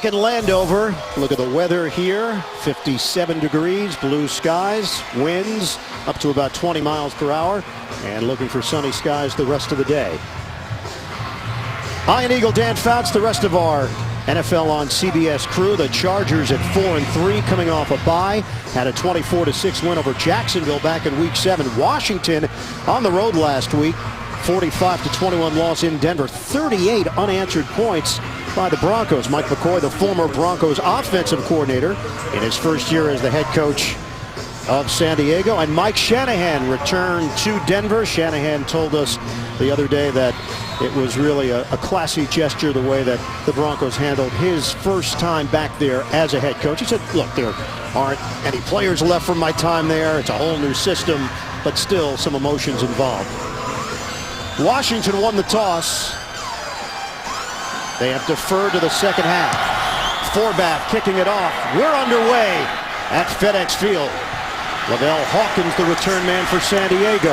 in Landover. Look at the weather here. 57 degrees, blue skies, winds up to about 20 miles per hour, and looking for sunny skies the rest of the day. Iron Eagle Dan Fouts, the rest of our NFL on CBS crew. The Chargers at 4-3, coming off a bye. Had a 24-6 win over Jacksonville back in Week 7. Washington on the road last week. 45-21 loss in Denver. 38 unanswered points by the Broncos. Mike McCoy, the former Broncos offensive coordinator, in his first year as the head coach of San Diego. And Mike Shanahan returned to Denver. Shanahan told us the other day that it was really a classy gesture the way that the Broncos handled his first time back there as a head coach. He said, look, there aren't any players left from my time there. It's a whole new system, but still some emotions involved. Washington won the toss. They have deferred to the second half. Forbath kicking it off. We're underway at FedEx Field. Lavelle Hawkins, the return man for San Diego.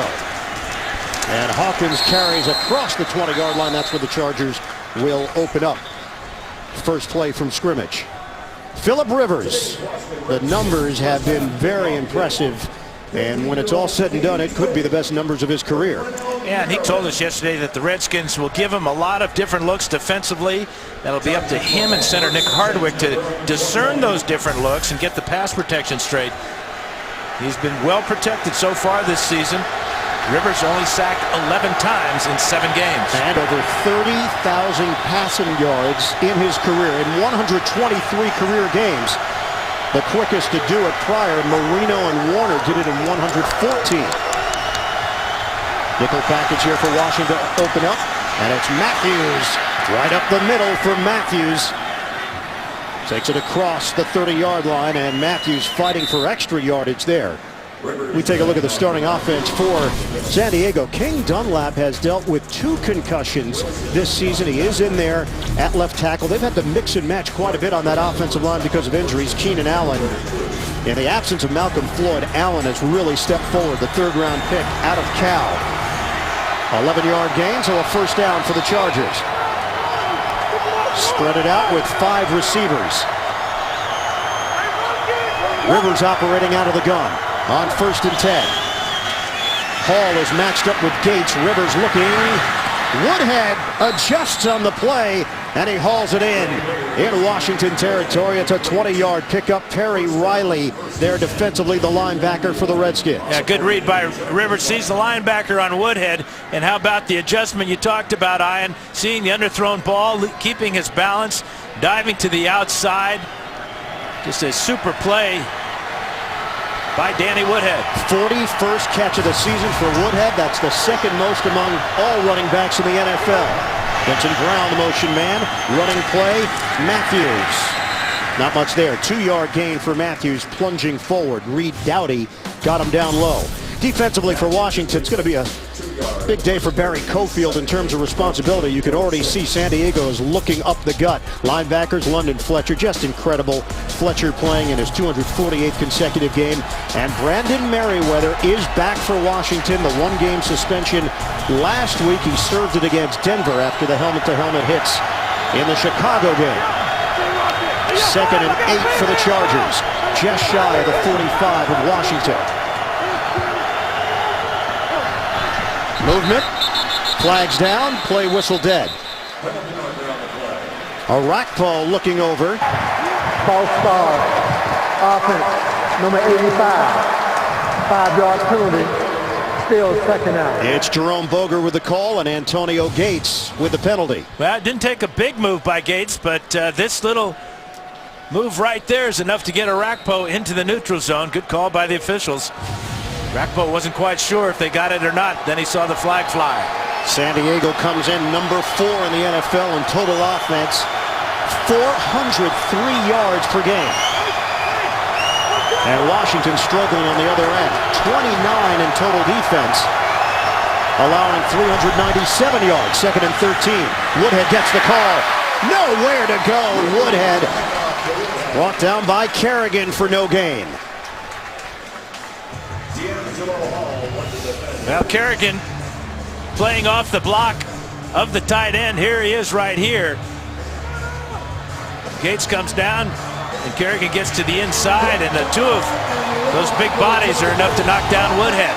And Hawkins carries across the 20-yard line. That's where the Chargers will open up. First play from scrimmage. Phillip Rivers. The numbers have been very impressive. And when it's all said and done, it could be the best numbers of his career. Yeah, and he told us yesterday that the Redskins will give him a lot of different looks defensively. That'll be up to him and center Nick Hardwick to discern those different looks and get the pass protection straight. He's been well protected so far this season. Rivers only sacked 11 times in 7 games. And over 30,000 passing yards in his career in 123 career games. The quickest to do it prior, Marino and Warner did it in 114. Nickel package here for Washington to open up. And it's Matthews. Right up the middle for Matthews. Takes it across the 30-yard line, and Matthews fighting for extra yardage there. We take a look at the starting offense for San Diego. King Dunlap has dealt with 2 concussions this season. He is in there at left tackle. They've had to mix and match quite a bit on that offensive line because of injuries. Keenan Allen. In the absence of Malcolm Floyd, Allen has really stepped forward. The 3rd-round pick out of Cal. 11-yard gain, so a first down for the Chargers. Spread it out with 5 receivers. Rivers operating out of the gun on 1st and 10. Hall is matched up with Gates. Rivers looking. Woodhead adjusts on the play, and he hauls it in Washington territory. It's a 20-yard pickup. Perry Riley there defensively, the linebacker for the Redskins. Yeah, good read by Rivers. Sees the linebacker on Woodhead. And how about the adjustment you talked about, Ian? Seeing the underthrown ball, keeping his balance, diving to the outside. Just a super play by Danny Woodhead. 41st catch of the season for Woodhead. That's the 2nd most among all running backs in the NFL. Vincent Brown, the motion man. Running play, Matthews. Not much there. 2-yard gain for Matthews, plunging forward. Reed Doughty got him down low. Defensively for Washington, it's going to be a big day for Barry Cofield in terms of responsibility. You could already see San Diego is looking up the gut. Linebackers, London Fletcher, just incredible. Fletcher playing in his 248th consecutive game. And Brandon Merriweather is back for Washington. The 1-game suspension last week. He served it against Denver after the helmet-to-helmet hits in the Chicago game. 2nd and 8 for the Chargers. Just shy of the 45 of Washington. Movement, flags down, play whistle dead. Arakpo looking over. False start, offense, number 85, 5-yard penalty, still 2nd out. It's Jerome Boger with the call and Antonio Gates with the penalty. Well, it didn't take a big move by Gates, but this little move right there is enough to get Arakpo into the neutral zone. Good call by the officials. Arakpo wasn't quite sure if they got it or not. Then he saw the flag fly. San Diego comes in number 4 in the NFL in total offense. 403 yards per game. And Washington struggling on the other end. 29 in total defense, allowing 397 yards. 2nd and 13. Woodhead gets the call. Nowhere to go. Woodhead brought down by Kerrigan for no gain. Well, Kerrigan playing off the block of the tight end. Here he is right here. Gates comes down, and Kerrigan gets to the inside, and the two of those big bodies are enough to knock down Woodhead.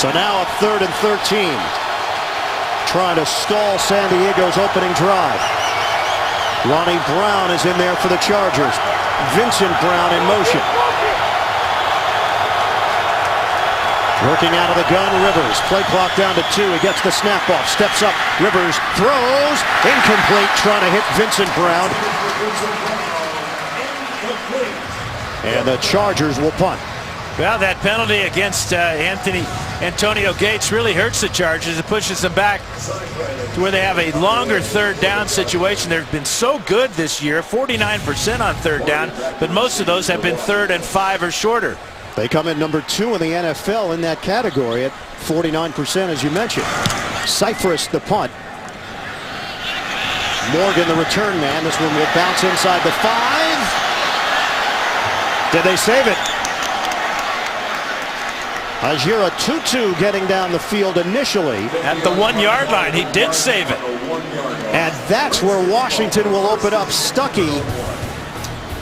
So now a 3rd and 13. Trying to stall San Diego's opening drive. Ronnie Brown is in there for the Chargers. Vincent Brown in motion. Working out of the gun, Rivers. Play clock down to 2. He gets the snap off. Steps up. Rivers throws. Incomplete. Trying to hit Vincent Brown. And the Chargers will punt. Well, that penalty against Antonio Gates really hurts the Chargers. It pushes them back to where they have a longer 3rd down situation. They've been so good this year, 49% on 3rd down, but most of those have been 3rd and 5 or shorter. They come in number 2 in the NFL in that category at 49%, as you mentioned. Cypress, the punt. Morgan, the return man. This one will bounce inside the 5. Did they save it? Ajira Tutu getting down the field initially. At the 1-yard line, he did save it. And that's where Washington will open up. Stuckey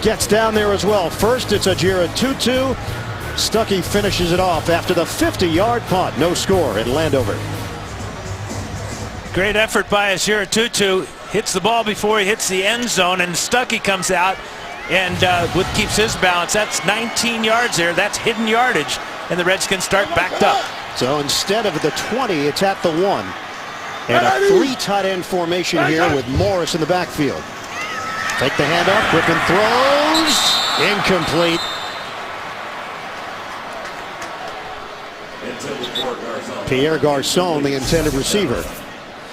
gets down there as well. First, it's Ajira Tutu. Stuckey finishes it off after the 50-yard punt. No score in Landover. Great effort by Ajira Tutu. Hits the ball before he hits the end zone, and Stuckey comes out and keeps his balance. That's 19 yards there. That's hidden yardage. And the Redskins start backed up. So instead of the 20, it's at the 1. And a 3 tight end formation here with Morris in the backfield. Take the hand up. Griffin throws. Incomplete. Pierre Garçon, the intended receiver.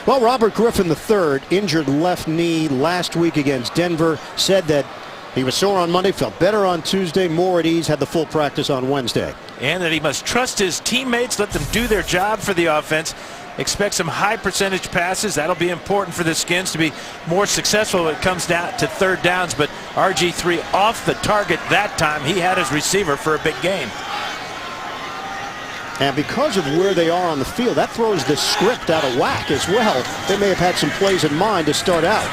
Well, Robert Griffin III, injured left knee last week against Denver, said that he was sore on Monday, felt better on Tuesday, more at ease, had the full practice on Wednesday. And that he must trust his teammates, let them do their job for the offense. Expect some high percentage passes. That'll be important for the Skins to be more successful when it comes down to 3rd downs. But RG3 off the target that time. He had his receiver for a big game. And because of where they are on the field, that throws the script out of whack as well. They may have had some plays in mind to start out.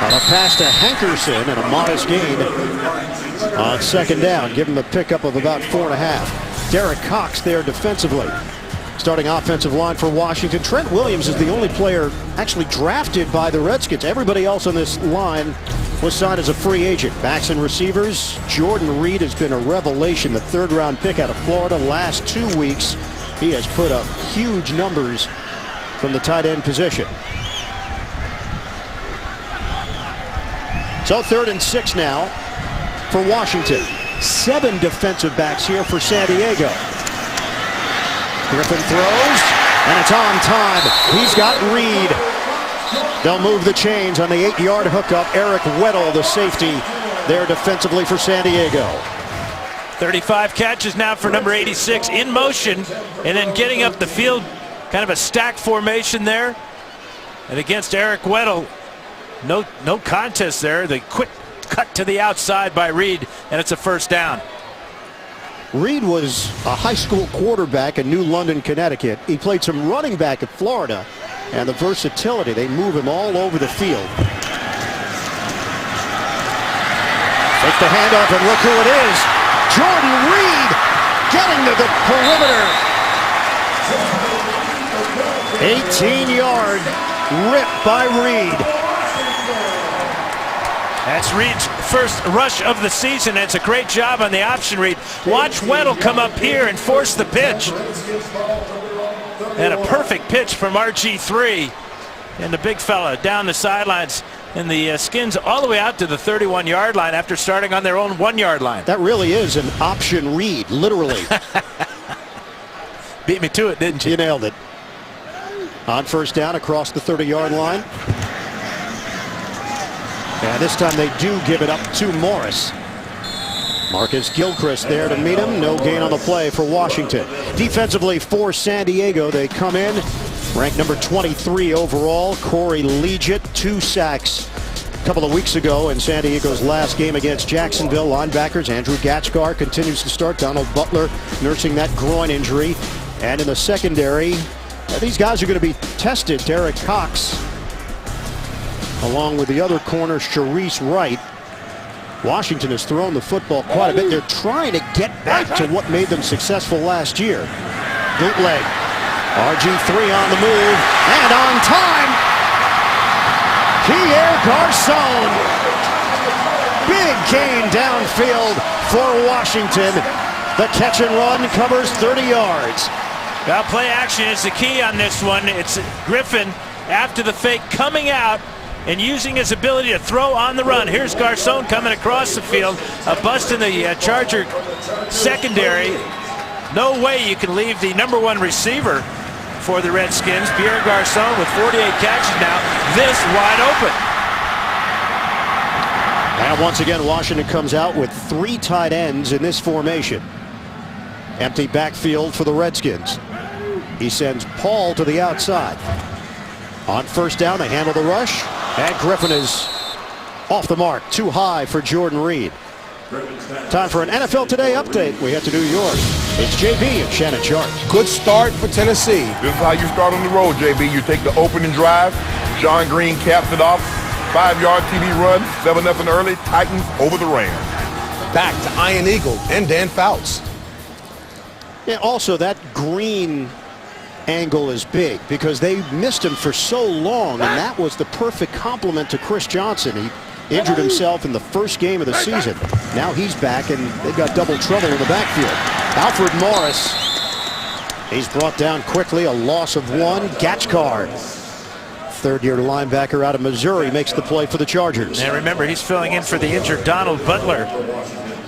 On a pass to Hankerson and a modest gain on 2nd down. Give him a pickup of about 4.5. Derek Cox there defensively. Starting offensive line for Washington. Trent Williams is the only player actually drafted by the Redskins. Everybody else on this line was signed as a free agent. Backs and receivers. Jordan Reed has been a revelation. The 3rd-round pick out of Florida. Last 2 weeks, he has put up huge numbers from the tight end position. So 3rd and 6 now for Washington. 7 defensive backs here for San Diego. Griffin throws, and it's on time. He's got Reed. They'll move the chains on the 8-yard hookup. Eric Weddle, the safety, there defensively for San Diego. 35 catches now for number 86 in motion, and then getting up the field, kind of a stack formation there. And against Eric Weddle, no contest there. The quick cut to the outside by Reed, and it's a 1st down. Reed was a high school quarterback in New London, Connecticut. He played some running back at Florida, and the versatility, they move him all over the field. Take the handoff, and look who it is. Jordan Reed getting to the perimeter. 18-yard rip by Reed. That's Reed's first rush of the season. It's a great job on the option read. Watch Weddle come up here and force the pitch. And a perfect pitch from RG3. And the big fella down the sidelines. And the Skins all the way out to the 31-yard line after starting on their own 1-yard line. That really is an option read, literally. Beat me to it, didn't you? You nailed it. On 1st down across the 30-yard line. And this time they do give it up to Morris. Marcus Gilchrist there to meet him. No gain on the play for Washington. Defensively for San Diego, they come in ranked number 23 overall. Corey Leggett, 2 sacks a couple of weeks ago in San Diego's last game against Jacksonville. Linebackers Andrew Gatchkar continues to start. Donald Butler nursing that groin injury. And in the secondary, these guys are going to be tested. Derek Cox along with the other corner, Sharice Wright. Washington has thrown the football quite a bit. They're trying to get back to what made them successful last year. Bootleg. RG3 on the move and on time. Pierre Garçon. Big gain downfield for Washington. The catch and run covers 30 yards. Well, play action is the key on this one. It's Griffin after the fake coming out and using his ability to throw on the run. Here's Garçon coming across the field. A bust in the Charger secondary. No way you can leave the #1 receiver for the Redskins, Pierre Garçon, with 48 catches now, this wide open. And once again, Washington comes out with 3 tight ends in this formation. Empty backfield for the Redskins. He sends Paul to the outside. On first down, they handle the rush. And Griffin is off the mark. Too high for Jordan Reed. Time for an NFL Today update. We have to do yours. It's JB and Shannon Sharp. Good start for Tennessee. This is how you start on the road, JB. You take the opening drive. John Green caps it off. 5-yard TD run. 7-0 early. Titans over the Rams. Back to Iron Eagle and Dan Fouts. Yeah, also that Green angle is big because they missed him for so long, and that was the perfect complement to Chris Johnson. He injured himself in the first game of the season. Now he's back, and they've got double trouble in the backfield. Alfred Morris. He's brought down quickly, a loss of 1. Gatchkar, third-year linebacker out of Missouri, makes the play for the Chargers. And remember, he's filling in for the injured Donald Butler.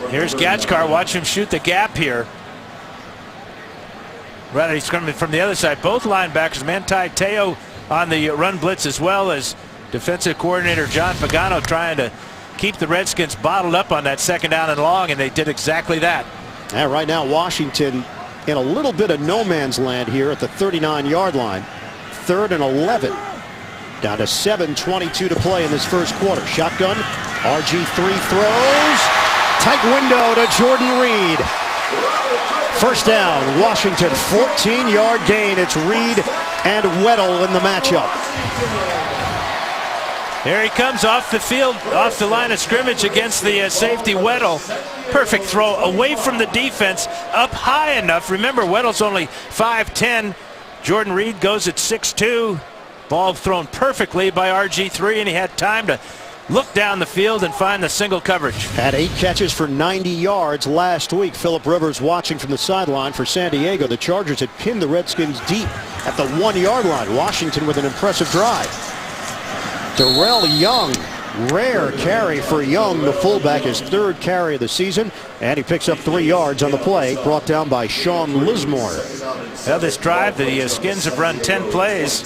Here's Gatchkar. Watch him shoot the gap here. Right, he's coming from the other side. Both linebackers, Manti Te'o on the run blitz, as well as defensive coordinator John Pagano trying to keep the Redskins bottled up on that second down and long, and they did exactly that. And right now, Washington in a little bit of no man's land here at the 39-yard line. 3rd and 11. Down to 7:22 to play in this first quarter. Shotgun. RG3 throws. Tight window to Jordan Reed. First down, Washington, 14-yard gain. It's Reed and Weddle in the matchup. Here he comes off the field, off the line of scrimmage against the safety Weddle. Perfect throw away from the defense, up high enough. Remember, Weddle's only 5'10". Jordan Reed goes at 6'2". Ball thrown perfectly by RG3, and he had time to look down the field and find the single coverage. Had 8 catches for 90 yards last week. Phillip Rivers watching from the sideline for San Diego. The Chargers had pinned the Redskins deep at the 1-yard line. Washington with an impressive drive. Darrell Young, rare carry for Young, the fullback, his 3rd carry of the season, and he picks up 3 yards on the play, brought down by Sean Lismore. Well, this drive, the Skins have run 10 plays,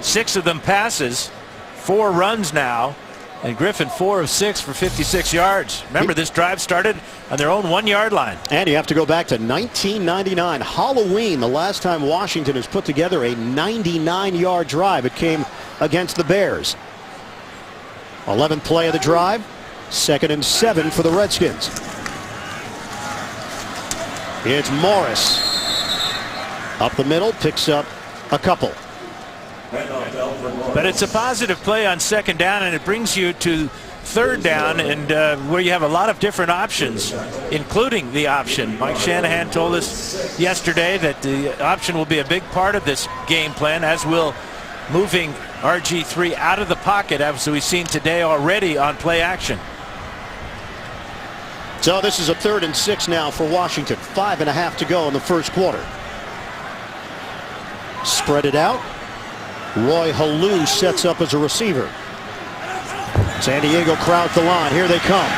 6 of them passes, 4 runs now. And Griffin 4 of 6 for 56 yards. Remember, this drive started on their own 1-yard line. And you have to go back to 1999, Halloween, the last time Washington has put together a 99-yard drive. It came against the Bears. 11th play of the drive, 2nd and 7 for the Redskins. It's Morris. Up the middle, picks up a couple. But it's a positive play on 2nd down, and it brings you to 3rd down, and where you have a lot of different options, including the option. Mike Shanahan told us yesterday that the option will be a big part of this game plan, as will moving RG3 out of the pocket, as we've seen today already on play action. So this is a 3rd and 6 now for Washington. 5.5 to go in the first quarter. Spread it out. Roy Halou sets up as a receiver. San Diego crowds the line. Here they come.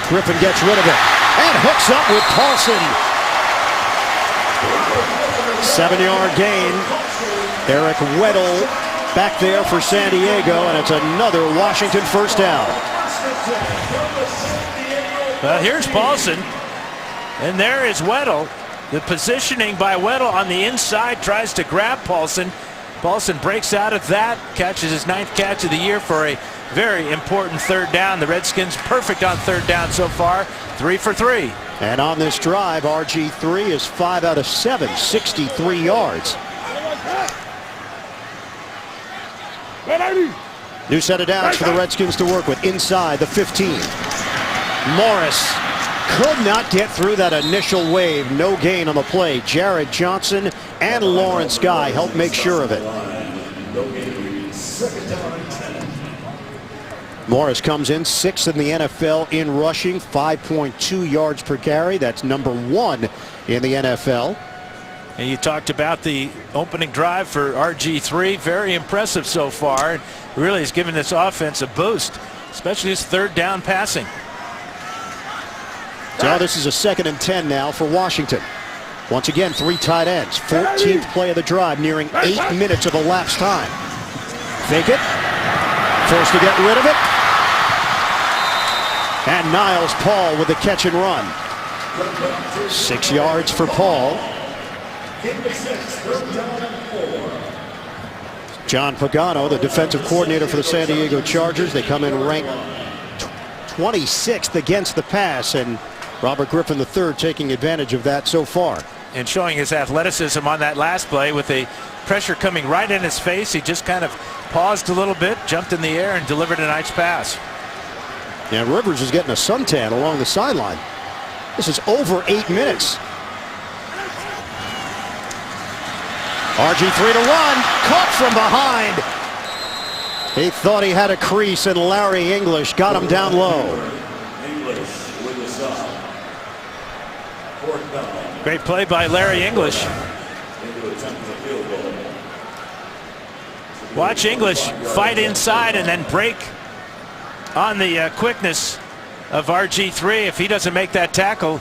Griffin gets rid of it and hooks up with Paulson. 7-yard gain. Eric Weddle back there for San Diego, and it's another Washington first down. Well, here's Paulson, and there is Weddle. The positioning by Weddle on the inside, tries to grab Paulson. Paulson breaks out of that, catches his 9th catch of the year for a very important 3rd down. The Redskins perfect on 3rd down so far, 3 for 3. And on this drive, RG3 is 5 out of 7, 63 yards. New set of downs for the Redskins to work with inside the 15. Morris could not get through that initial wave. No gain on the play. Jared Johnson and Lawrence Guy helped make sure of it. Morris comes in 6th in the NFL in rushing, 5.2 yards per carry. That's number 1 in the NFL. And you talked about the opening drive for RG3. Very impressive so far. Really has given this offense a boost, especially his 3rd down passing. So this is a 2nd and 10 now for Washington. Once again, 3 tight ends. 14th play of the drive, nearing 8 minutes of elapsed time. Fake it. Forced to get rid of it. And Niles Paul with the catch and run. 6 yards for Paul. John Pagano, the defensive coordinator for the San Diego Chargers. They come in ranked 26th against the pass, and Robert Griffin III taking advantage of that so far. And showing his athleticism on that last play with the pressure coming right in his face. He just kind of paused a little bit, jumped in the air, and delivered a nice pass. Yeah, Rivers is getting a suntan along the sideline. This is over 8 minutes. RG3 to run, caught from behind. He thought he had a crease, and Larry English got him down low. Great play by Larry English. Watch English fight inside and then break on the quickness of RG3. If he doesn't make that tackle,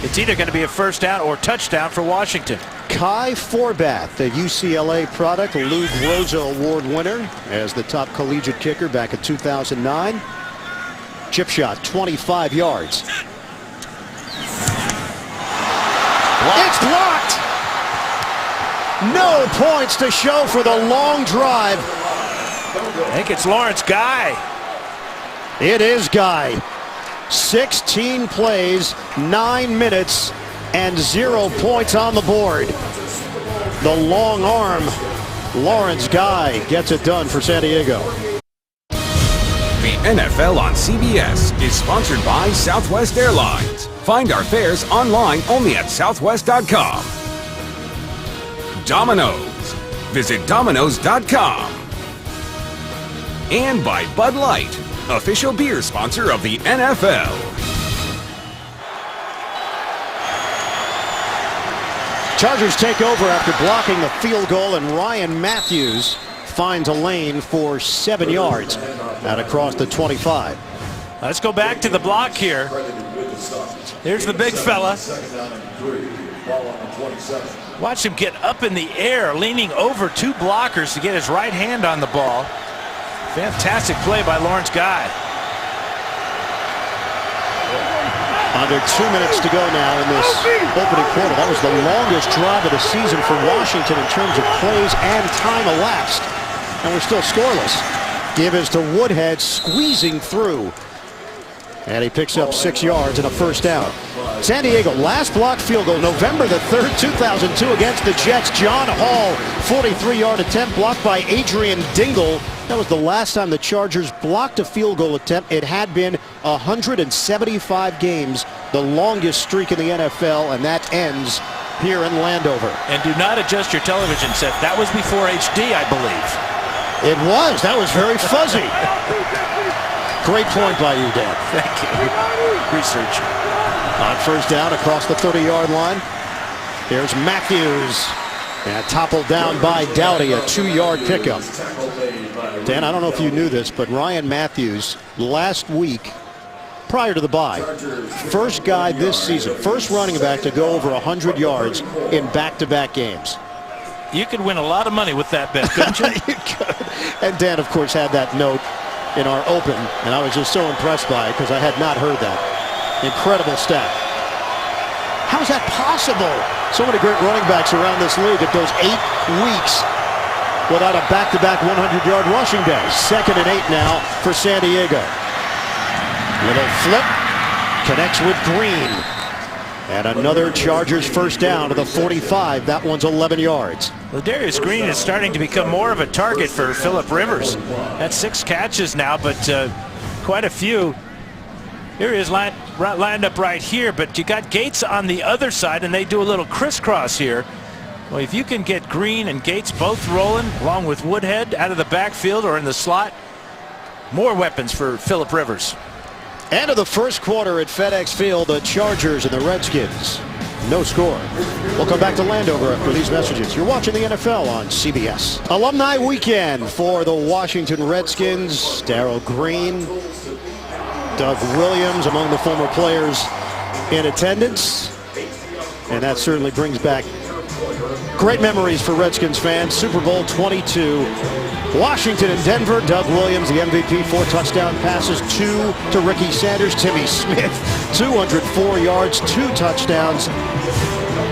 it's either going to be a first down or touchdown for Washington. Kai Forbath, the UCLA product, Lou Groza Award winner as the top collegiate kicker back in 2009. Chip shot, 25 yards. It's blocked. No points to show for the long drive. I think it's Lawrence Guy. It is Guy. 16 plays, 9 minutes, and 0 points on the board. The long arm, Lawrence Guy, gets it done for San Diego. The NFL on CBS is sponsored by Southwest Airlines. Find our fares online only at southwest.com. Domino's. Visit Domino's.com. And by Bud Light, official beer sponsor of the NFL. Chargers take over after blocking the field goal, and Ryan Matthews finds a lane for 7 yards out across the 25. Let's go back to the block here. Here's the big fella. Watch him get up in the air, leaning over 2 blockers to get his right hand on the ball. Fantastic play by Lawrence Guy. Under 2 minutes to go now in this opening quarter. That was the longest drive of the season for Washington in terms of plays and time elapsed. And we're still scoreless. Give is to Woodhead, squeezing through. And he picks up 6 yards and a first down. San Diego, last blocked field goal, November the 3rd, 2002 against the Jets. John Hall, 43-yard attempt blocked by Adrian Dingle. That was the last time the Chargers blocked a field goal attempt. It had been 175 games, the longest streak in the NFL, and that ends here in Landover. And do not adjust your television set. That was before HD, I believe. It was. That was very fuzzy. Great point by you, Dan. Thank you. Research. On first down across the 30-yard line. Here's Matthews. And toppled down by Dowdy, a 2-yard pickup. Dan, I don't know if you knew this, but Ryan Matthews last week, prior to the bye, first guy this season, first running back to go over 100 yards in back-to-back games. You could win a lot of money with that bet, couldn't you? You could. And Dan, of course, had that note in our open, and I was just so impressed by it because I had not heard that. Incredible stat. How is that possible? So many great running backs around this league. It goes 8 weeks without a back-to-back 100-yard rushing day. 2nd and 8 now for San Diego. Little flip, connects with Green. And another Chargers first down to the 45. That one's 11 yards. Well, Darius Green is starting to become more of a target for Phillip Rivers. That's 6 catches now, but quite a few. Here he is lined up right here, but you got Gates on the other side, and they do a little crisscross here. Well, if you can get Green and Gates both rolling, along with Woodhead out of the backfield or in the slot, more weapons for Phillip Rivers. End of the first quarter at FedEx Field, the Chargers and the Redskins. No score. We'll come back to Landover after these messages. You're watching the NFL on CBS. Alumni weekend for the Washington Redskins. Darrell Green, Doug Williams among the former players in attendance. And that certainly brings back great memories for Redskins fans. Super Bowl 22. Washington and Denver. Doug Williams, the MVP, 4 touchdown passes, 2 to Ricky Sanders. Timmy Smith, 204 yards, 2 touchdowns.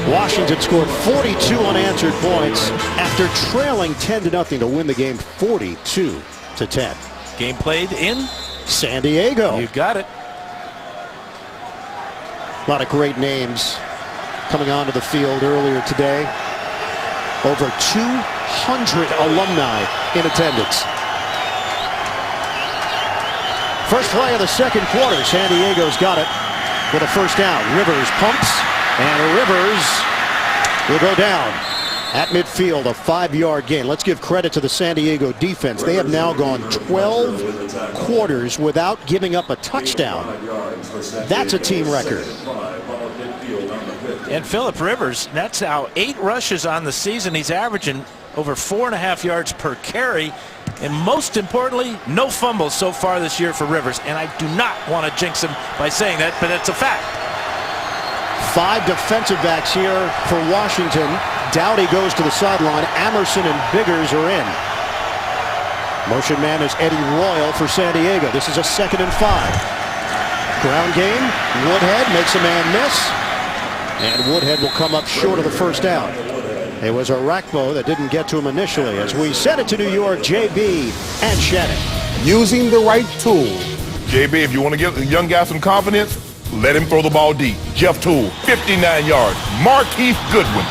Washington scored 42 unanswered points after trailing 10-0 to win the game 42-10. Game played in San Diego. You got it. A lot of great names coming onto the field earlier today. Over 200 alumni in attendance. First play of the second quarter. San Diego's got it with a first down. Rivers pumps, and Rivers will go down at midfield, a 5-yard gain. Let's give credit to the San Diego defense. They have now gone 12 quarters without giving up a touchdown. That's a team record. And Phillip Rivers, that's now 8 rushes on the season. He's averaging over 4.5 yards per carry. And most importantly, no fumbles so far this year for Rivers. And I do not want to jinx him by saying that, but it's a fact. 5 defensive backs here for Washington. Dowdy goes to the sideline. Amerson and Biggers are in. Motion man is Eddie Royal for San Diego. This is a 2nd and 5. Ground game. Woodhead makes a man miss. And Woodhead will come up short of the first down. It was Arakpo that didn't get to him initially. As we send it to New York, JB and Shannon. Using the right tool. JB, if you want to give the young guy some confidence, let him throw the ball deep. Jeff Toole, 59 yards. Markeith Goodwin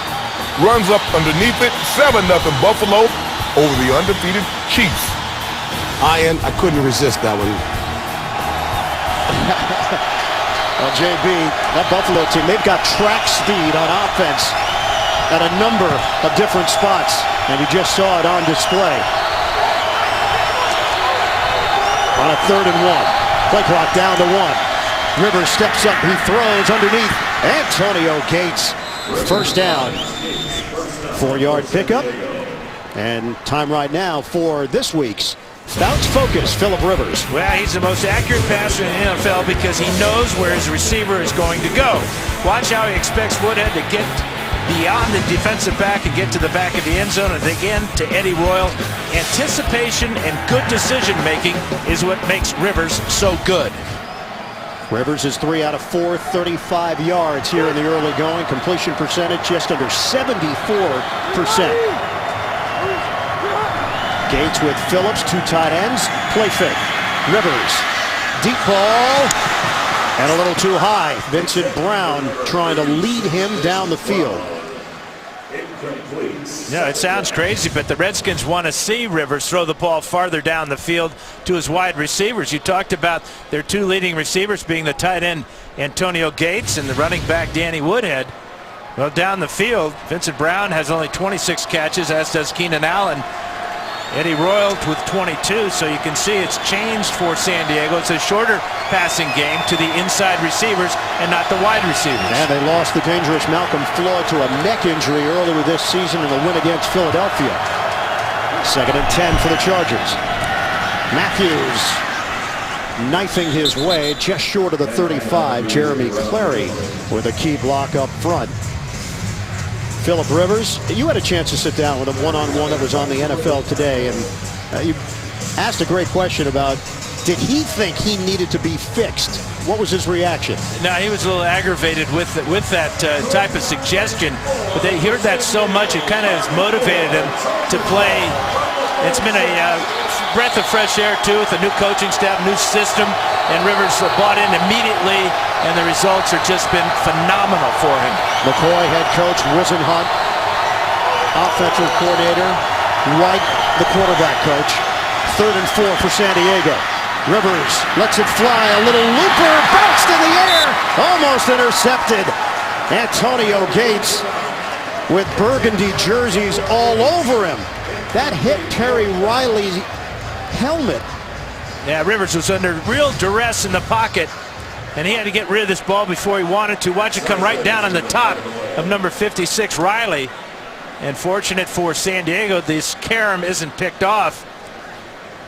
runs up underneath it. 7-0 Buffalo over the undefeated Chiefs. Ian, I couldn't resist that one. Well, JB, that Buffalo team, they've got track speed on offense at a number of different spots, and you just saw it on display. On a 3rd and 1. Play clock down to 1. Rivers steps up, he throws underneath. Antonio Gates, first down. 4-yard pickup. And time right now for this week's Bounce Focus, Phillip Rivers. Well, he's the most accurate passer in the NFL because he knows where his receiver is going to go. Watch how he expects Woodhead to get beyond the defensive back and get to the back of the end zone. And again, to Eddie Royal, anticipation and good decision-making is what makes Rivers so good. Rivers is 3 out of 4, 35 yards here in the early going. Completion percentage just under 74%. Gates with Phillips, 2 tight ends. Play fake. Rivers. Deep ball. And a little too high. Vincent Brown trying to lead him down the field. Yeah, it sounds crazy, but the Redskins want to see Rivers throw the ball farther down the field to his wide receivers. You talked about their 2 leading receivers being the tight end Antonio Gates and the running back Danny Woodhead. Well, down the field, Vincent Brown has only 26 catches, as does Keenan Allen. Eddie Royal with 22, so you can see it's changed for San Diego. It's a shorter passing game to the inside receivers and not the wide receivers. And they lost the dangerous Malcolm Floyd to a neck injury earlier this season in the win against Philadelphia. 2nd and 10 for the Chargers. Matthews knifing his way just short of the 35. Jeremy Clary with a key block up front. Phillip Rivers, you had a chance to sit down with him one-on-one that was on the NFL Today, and you asked a great question about, did he think he needed to be fixed? What was his reaction? No, he was a little aggravated with that type of suggestion, but they heard that so much it kind of has motivated him to play. It's been a breath of fresh air too with the new coaching staff, new system, and Rivers bought in immediately. and the results have just been phenomenal for him. McCoy head coach, Wisenhunt, offensive coordinator, White, the quarterback coach. 3rd and 4 for San Diego. Rivers lets it fly, a little looper, bounced in the air, almost intercepted. Antonio Gates with burgundy jerseys all over him. That hit Terry Riley's helmet. Yeah, Rivers was under real duress in the pocket, and he had to get rid of this ball before he wanted to. Watch it come right down on the top of number 56, Riley. And fortunate for San Diego, this carom isn't picked off.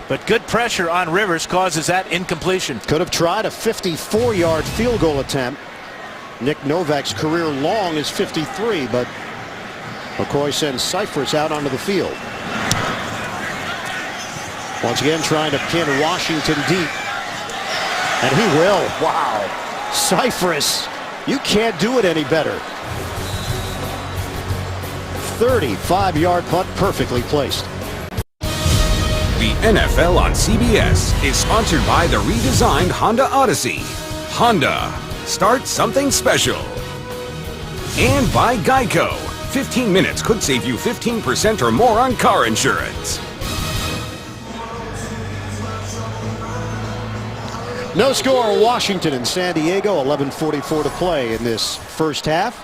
But good pressure on Rivers causes that incompletion. Could have tried a 54-yard field goal attempt. Nick Novak's career long is 53, but McCoy sends Cyphers out onto the field. Once again trying to pin Washington deep. And he will. Wow. Cyphers, you can't do it any better. 35-yard punt, perfectly placed. The NFL on CBS is sponsored by the redesigned Honda Odyssey. Honda, start something special. And by Geico. 15 minutes could save you 15% or more on car insurance. No score, Washington and San Diego, 11:44 to play in this first half.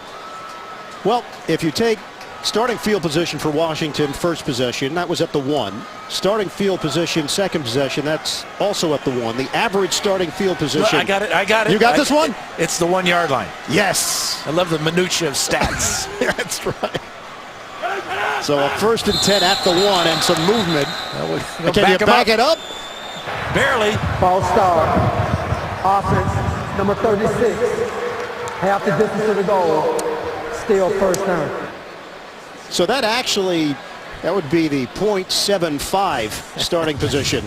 Well, if you take starting field position for Washington, first possession, that was at the 1. Starting field position, second possession, that's also at the 1. The average starting field position. No, I got it. You got this one? It's the 1-yard line. Yes. I love the minutia of stats. That's right. So a 1st and 10 at the 1 and some movement. Can you back it up? Barely. False start. Offense, number 36. Half the distance to the goal. Still first down. So that would be the .75 starting position.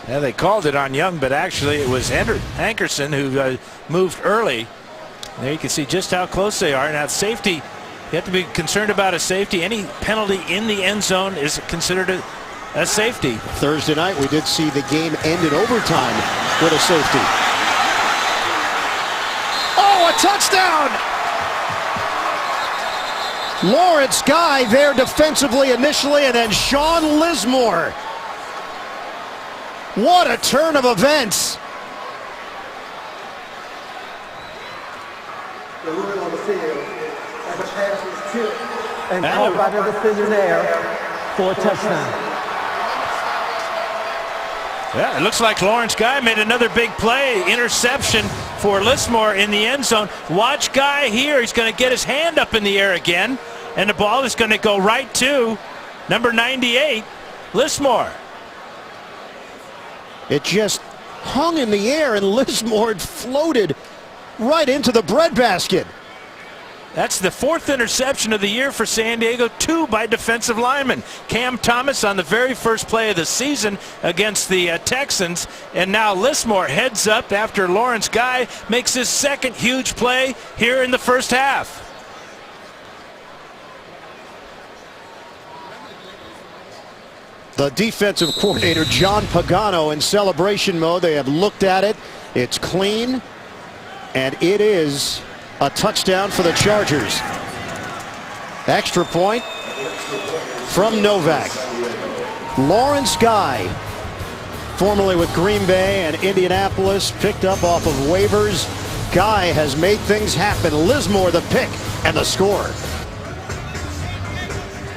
Yeah, they called it on Young, but actually it was Hankerson who moved early. There you can see just how close they are. Now safety, you have to be concerned about a safety. Any penalty in the end zone is considered a safety. Thursday night we did see the game end in overtime with a safety. Oh, a touchdown! Lawrence Guy there defensively initially, and then Sean Lismore. What a turn of events. The rule on the field, and the pass was tipped and caught by the defender there for a touchdown. Yeah, it looks like Lawrence Guy made another big play. Interception for Lismore in the end zone. Watch Guy here. He's going to get his hand up in the air again. And the ball is going to go right to number 98, Lismore. It just hung in the air, and Lismore floated right into the breadbasket. That's the 4th interception of the year for San Diego, 2 by defensive linemen. Cam Thomas on the very first play of the season against the Texans, and now Lismore heads up after Lawrence Guy makes his 2nd huge play here in the first half. The defensive coordinator, John Pagano, in celebration mode. They have looked at it. It's clean, and it is a touchdown for the Chargers. Extra point from Novak. Lawrence Guy, formerly with Green Bay and Indianapolis, picked up off of waivers. Guy has made things happen. Lismore the pick and the score.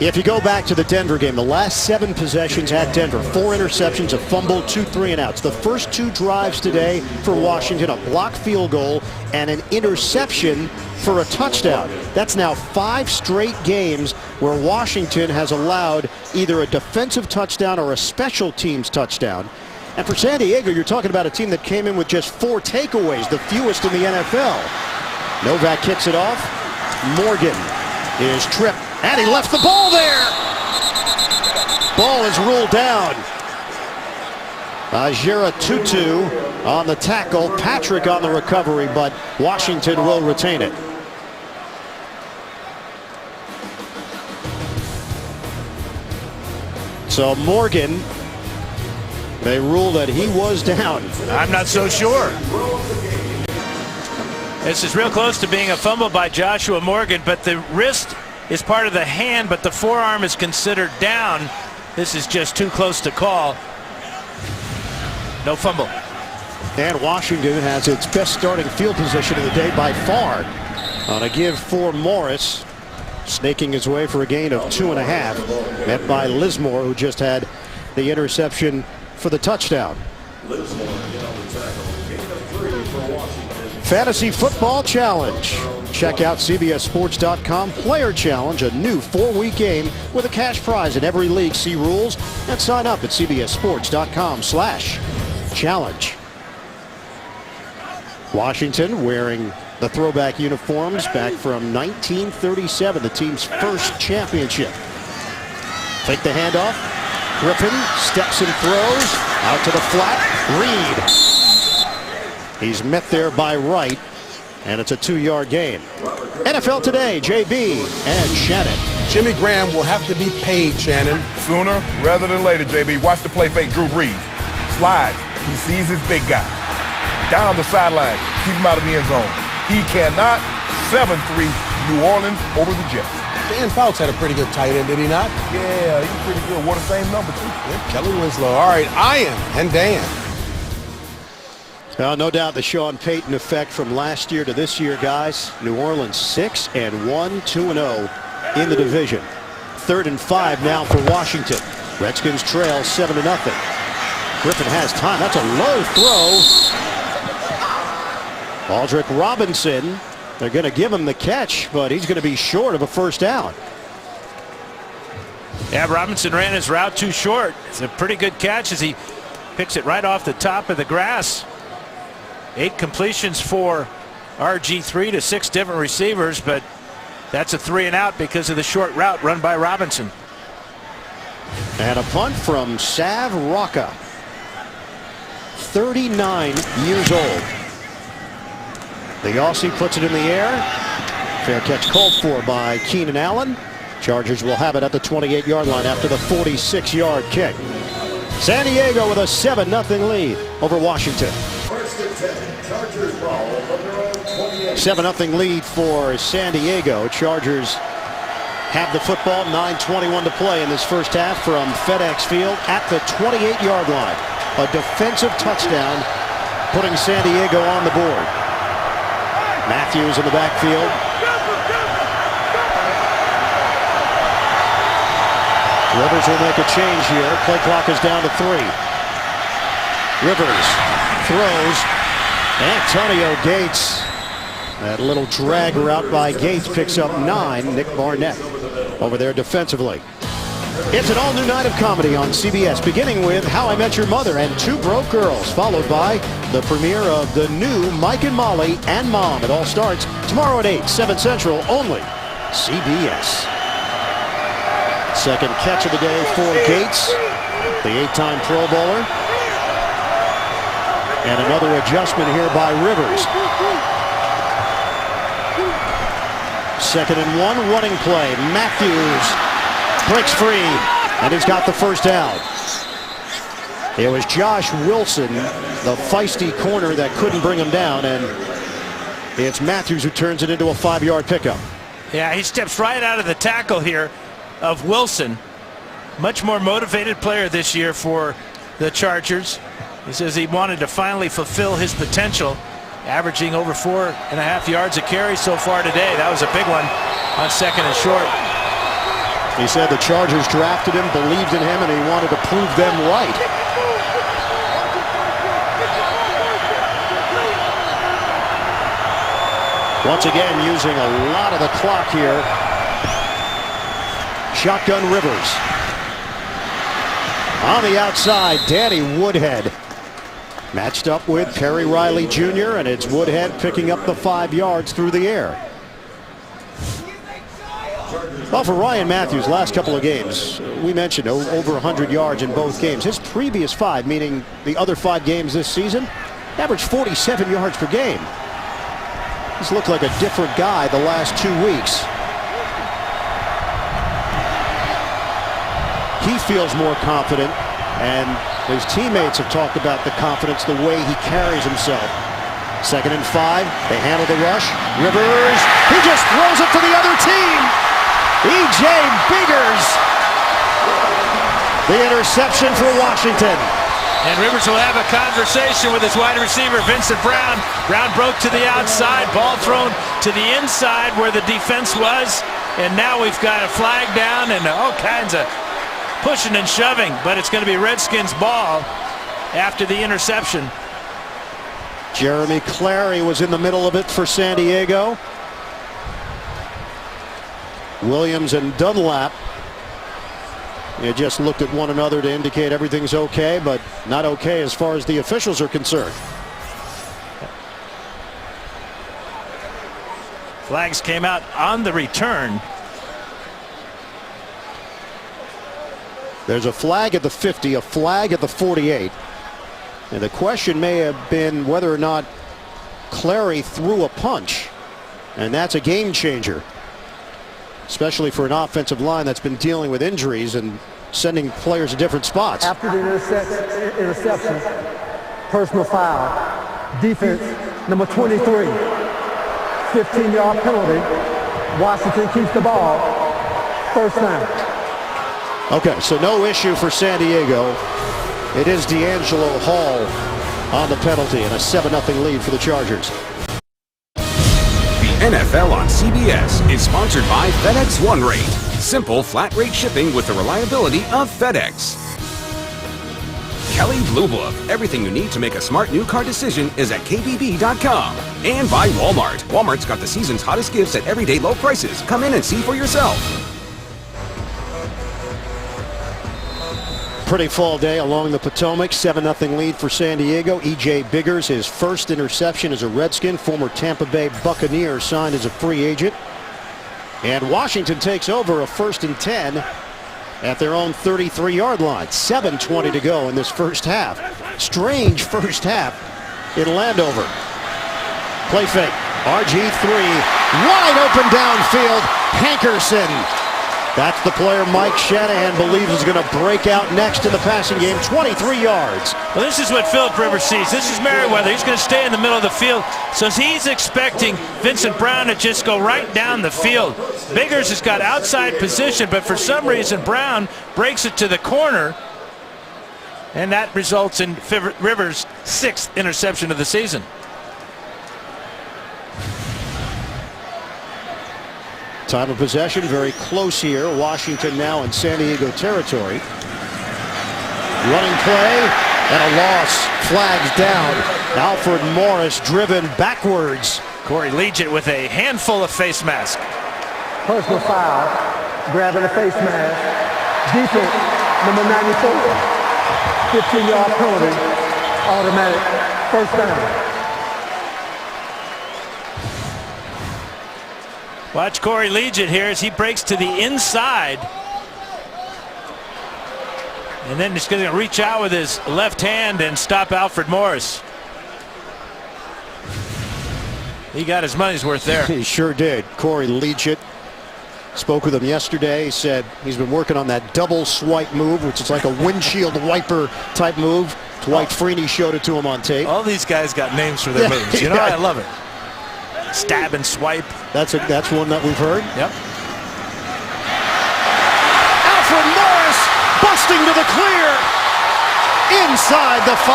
If you go back to the Denver game, the last 7 possessions at Denver, 4 interceptions, a fumble, 2 3-and-outs. The first 2 drives today for Washington, a blocked field goal and an interception for a touchdown. That's now 5 straight games where Washington has allowed either a defensive touchdown or a special teams touchdown. And for San Diego, you're talking about a team that came in with just 4 takeaways, the fewest in the NFL. Novak kicks it off. Morgan is tripped. And he left the ball there. Ball is ruled down. Ajira Tutu on the tackle. Patrick on the recovery, but Washington will retain it. So Morgan They ruled that he was down. I'm not so sure. This is real close to being a fumble by Joshua Morgan, but the wrist is part of the hand, but the forearm is considered down. This is just too close to call. No fumble. And Washington has its best starting field position of the day by far. On a give for Morris, snaking his way for a gain of 2.5. Met by Lismore, who just had the interception for the touchdown. Fantasy Football Challenge. Check out CBSSports.com Player Challenge, a new 4-week game with a cash prize in every league. See rules and sign up at CBSSports.com/challenge. Washington wearing the throwback uniforms back from 1937, the team's first championship. Take the handoff. Griffin steps and throws out to the flat. Reed. He's met there by Wright, and it's a 2-yard gain. NFL Today, JB and Shannon. Jimmy Graham will have to be paid, Shannon. Sooner rather than later, JB. Watch the play fake Drew Brees. Slide. He sees his big guy. Down the sideline. Keep him out of the end zone. He cannot. 7-3 New Orleans over the Jets. Dan Fouts had a pretty good tight end, did he not? Yeah, he's pretty good. What the same number, too. Yeah, Kelly Winslow. All right, Ian and Dan. No doubt the Sean Payton effect from last year to this year, guys. New Orleans 6-1, 2-0 in the division. 3rd and 5 now for Washington. Redskins trail 7-0. Griffin has time. That's a low throw. Aldrick Robinson. They're going to give him the catch, but he's going to be short of a first down. Yeah, Robinson ran his route too short. It's a pretty good catch as he picks it right off the top of the grass. 8 completions for RG3 to 6 different receivers, but that's a 3 and out because of the short route run by Robinson. And a punt from Sav Rocca, 39 years old. The Aussie puts it in the air. Fair catch called for by Keenan Allen. Chargers will have it at the 28-yard line after the 46-yard kick. San Diego with a 7-0 lead over Washington. 7-0 lead for San Diego. Chargers have the football. 9:21 to play in this first half from FedEx Field at the 28-yard line. A defensive touchdown putting San Diego on the board. Matthews in the backfield. Rivers will make a change here. Play clock is down to 3. Rivers throws. Antonio Gates. That little drag route by Gates picks up 9. Nick Barnett over there defensively. It's an all-new night of comedy on CBS, beginning with How I Met Your Mother and Two Broke Girls, followed by the premiere of the new Mike and Molly and Mom. It all starts tomorrow at 8, 7 Central, only CBS. Second catch of the day for Gates, the 8-time Pro Bowler. And another adjustment here by Rivers. 2nd and 1, running play. Matthews breaks free, and he's got the first down. It was Josh Wilson, the feisty corner, that couldn't bring him down, and it's Matthews who turns it into a 5-yard pickup. Yeah, he steps right out of the tackle here of Wilson. Much more motivated player this year for the Chargers. He says he wanted to finally fulfill his potential, averaging over 4.5 yards a carry so far today. That was a big one on 2nd and short. He said the Chargers drafted him, believed in him, and he wanted to prove them right. Once again, using a lot of the clock here. Shotgun Rivers. On the outside, Danny Woodhead. Matched up with Perry Riley Jr., and it's Woodhead picking up the 5 yards through the air. Well, for Ryan Matthews, last couple of games, we mentioned over 100 yards in both games. His previous 5, meaning the other 5 games this season, averaged 47 yards per game. He's looked like a different guy the last 2 weeks. He feels more confident And his teammates have talked about the confidence, the way he carries himself. 2nd and 5. They handle the rush. Rivers, he just throws it for the other team. E.J. Biggers. The interception for Washington. And Rivers will have a conversation with his wide receiver, Vincent Brown. Brown broke to the outside, ball thrown to the inside where the defense was. And now we've got a flag down and all kinds of pushing and shoving. But it's going to be Redskins ball after the interception. Jeremy Clary was in the middle of it for San Diego. Williams and Dunlap, they just looked at one another to indicate everything's okay, but not okay as far as the officials are concerned. Flags came out on the return. There's a flag at the 50, a flag at the 48. And the question may have been whether or not Clary threw a punch. And that's a game changer, especially for an offensive line that's been dealing with injuries and sending players to different spots. After the interception, personal foul, defense number 23, 15-yard penalty. Washington keeps the ball. First down. Okay, so no issue for San Diego. It is D'Angelo Hall on the penalty and a 7-0 lead for the Chargers. The NFL on CBS is sponsored by FedEx One Rate. Simple, flat rate shipping with the reliability of FedEx. Kelly Blue Book. Everything you need to make a smart new car decision is at KBB.com. And by Walmart. Walmart's got the season's hottest gifts at everyday low prices. Come in and see for yourself. Pretty fall day along the Potomac. 7-0 lead for San Diego. E.J. Biggers, his first interception as a Redskin. Former Tampa Bay Buccaneer, signed as a free agent. And Washington takes over a 1st and 10 at their own 33-yard line. 7:20 to go in this first half. Strange first half in Landover. Play fake. RG3 wide open downfield. Hankerson. That's the player Mike Shanahan believes is going to break out next in the passing game. 23 yards. Well, this is what Philip Rivers sees. This is Merriweather. He's going to stay in the middle of the field. So he's expecting Vincent Brown to just go right down the field. Biggers has got outside position, but for some reason Brown breaks it to the corner. And that results in Rivers' 6th interception of the season. Time of possession very close here. Washington now in San Diego territory. Running play and a loss. Flags down. Alfred Morris driven backwards. Corey Leggett with a handful of face masks. Personal foul, grabbing a face mask. Defense number 94, 15-yard penalty, automatic first down. Watch Corey Leggett here as he breaks to the inside. And then he's going to reach out with his left hand and stop Alfred Morris. He got his money's worth there. He sure did. Corey Leggett. Spoke with him yesterday. He said he's been working on that double swipe move, which is like a windshield wiper type move. Dwight Freeney showed it to him on tape. All these guys got names for their moves. You know, I love it. Stab and swipe. That's one that we've heard. Yep. Alfred Morris busting to the clear inside the 5.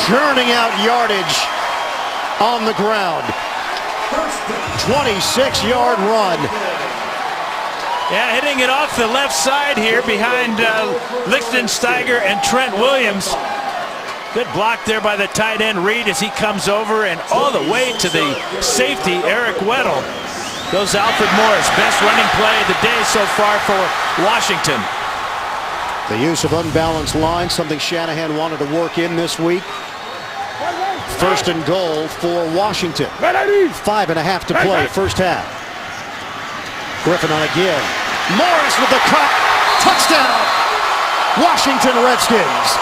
Churning out yardage on the ground. 26-yard run. Yeah, hitting it off the left side here behind Lichtensteiger and Trent Williams. Good block there by the tight end Reed as he comes over, and all the way to the safety Eric Weddle goes Alfred Morris. Best running play of the day so far for Washington. The use of unbalanced lines, something Shanahan wanted to work in this week. 1st and goal for Washington. 5.5 to play, first half. Griffin on a give. Morris with the cut. Touchdown. Washington Redskins.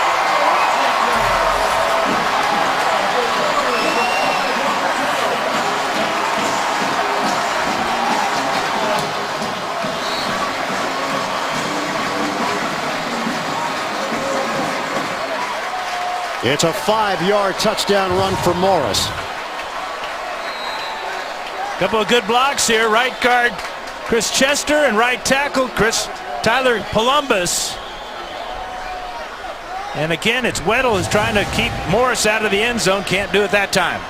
It's a 5-yard touchdown run for Morris. Couple of good blocks here. Right guard Chris Chester and right tackle Tyler Columbus. And again, it's Weddle who's trying to keep Morris out of the end zone. Can't do it that time.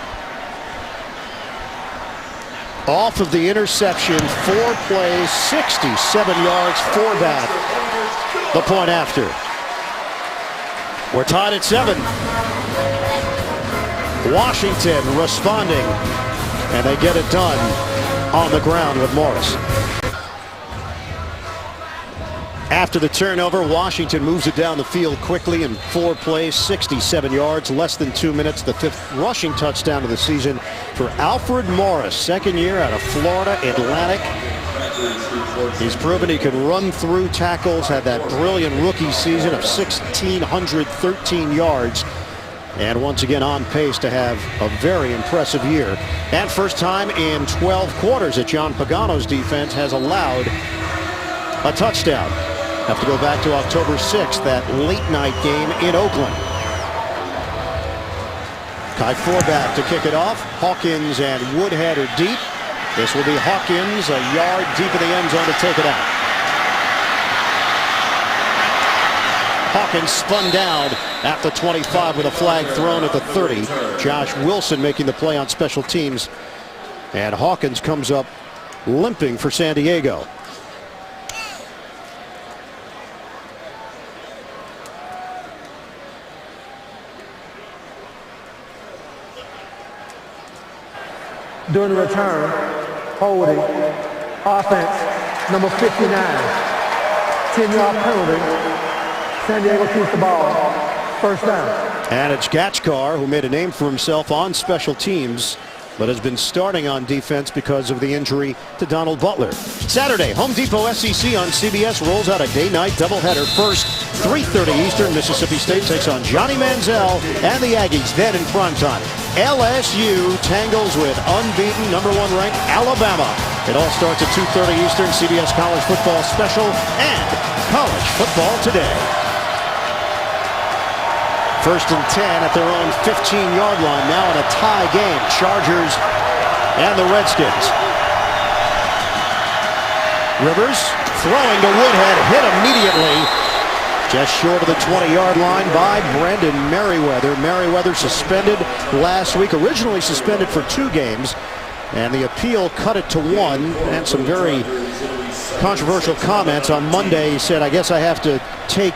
Off of the interception, 4 plays, 67 yards, 4 back. The point after. We're tied at 7. Washington responding, and they get it done on the ground with Morris. After the turnover, Washington moves it down the field quickly in 4 plays, 67 yards, less than 2 minutes. The 5th rushing touchdown of the season for Alfred Morris, 2nd year out of Florida Atlantic. He's proven he can run through tackles, had that brilliant rookie season of 1,613 yards. And once again on pace to have a very impressive year. And first time in 12 quarters that John Pagano's defense has allowed a touchdown. Have to go back to October 6th, that late night game in Oakland. Kai Forback to kick it off. Hawkins and Woodhead are deep. This will be Hawkins a yard deep in the end zone to take it out. Hawkins spun down at the 25 with a flag thrown at the 30. Josh Wilson making the play on special teams. And Hawkins comes up limping for San Diego. During the return, holding, offense, number 59, 10-yard penalty. San Diego keeps the ball, first down. And it's Gatchkar, who made a name for himself on special teams, but has been starting on defense because of the injury to Donald Butler. Saturday, Home Depot SEC on CBS rolls out a day-night doubleheader. First, 3:30 Eastern, Mississippi State takes on Johnny Manziel and the Aggies. Then in primetime, LSU tangles with unbeaten #1 ranked Alabama. It all starts at 2:30 Eastern, CBS College Football Special and College Football Today. First and 10 at their own 15-yard line. Now in a tie game. Chargers and the Redskins. Rivers throwing to Woodhead. Hit immediately. Just short of the 20-yard line by Brandon Merriweather. Merriweather suspended last week. Originally suspended for 2 games. And the appeal cut it to 1. And some very controversial comments. On Monday he said, I guess I have to take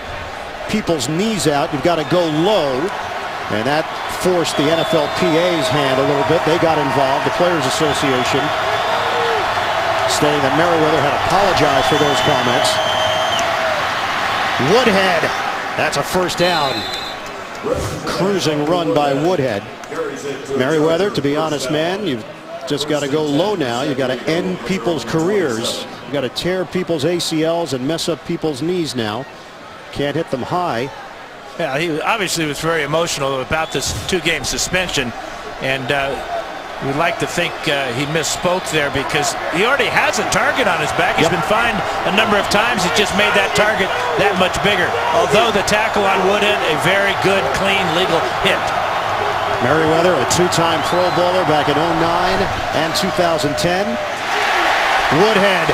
people's knees out. You've got to go low, and that forced the NFLPA's hand a little bit. They got involved, the Players Association, stating that Merriweather had apologized for those comments. Woodhead, that's a first down. Cruising run by Woodhead. Merriweather, to be honest, man, you've just got to go low now. You've got to end people's careers. You've got to tear people's ACLs and mess up people's knees now. Can't hit them high. Yeah, he obviously was very emotional about this 2-game suspension, and we'd like to think he misspoke there because he already has a target on his back. He's been fined a number of times. It just made that target that much bigger. Although the tackle on Woodhead, a very good, clean, legal hit. Merriweather, a 2-time Pro Bowler back in 2009 and 2010. Woodhead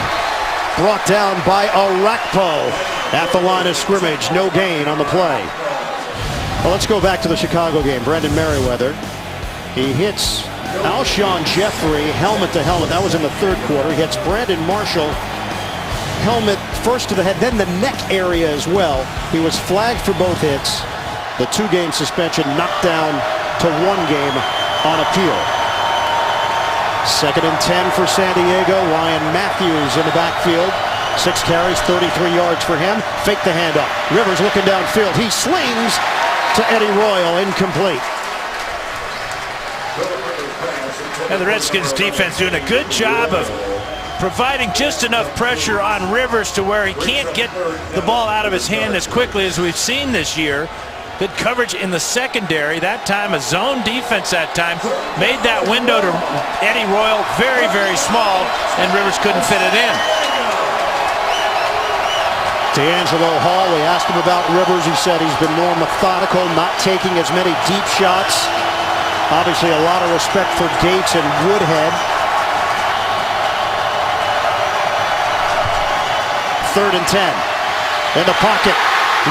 brought down by Arakpo at the line of scrimmage. No gain on the play. Well, let's go back to the Chicago game. Brandon Merriweather. He hits Alshon Jeffrey helmet to helmet. That was in the 3rd quarter. He hits Brandon Marshall helmet first to the head, then the neck area as well. He was flagged for both hits. The 2-game suspension knocked down to 1 game on appeal. 2nd and 10 for San Diego. Ryan Matthews in the backfield. 6 carries, 33 yards for him. Fake the handoff. Rivers looking downfield. He slings to Eddie Royal, incomplete. And the Redskins defense doing a good job of providing just enough pressure on Rivers to where he can't get the ball out of his hand as quickly as we've seen this year. Good coverage in the secondary. That time a zone defense that time made that window to Eddie Royal very, very small, and Rivers couldn't fit it in. D'Angelo Hall, we asked him about Rivers. He said he's been more methodical, not taking as many deep shots. Obviously a lot of respect for Gates and Woodhead. 3rd and 10. In the pocket.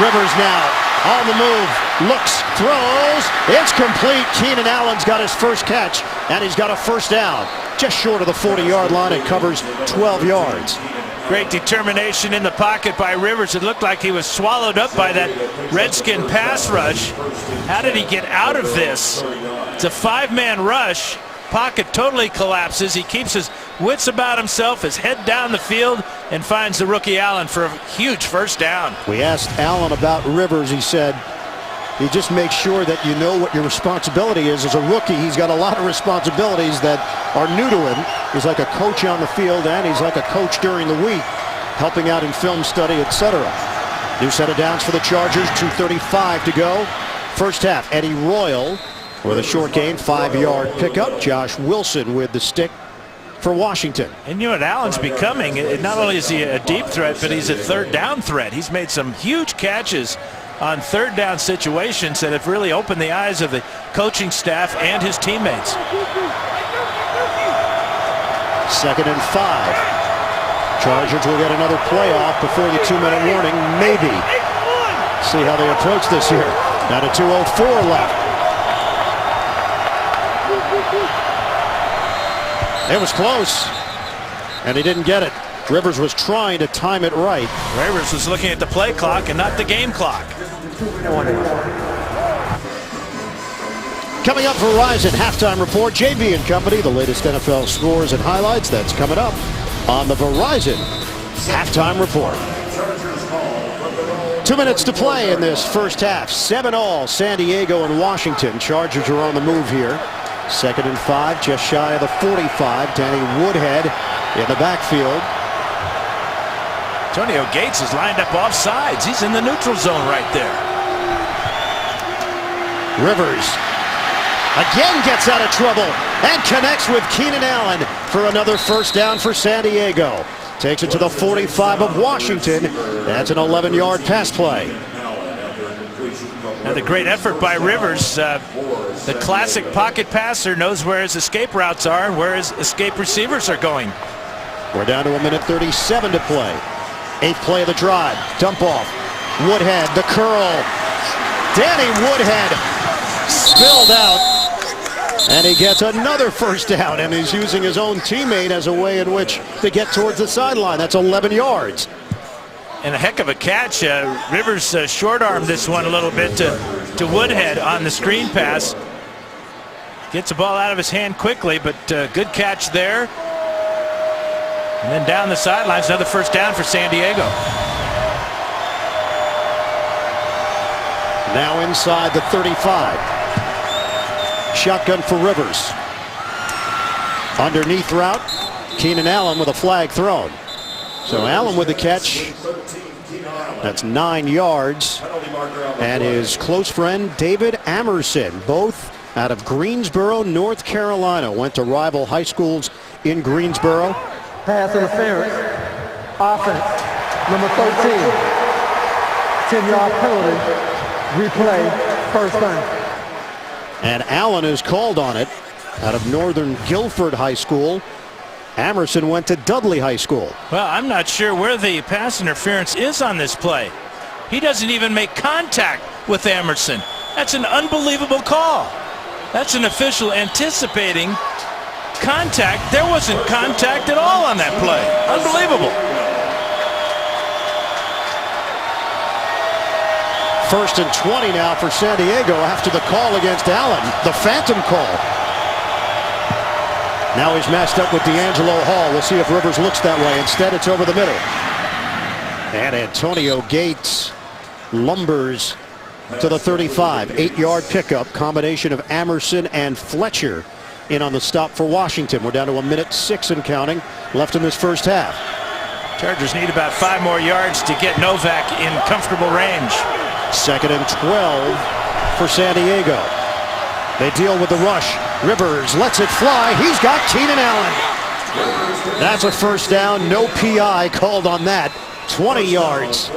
Rivers now on the move. Looks, throws. It's complete. Keenan Allen's got his first catch, and he's got a first down. Just short of the 40-yard line. It covers 12 yards. Great determination in the pocket by Rivers. It looked like he was swallowed up by that Redskin pass rush. How did he get out of this? It's a 5-man rush. Pocket totally collapses. He keeps his wits about himself, his head down the field, and finds the rookie Allen for a huge first down. We asked Allen about Rivers. He said he just makes sure that you know what your responsibility is. As a rookie, he's got a lot of responsibilities that are new to him. He's like a coach on the field, and he's like a coach during the week, helping out in film study, etc. New set of downs for the Chargers, 2:35 to go. First half, Eddie Royal with a short gain, 5-yard pickup. Josh Wilson with the stick for Washington. And you know what Allen's becoming? Not only is he a deep threat, but he's a third down threat. He's made some huge catches on third down situations that have really opened the eyes of the coaching staff and his teammates. 2nd and 5. Chargers will get another playoff before the 2-minute warning, maybe. See how they approach this here. Now to 2:04 left. It was close, and he didn't get it. Rivers was trying to time it right. Rivers was looking at the play clock and not the game clock. Coming up, Verizon halftime report. JB and Company, the latest NFL scores and highlights. That's coming up on the Verizon halftime report. 2 minutes to play in this first half. 7-all, San Diego and Washington. Chargers are on the move here. 2nd and 5, just shy of the 45. Danny Woodhead in the backfield. Antonio Gates is lined up off sides. He's in the neutral zone right there. Rivers again gets out of trouble and connects with Keenan Allen for another first down for San Diego. Takes it to the 45 of Washington. That's an 11-yard pass play. Another great effort by Rivers. The classic pocket passer knows where his escape routes are and where his escape receivers are going. We're down to 1:37 to play. 8th play of the drive. Dump off. Woodhead, the curl. Danny Woodhead spilled out. And he gets another first down, and he's using his own teammate as a way in which to get towards the sideline. That's 11 yards. And a heck of a catch. Rivers short-armed this one a little bit to Woodhead on the screen pass. Gets the ball out of his hand quickly, but good catch there. And then down the sidelines, another first down for San Diego. Now inside the 35. Shotgun for Rivers. Underneath route. Keenan Allen with a flag thrown. So Allen with the catch. That's 9 yards. And his close friend David Amerson, both out of Greensboro, North Carolina, went to rival high schools in Greensboro. Pass interference. Offense. Number 13. 10-yard penalty. Replay. First down. And Allen is called on it out of Northern Guilford High School. Amerson went to Dudley High School. Well, I'm not sure where the pass interference is on this play. He doesn't even make contact with Amerson. That's an unbelievable call. That's an official anticipating contact. There wasn't contact at all on that play. Unbelievable. First and 20 now for San Diego after the call against Allen, the phantom call. Now he's matched up with D'Angelo Hall. We'll see if Rivers looks that way. Instead, it's over the middle. And Antonio Gates lumbers to the 35. 8-yard pickup. Combination of Amerson and Fletcher in on the stop for Washington. We're down to 1:06 and counting left in this first half. Chargers need about 5 more yards to get Novak in comfortable range. 2nd and 12 for San Diego. They deal with the rush. Rivers lets it fly. He's got Keenan Allen. That's a first down. No PI called on that. 20 yards.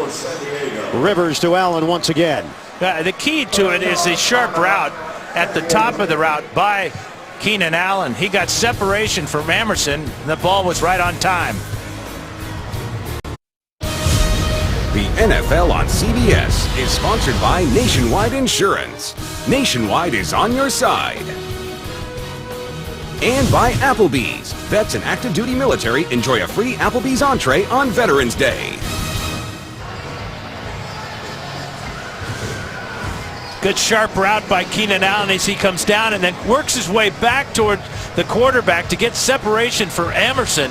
Rivers to Allen once again. The key to it is the sharp route at the top of the route by Keenan Allen. He got separation from Emerson, and the ball was right on time. The NFL on CBS is sponsored by Nationwide Insurance. Nationwide is on your side. And by Applebee's. Vets and active duty military enjoy a free Applebee's entree on Veterans Day. Good sharp route by Keenan Allen as he comes down and then works his way back toward the quarterback to get separation for Emerson.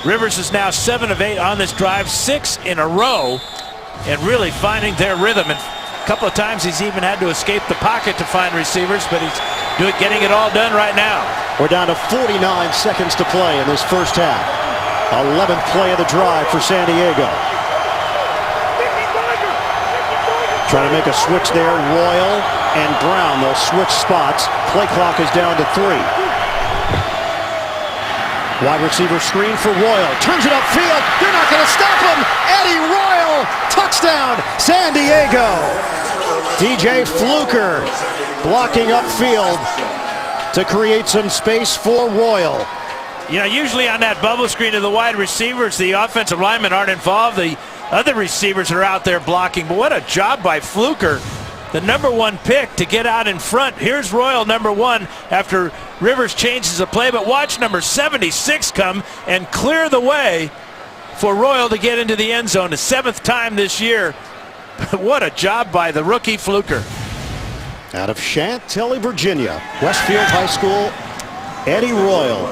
Rivers is now 7 of 8 on this drive, 6 in a row, and really finding their rhythm. And a couple of times he's even had to escape the pocket to find receivers, but he's getting it all done right now. We're down to 49 seconds to play in this first half. 11th play of the drive for San Diego. Trying to make a switch there. Royal and Brown, they'll switch spots. Play clock is down to 3. Wide receiver screen for Royal. Turns it upfield. They're not going to stop him. Eddie Royal. Touchdown, San Diego. DJ Fluker blocking upfield to create some space for Royal. You know, usually on that bubble screen of the wide receivers, the offensive linemen aren't involved. The other receivers are out there blocking. But what a job by Fluker, the #1 pick, to get out in front. Here's Royal, #1, after Rivers changes the play. But watch number 76 come and clear the way for Royal to get into the end zone. The 7th time this year. What a job by the rookie Fluker. Out of Chantilly, Virginia, Westfield High School, Eddie Royal.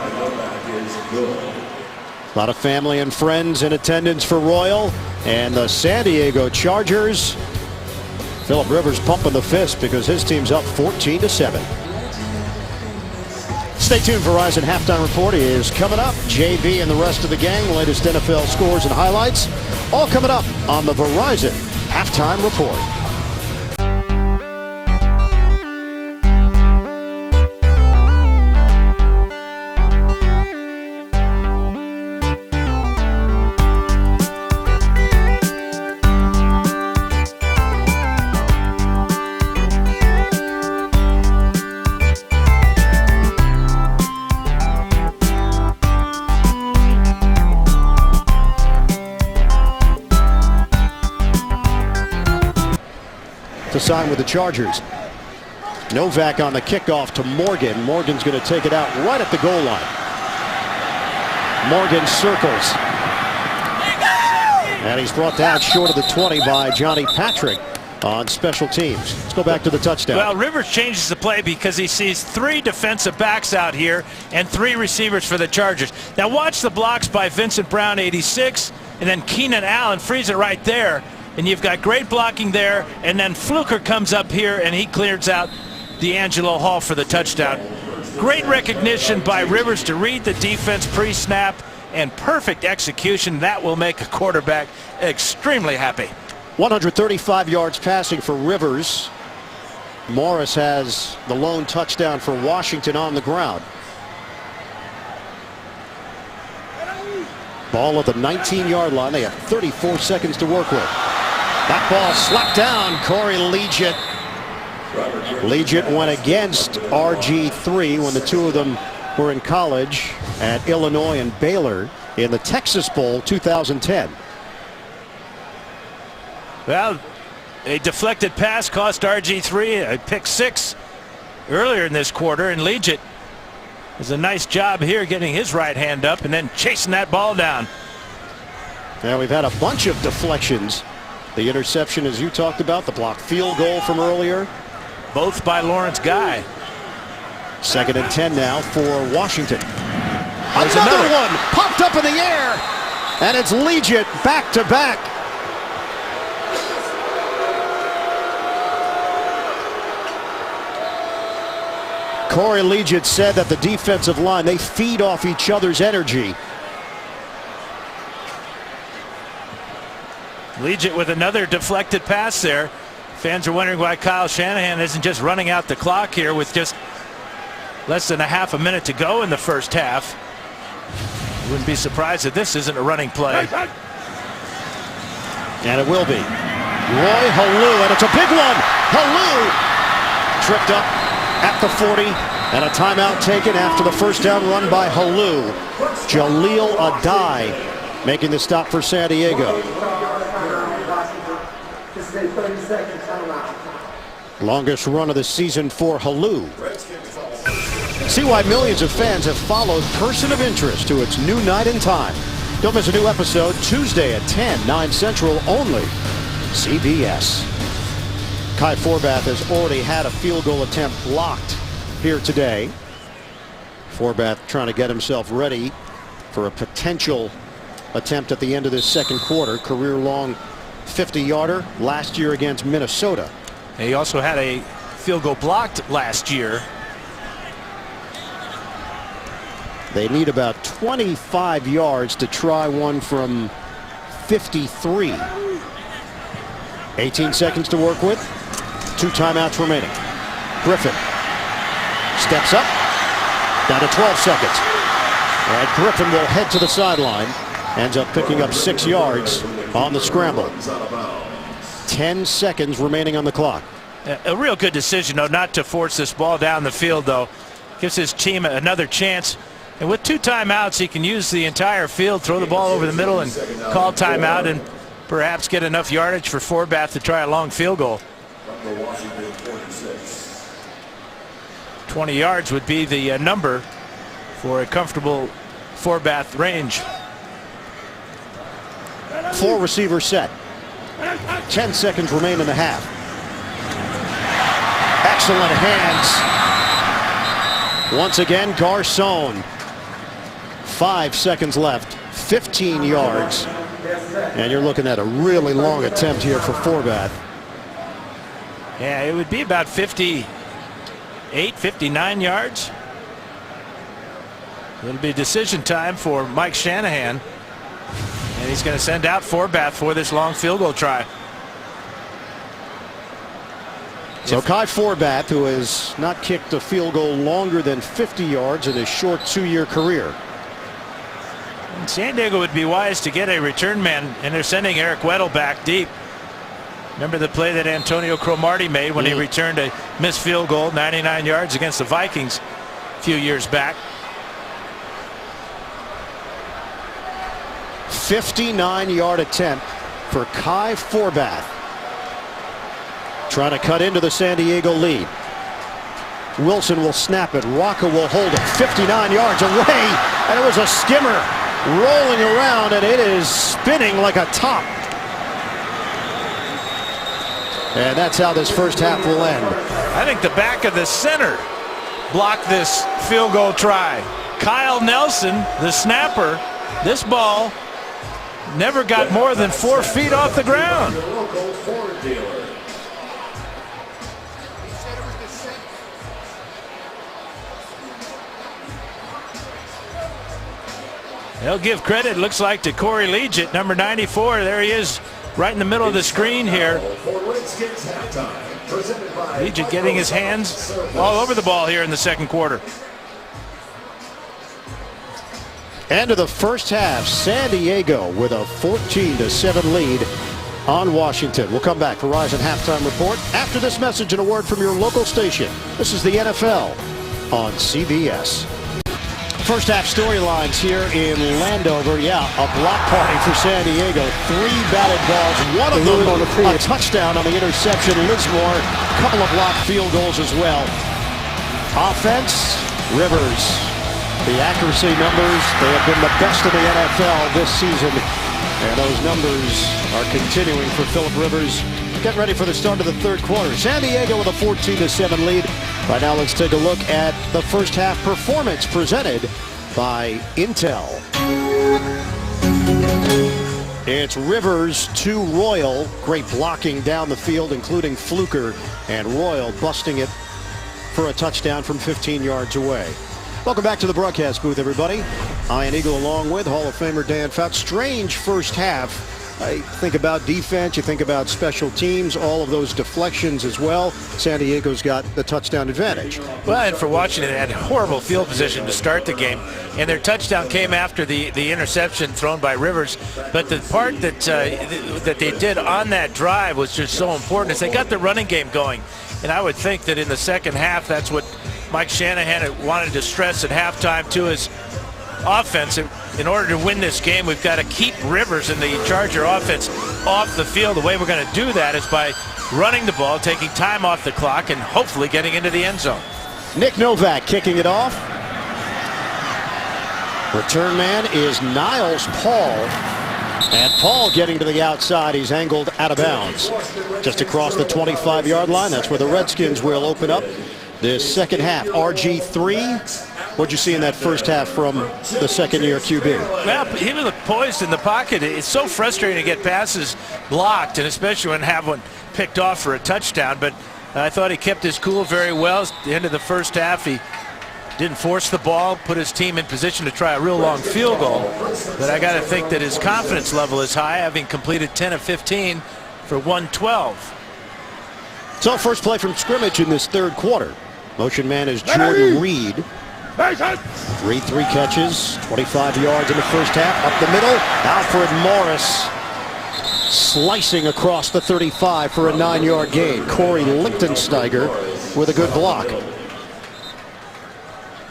A lot of family and friends in attendance for Royal. And the San Diego Chargers, Phillip Rivers pumping the fist because his team's up 14-7. Stay tuned. Verizon Halftime Report is coming up. JB and the rest of the gang, latest NFL scores and highlights, all coming up on the Verizon Halftime Report. To sign with the Chargers. Novak on the kickoff to Morgan. Morgan's going to take it out right at the goal line. Morgan circles. And he's brought down short of the 20 by Johnny Patrick on special teams. Let's go back to the touchdown. Well, Rivers changes the play because he sees 3 defensive backs out here and 3 receivers for the Chargers. Now watch the blocks by Vincent Brown, 86, and then Keenan Allen frees it right there. And you've got great blocking there, and then Fluker comes up here and he clears out D'Angelo Hall for the touchdown. Great recognition by Rivers to read the defense pre-snap, and perfect execution. That will make a quarterback extremely happy. 135 yards passing for Rivers. Morris has the lone touchdown for Washington on the ground. Ball at the 19-yard line. They have 34 seconds to work with. That ball slapped down. Corey Liuget. Liuget went against RG3 when the two of them were in college at Illinois and Baylor in the Texas Bowl 2010. Well, a deflected pass cost RG3 a pick 6 earlier in this quarter, and Liuget does a nice job here getting his right hand up and then chasing that ball down. Now we've had a bunch of deflections. The interception, as you talked about, the blocked field goal from earlier. Both by Lawrence Guy. 2nd and 10 now for Washington. Another one popped up in the air, and it's Liuget back to back. Corey Liuget said that the defensive line, they feed off each other's energy. Liuget with another deflected pass there. Fans are wondering why Kyle Shanahan isn't just running out the clock here with just less than a half a minute to go in the first half. Wouldn't be surprised if this isn't a running play. And it will be. Roy Halou, and it's a big one. Halou tripped up at the 40, and a timeout taken after the first down run by Halou. Jaleel Adai making the stop for San Diego. Longest run of the season for Halou. See why millions of fans have followed Person of Interest to its new night and time. Don't miss a new episode Tuesday at 10, 9 Central only. CBS. Kai Forbath has already had a field goal attempt blocked here today. Forbath trying to get himself ready for a potential attempt at the end of this second quarter. Career-long 50-yarder last year against Minnesota. He also had a field goal blocked last year. They need about 25 yards to try one from 53. 18 seconds to work with. 2 timeouts remaining. Griffin steps up. Down to 12 seconds. And Griffin will head to the sideline. Ends up picking up 6 yards on the scramble. 10 seconds remaining on the clock. A real good decision, though, not to force this ball down the field, though. Gives his team another chance. And with 2 timeouts, he can use the entire field, throw the ball over the middle, and call timeout, and perhaps get enough yardage for Forbath to try a long field goal. 20 yards would be the number for a comfortable Forbath range. 4 receivers set. 10 seconds remain in the half. Excellent hands. Once again, Garcon. 5 seconds left. 15 yards. And you're looking at a really long attempt here for Forbath. Yeah, it would be about 58, 59 yards. It'll be decision time for Mike Shanahan. And he's going to send out Forbath for this long field goal try. So Kai Forbath, who has not kicked a field goal longer than 50 yards in his short 2-year career. And San Diego would be wise to get a return man, and they're sending Eric Weddle back deep. Remember the play that Antonio Cromartie made when he returned a missed field goal, 99 yards against the Vikings a few years back. 59-yard attempt for Kai Forbath. Trying to cut into the San Diego lead. Wilson will snap it. Rocca will hold it. 59 yards away. And it was a skimmer rolling around, and it is spinning like a top. And that's how this first half will end. I think the back of the center blocked this field goal try. Kyle Nelson, the snapper, this ball never got more than 4 feet off the ground. They'll give credit, looks like, to Corey Legit, number 94. There he is, right in the middle of the screen here. Legit getting his hands all over the ball here in the second quarter. End of the first half, San Diego with a 14-7 lead on Washington. We'll come back for Verizon Halftime Report after this message and a word from your local station. This is the NFL on CBS. First half storylines here in Landover. Yeah, a block party for San Diego. 3 batted balls, one of them a touchdown on the interception. Lismore, a couple of blocked field goals as well. Offense, Rivers. The accuracy numbers, they have been the best in the NFL this season. And those numbers are continuing for Phillip Rivers. Get ready for the start of the third quarter. San Diego with a 14-7 lead. Right now, let's take a look at the first half performance presented by Intel. It's Rivers to Royal. Great blocking down the field, including Fluker, and Royal busting it for a touchdown from 15 yards away. Welcome back to the broadcast booth, everybody. Ian Eagle along with Hall of Famer Dan Fouts. Strange first half I think about defense, you think about special teams, all of those deflections as well. San Diego's got the touchdown advantage. Well, and for Washington, they had horrible field position to start the game, and their touchdown came after the interception thrown by Rivers. But the part that that they did on that drive was just so important, is they got the running game going. And I would think that in the second half, that's what Mike Shanahan wanted to stress at halftime to his offense. In order to win this game, we've got to keep Rivers and the Charger offense off the field. The way we're going to do that is by running the ball, taking time off the clock, and hopefully getting into the end zone. Nick Novak kicking it off. Return man is Niles Paul. And Paul getting to the outside. He's angled out of bounds. Just across the 25-yard line. That's where the Redskins will open up this second half. RG3. What'd you see in that first half from the second-year QB? Well, he looked poised in the pocket. It's so frustrating to get passes blocked, and especially when have one picked off for a touchdown. But I thought he kept his cool very well. At the end of the first half, he didn't force the ball, put his team in position to try a real long field goal. But I got to think that his confidence level is high, having completed 10 of 15 for 112. So first play from scrimmage in this third quarter. Motion man is Jordan Reed. Reed 3 catches, 25 yards in the first half. Up the middle, Alfred Morris slicing across the 35 for a 9-yard gain. Corey Lichtensteiger with a good block.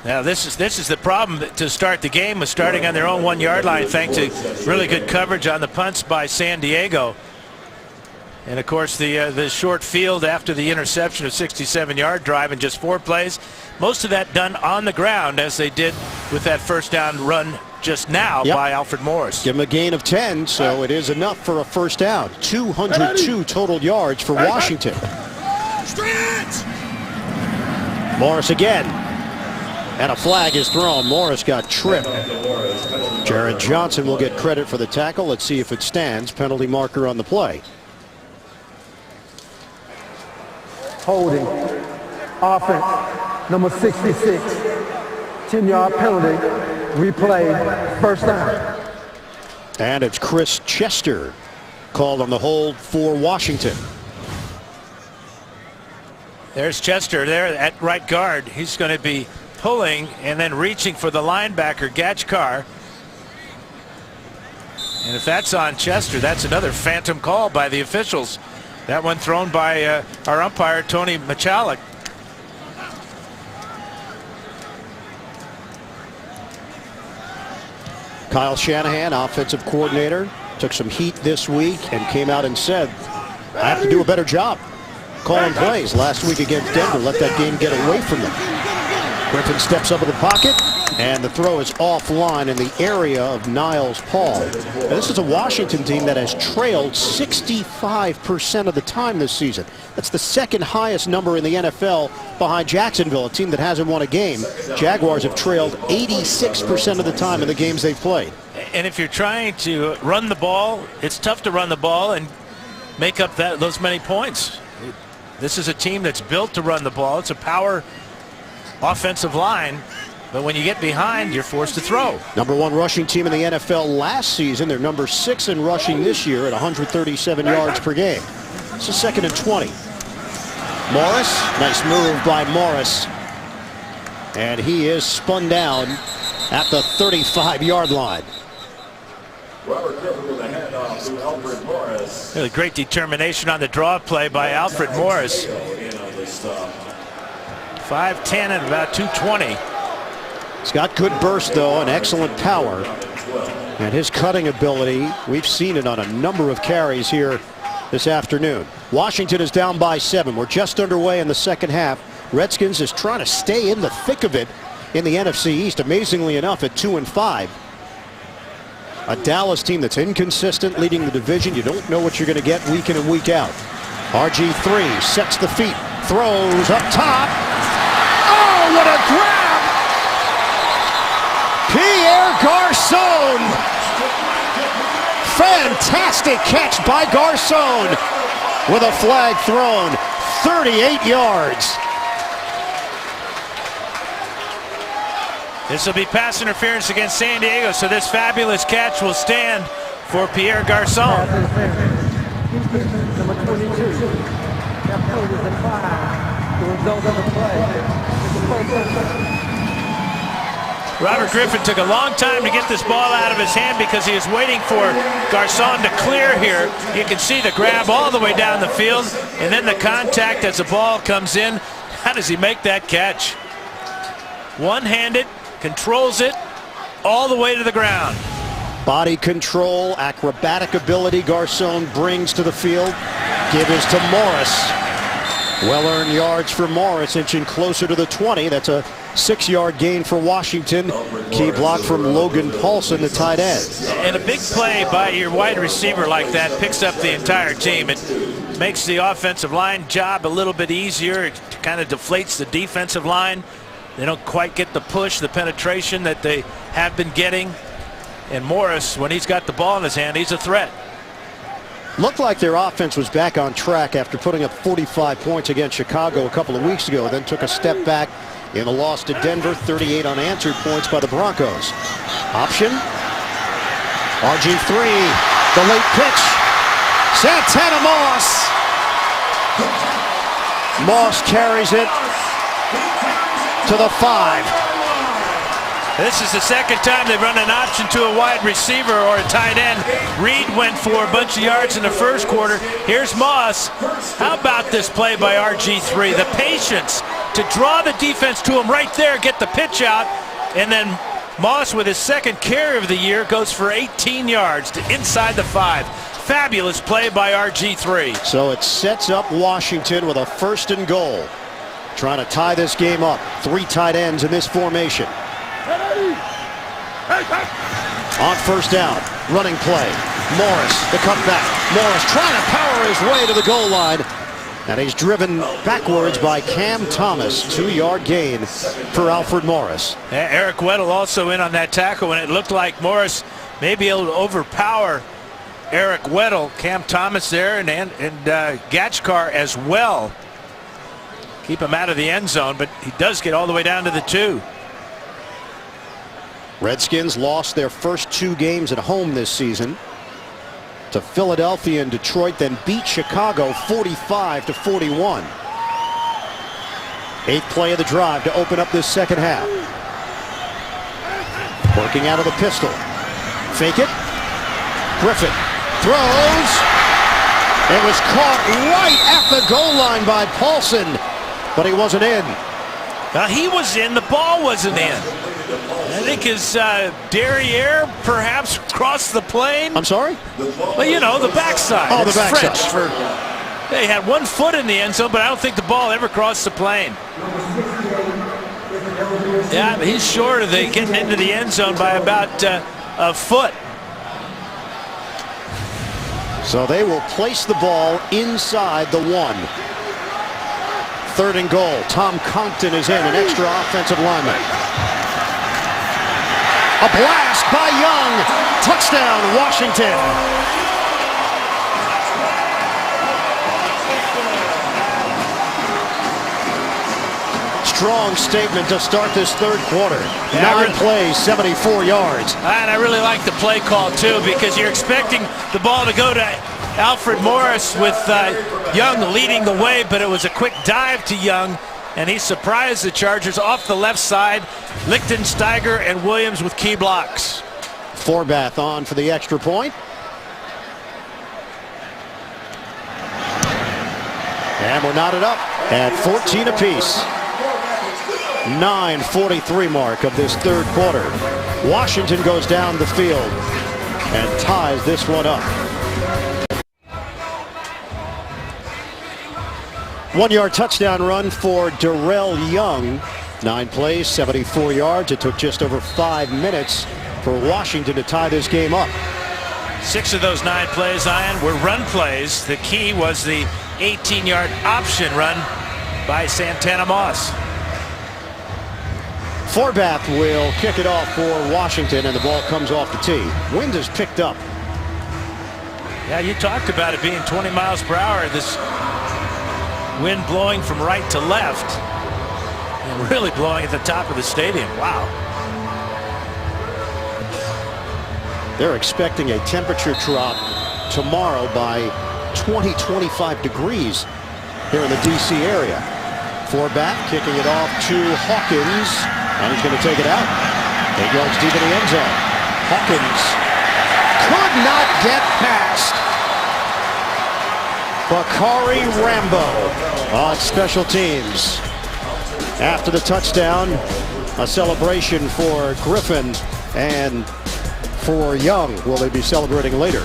Now this is the problem to start the game, was starting on their own 1-yard line thanks to really good coverage on the punts by San Diego. And of course the short field after the interception of 67-yard drive in just 4 plays. Most of that done on the ground, as they did with that first down run just now by Alfred Morris. Give him a gain of 10, so it is enough for a first down. 202 total yards for Washington. Morris again. And a flag is thrown. Morris got tripped. Jared Johnson will get credit for the tackle. Let's see if it stands. Penalty marker on the play. Holding. Offense. Number 66. 10-yard penalty. Replay. First down. And it's Chris Chester called on the hold for Washington. There's Chester there at right guard. He's going to be pulling and then reaching for the linebacker, Gachkar. And if that's on Chester, that's another phantom call by the officials. That one thrown by our umpire, Tony Michalek. Kyle Shanahan, offensive coordinator, took some heat this week and came out and said, I have to do a better job calling plays. Last week against Denver, let that game get away from them. Griffin steps up in the pocket, and the throw is offline in the area of Niles Paul. Now, this is a Washington team that has trailed 65% of the time this season. That's the second highest number in the NFL behind Jacksonville, a team that hasn't won a game. Jaguars have trailed 86% of the time in the games they've played. And if you're trying to run the ball, it's tough to run the ball and make up those many points. This is a team that's built to run the ball. It's a power offensive line, but when you get behind, you're forced to throw. Number 1 rushing team in the NFL last season. They're number 6 in rushing this year at 137 yards per game. It's a 2nd and 20. Morris, nice move by Morris. And he is spun down at the 35-yard line. Really great determination on the draw play by Alfred Morris. 5'10" and about 220. He's got good burst, though, and excellent power. And his cutting ability, we've seen it on a number of carries here this afternoon. Washington is down by 7. We're just underway in the second half. Redskins is trying to stay in the thick of it in the NFC East, amazingly enough, at 2-5. A Dallas team that's inconsistent leading the division. You don't know what you're going to get week in and week out. RG3 sets the feet, throws up top. Oh, what a grab! Pierre Garçon. Fantastic catch by Garçon with a flag thrown. 38 yards. This will be pass interference against San Diego, so this fabulous catch will stand for Pierre Garçon. Pass interference. Number 22. That penalty is in 5. The result of the play is the first down. Robert Griffin took a long time to get this ball out of his hand because he was waiting for Garçon to clear here. You can see the grab all the way down the field, and then the contact as the ball comes in. How does he make that catch? One-handed, controls it all the way to the ground. Body control, acrobatic ability Garçon brings to the field. Give is to Morris. Well-earned yards for Morris, inching closer to the 20. That's a 6-yard gain for Washington. Key block from Logan Paulson, the tight end. And a big play by your wide receiver like that picks up the entire team. It makes the offensive line job a little bit easier. It kind of deflates the defensive line. They don't quite get the push, the penetration that they have been getting. And Morris, when he's got the ball in his hand, he's a threat. Looked like their offense was back on track after putting up 45 points against Chicago a couple of weeks ago, then took a step back in the loss to Denver. 38 unanswered points by the Broncos. Option. RG3. The late pitch. Santana Moss. Moss carries it to the 5. This is the second time they've run an option to a wide receiver or a tight end. Reed went for a bunch of yards in the first quarter. Here's Moss. How about this play by RG3? The patience to draw the defense to him right there, get the pitch out, and then Moss, with his second carry of the year, goes for 18 yards to inside the 5. Fabulous play by RG3. So it sets up Washington with a 1st and goal. Trying to tie this game up. 3 tight ends in this formation. On 1st down, running play. Morris, the cutback. Morris trying to power his way to the goal line. And he's driven backwards by Cam Thomas. 2-yard gain for Alfred Morris. Eric Weddle also in on that tackle, and it looked like Morris may be able to overpower Eric Weddle. Cam Thomas there and Gatchkar as well. Keep him out of the end zone, but he does get all the way down to the 2. Redskins lost their first 2 games at home this season to Philadelphia and Detroit, then beat Chicago 45-41. 8th play of the drive to open up this second half. Working out of the pistol. Fake it. Griffin throws. It was caught right at the goal line by Paulson, but he wasn't in. Now he was in, the ball wasn't in. I think his derriere perhaps crossed the plane. I'm sorry? Well, you know, the backside. Oh, the it's backside. French they had 1 foot in the end zone, but I don't think the ball ever crossed the plane. Yeah, but he's short of getting into the end zone by about a foot. So they will place the ball inside the 1. 3rd and goal. Tom Compton is in, an extra offensive lineman. A blast by Young. Touchdown, Washington. Strong statement to start this 3rd quarter. 9 plays, 74 yards. And I really like the play call, too, because you're expecting the ball to go to Alfred Morris with Young leading the way, but it was a quick dive to Young, and he surprised the Chargers off the left side. Lichtensteiger and Williams with key blocks. Forbath on for the extra point. And we're knotted up at 14 apiece. 9:43 mark of this 3rd quarter. Washington goes down the field and ties this one up. 1-yard touchdown run for Darrell Young. 9 plays, 74 yards. It took just over 5 minutes for Washington to tie this game up. 6 of those 9 plays, Ian, were run plays. The key was the 18-yard option run by Santana Moss. Forbath will kick it off for Washington, and the ball comes off the tee. Wind is picked up. Yeah, you talked about it being 20 miles per hour. This wind blowing from right to left and really blowing at the top of the stadium. Wow. They're expecting a temperature drop tomorrow by 20-25 degrees here in the D.C. area. Four-back, kicking it off to Hawkins, and he's going to take it out. 8 yards deep in the end zone. Hawkins could not get past Bakari Rambo on special teams. After the touchdown, a celebration for Griffin and for Young. Will they be celebrating later?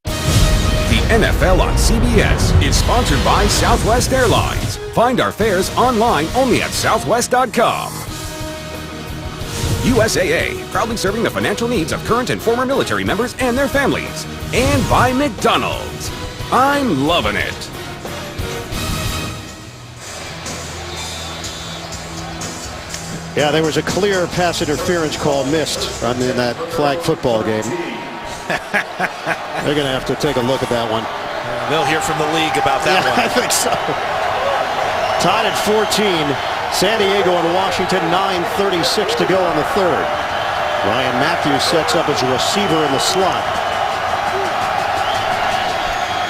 The NFL on CBS is sponsored by Southwest Airlines. Find our fares online only at southwest.com. USAA, proudly serving the financial needs of current and former military members and their families. And by McDonald's. I'm loving it. Yeah, there was a clear pass interference call missed in that flag football game. They're going to have to take a look at that one. They'll hear from the league about that one. I think so. Tied at 14. San Diego and Washington, 9:36 to go on the third. Ryan Matthews sets up as a receiver in the slot.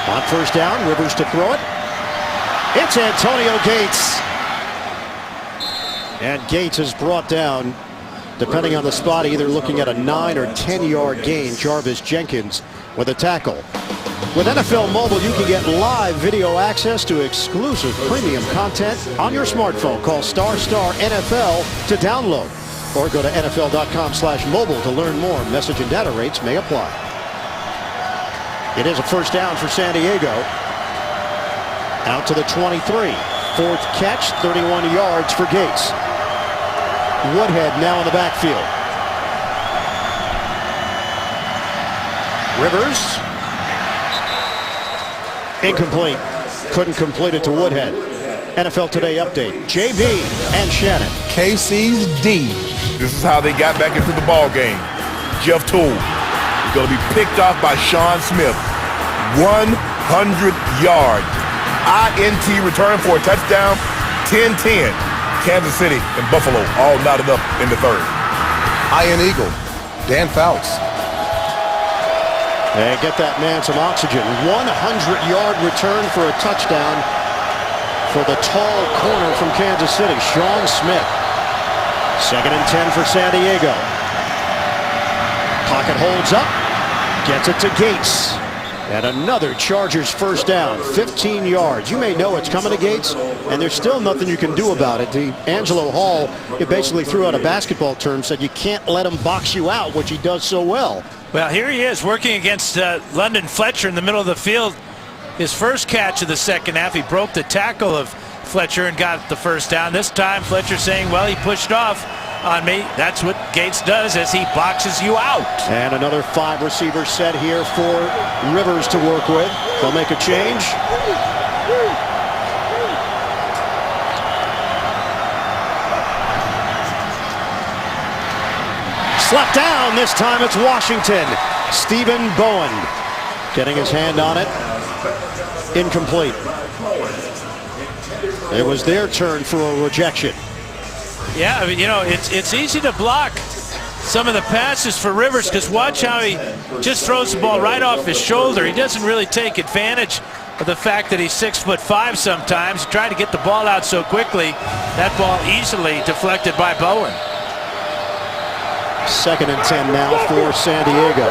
On first down, Rivers to throw it. It's Antonio Gates. And Gates is brought down, depending on the spot, either looking at a 9 or 10-yard gain. Jarvis Jenkins with a tackle. With NFL Mobile, you can get live video access to exclusive premium content on your smartphone. Call *NFL to download, or go to NFL.com/mobile to learn more. Message and data rates may apply. It is a first down for San Diego. Out to the 23. Fourth catch, 31 yards for Gates. Woodhead now in the backfield. Rivers. Incomplete. Couldn't complete it to Woodhead. NFL Today update. JB and Shannon. KC's D. This is how they got back into the ball game. Jeff Toole is going to be picked off by Sean Smith. 100 yards. INT return for a touchdown. 10-10. Kansas City and Buffalo all knotted up in the third. Iron Eagle. Dan Fouts. And get that man some oxygen. 100-yard return for a touchdown for the tall corner from Kansas City, Sean Smith. 2nd and 10 for San Diego. Pocket holds up. Gets it to Gates. And another Chargers first down, 15 yards. You may know it's coming to Gates, and there's still nothing you can do about it. Angelo Hall, it basically threw out a basketball term, said you can't let him box you out, which he does so well. Well, here he is working against London Fletcher in the middle of the field. His first catch of the second half, he broke the tackle of Fletcher and got the first down. This time, Fletcher saying, well, he pushed off on me. That's what Gates does as he boxes you out. And another 5 receiver set here for Rivers to work with. They'll make a change. Slapped down. This time it's Washington. Stephen Bowen getting his hand on it. Incomplete. It was their turn for a rejection. Yeah, I mean, you know, it's easy to block some of the passes for Rivers because watch how he just throws the ball right off his shoulder. He doesn't really take advantage of the fact that he's 6'5" sometimes. He tried to get the ball out so quickly. That ball easily deflected by Bowen. 2nd and 10 now for San Diego.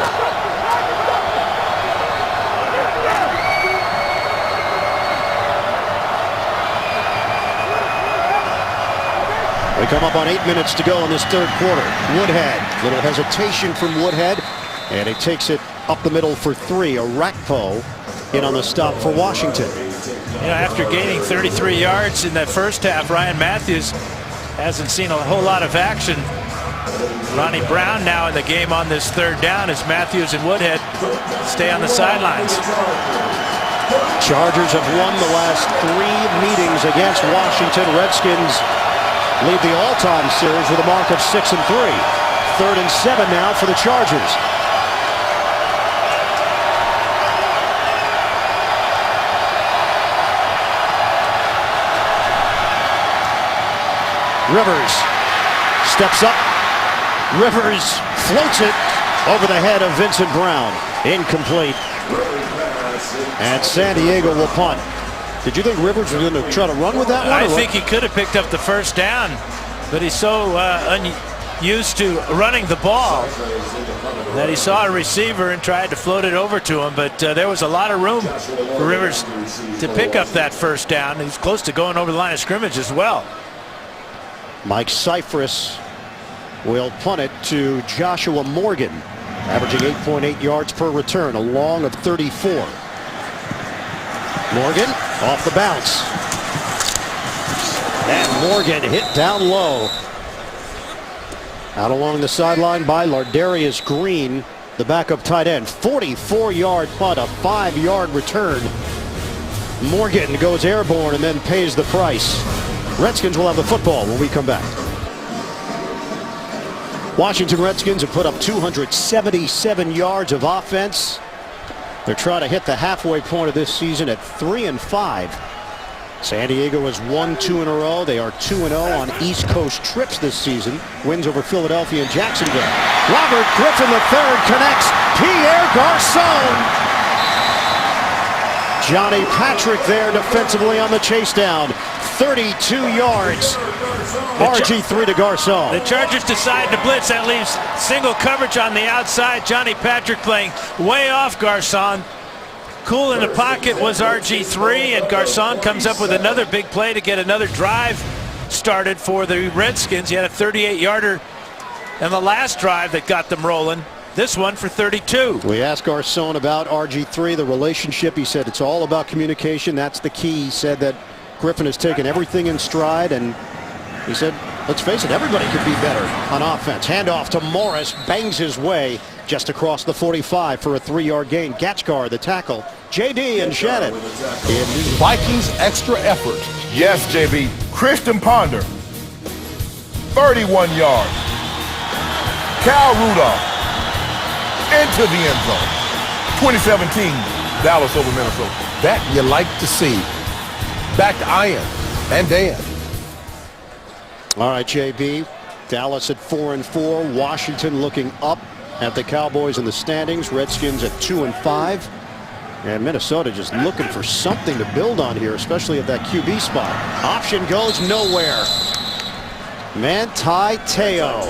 We come up on 8 minutes to go in this third quarter. Woodhead, little hesitation from Woodhead, and he takes it up the middle for 3. Orakpo in on the stop for Washington. You know, after gaining 33 yards in that first half, Ryan Matthews hasn't seen a whole lot of action. Ronnie Brown now in the game on this third down as Matthews and Woodhead stay on the sidelines. Chargers have won the last 3 meetings against Washington. Redskins lead the all-time series with a mark of 6-3. 3rd and 7 now for the Chargers. Rivers steps up. Rivers floats it over the head of Vincent Brown. Incomplete. And San Diego will punt. Did you think Rivers was going to try to run with that one? I think he could have picked up the first down, but he's so unused to running the ball that he saw a receiver and tried to float it over to him. But there was a lot of room for Rivers to pick up that first down. He was close to going over the line of scrimmage as well. Mike Cypress will punt it to Joshua Morgan, averaging 8.8 yards per return, a long of 34. Morgan off the bounce. And Morgan hit down low. Out along the sideline by Lardarius Green, the backup tight end. 44-yard punt, a 5-yard return. Morgan goes airborne and then pays the price. Redskins will have the football when we come back. Washington Redskins have put up 277 yards of offense. They're trying to hit the halfway point of this season at 3-5. San Diego has won 2 in a row. They are 2-0 on East Coast trips this season. Wins over Philadelphia and Jacksonville. Robert Griffin III connects. Pierre Garçon. Johnny Patrick there defensively on the chase down. 32 yards. RG3 to Garçon. The Chargers decide to blitz. That leaves single coverage on the outside. Johnny Patrick playing way off Garçon. Cool in the pocket was RG3, and Garçon comes up with another big play to get another drive started for the Redskins. He had a 38-yarder in the last drive that got them rolling. This one for 32. We asked Garçon about RG3, the relationship. He said it's all about communication. That's the key. He said that Griffin has taken everything in stride, and he said, let's face it, everybody could be better on offense. Handoff to Morris, bangs his way just across the 45 for a 3-yard gain. Gatchkar, the tackle. JD and Shannon. Vikings extra effort. Yes, JB. Christian Ponder, 31 yards. Cal Rudolph into the end zone. 2017, Dallas over Minnesota. That you like to see. Back to Ian and Dan. All right, JB. Dallas at 4-4. Washington looking up at the Cowboys in the standings. Redskins at 2-5. And Minnesota just looking for something to build on here, especially at that QB spot. Option goes nowhere. Manti Te'o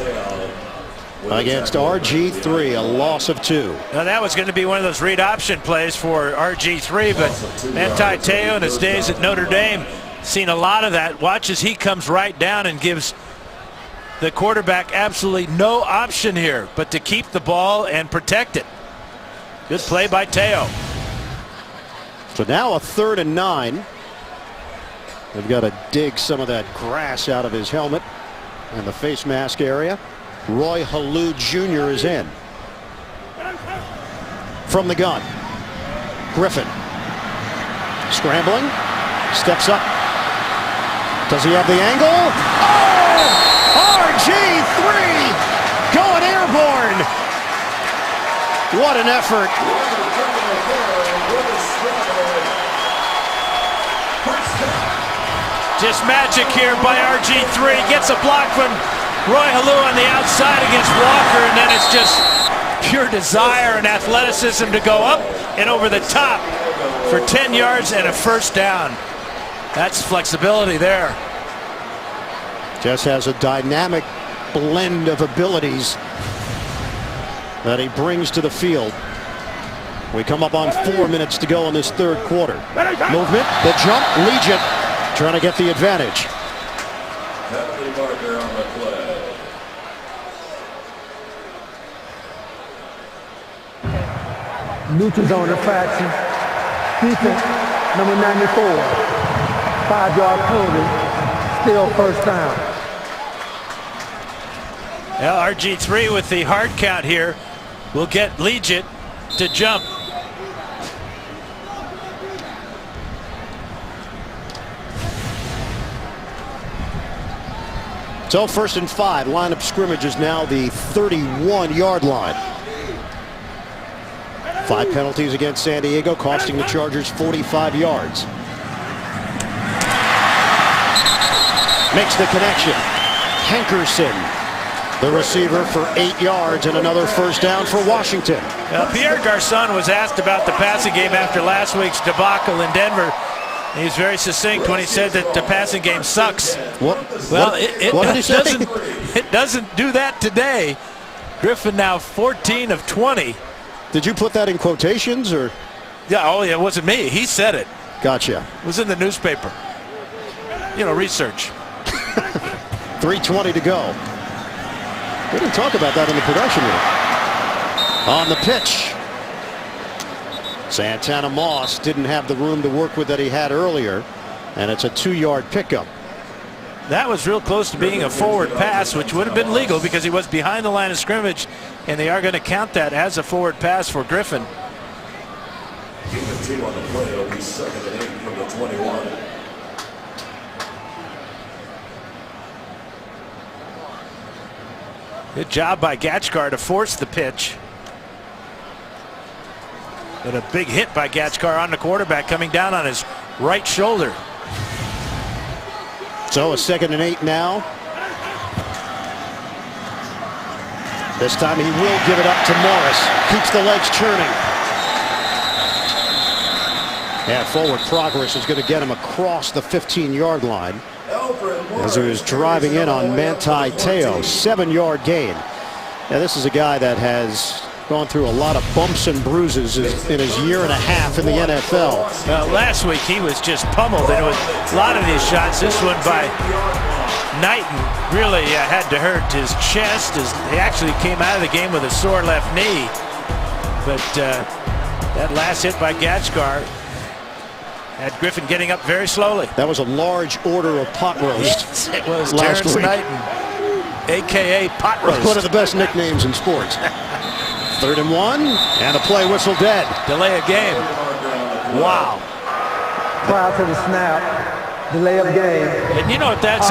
against RG3, a loss of 2. Now that was going to be one of those read option plays for RG3, but Manti Te'o in his days at Notre Dame seen a lot of that. Watch as he comes right down and gives the quarterback absolutely no option here but to keep the ball and protect it. Good play by Te'o. So now a 3rd and 9. They've got to dig some of that grass out of his helmet and the face mask area. Roy Halou Jr. is in. From the gun. Griffin. Scrambling. Steps up. Does he have the angle? Oh! RG3 going airborne. What an effort. Just magic here by RG3. Gets a block from Roy Halou on the outside against Walker, and then it's just pure desire and athleticism to go up and over the top for 10 yards and a first down. That's flexibility there. Just has a dynamic blend of abilities that he brings to the field. We come up on 4 minutes to go in this 3rd quarter. Movement, the jump, Legion trying to get the advantage. Neutral zone infraction. Defense, number 94. 5-yard penalty. Still first down. Well, RG3 with the hard count here will get Legion to jump. So 1st and 5. Line of scrimmage is now the 31-yard line. 5 penalties against San Diego, costing the Chargers 45 yards. Makes the connection. Hankerson, the receiver, for 8 yards and another first down for Washington. Pierre Garçon was asked about the passing game after last week's debacle in Denver. He was very succinct when he said that the passing game sucks. What It doesn't do that today. Griffin now 14 of 20. Did you put that in quotations or? Yeah, it wasn't me. He said it. Gotcha. It was in the newspaper. Research. 3:20 to go. We didn't talk about that in the production room. On the pitch, Santana Moss didn't have the room to work with that he had earlier, and it's a 2-yard pickup. That was real close to being a forward pass, which would have been legal because he was behind the line of scrimmage, and they are going to count that as a forward pass for Griffin. The team on the play will be 2nd and 8 from the 21. Good job by Gatchkar to force the pitch. But a big hit by Gatchkar on the quarterback, coming down on his right shoulder. So a 2nd and 8 now. This time he will give it up to Morris. Keeps the legs churning. Yeah, forward progress is going to get him across the 15-yard line as he was driving in on Manti Te'o. 7-yard gain. Now, this is a guy that has gone through a lot of bumps and bruises in his year and a half in the NFL. Last week he was just pummeled, and it was a lot of these shots. This one by Knighton really had to hurt his chest. He actually came out of the game with a sore left knee. But that last hit by Gatchkar had Griffin getting up very slowly. That was a large order of pot roast. Yes, it was. Last Terrence week. Knighton, a.k.a. pot roast. One of the best nicknames in sports. 3rd and 1, and the play whistle dead. Delay a game. Wow. Prior to the snap, delay of game. And you know what, that's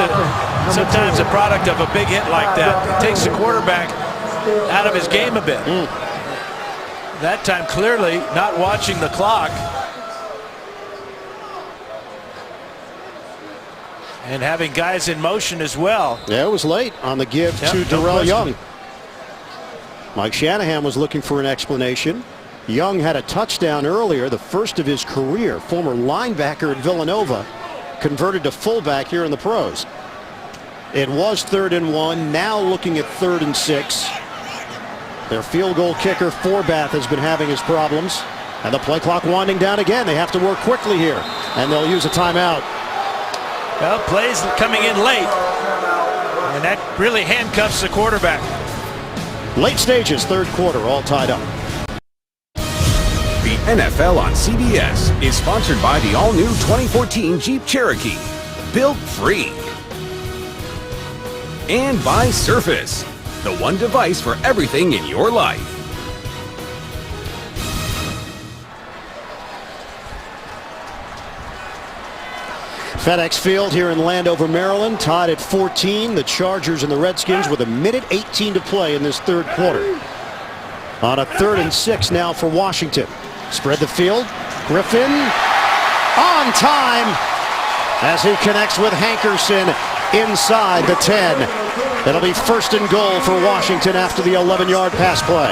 sometimes a product of a big hit like that. It takes the quarterback out of his game a bit. That time clearly not watching the clock. And having guys in motion as well. Yeah, it was late on the give to Darrell Young. Mike Shanahan was looking for an explanation. Young had a touchdown earlier, the first of his career. Former linebacker at Villanova, converted to fullback here in the pros. It was 3rd and 1, now looking at 3rd and 6. Their field goal kicker, Forbath, has been having his problems. And the play clock winding down again. They have to work quickly here, and they'll use a timeout. Well, plays coming in late, and that really handcuffs the quarterback. Late stages, 3rd quarter, all tied up. The NFL on CBS is sponsored by the all-new 2014 Jeep Cherokee, built free. And by Surface, the one device for everything in your life. FedEx Field here in Landover, Maryland, tied at 14. The Chargers and the Redskins with 1:18 to play in this 3rd quarter. On a 3rd and 6 now for Washington. Spread the field. Griffin on time as he connects with Hankerson inside the 10. It'll be 1st and goal for Washington after the 11-yard pass play.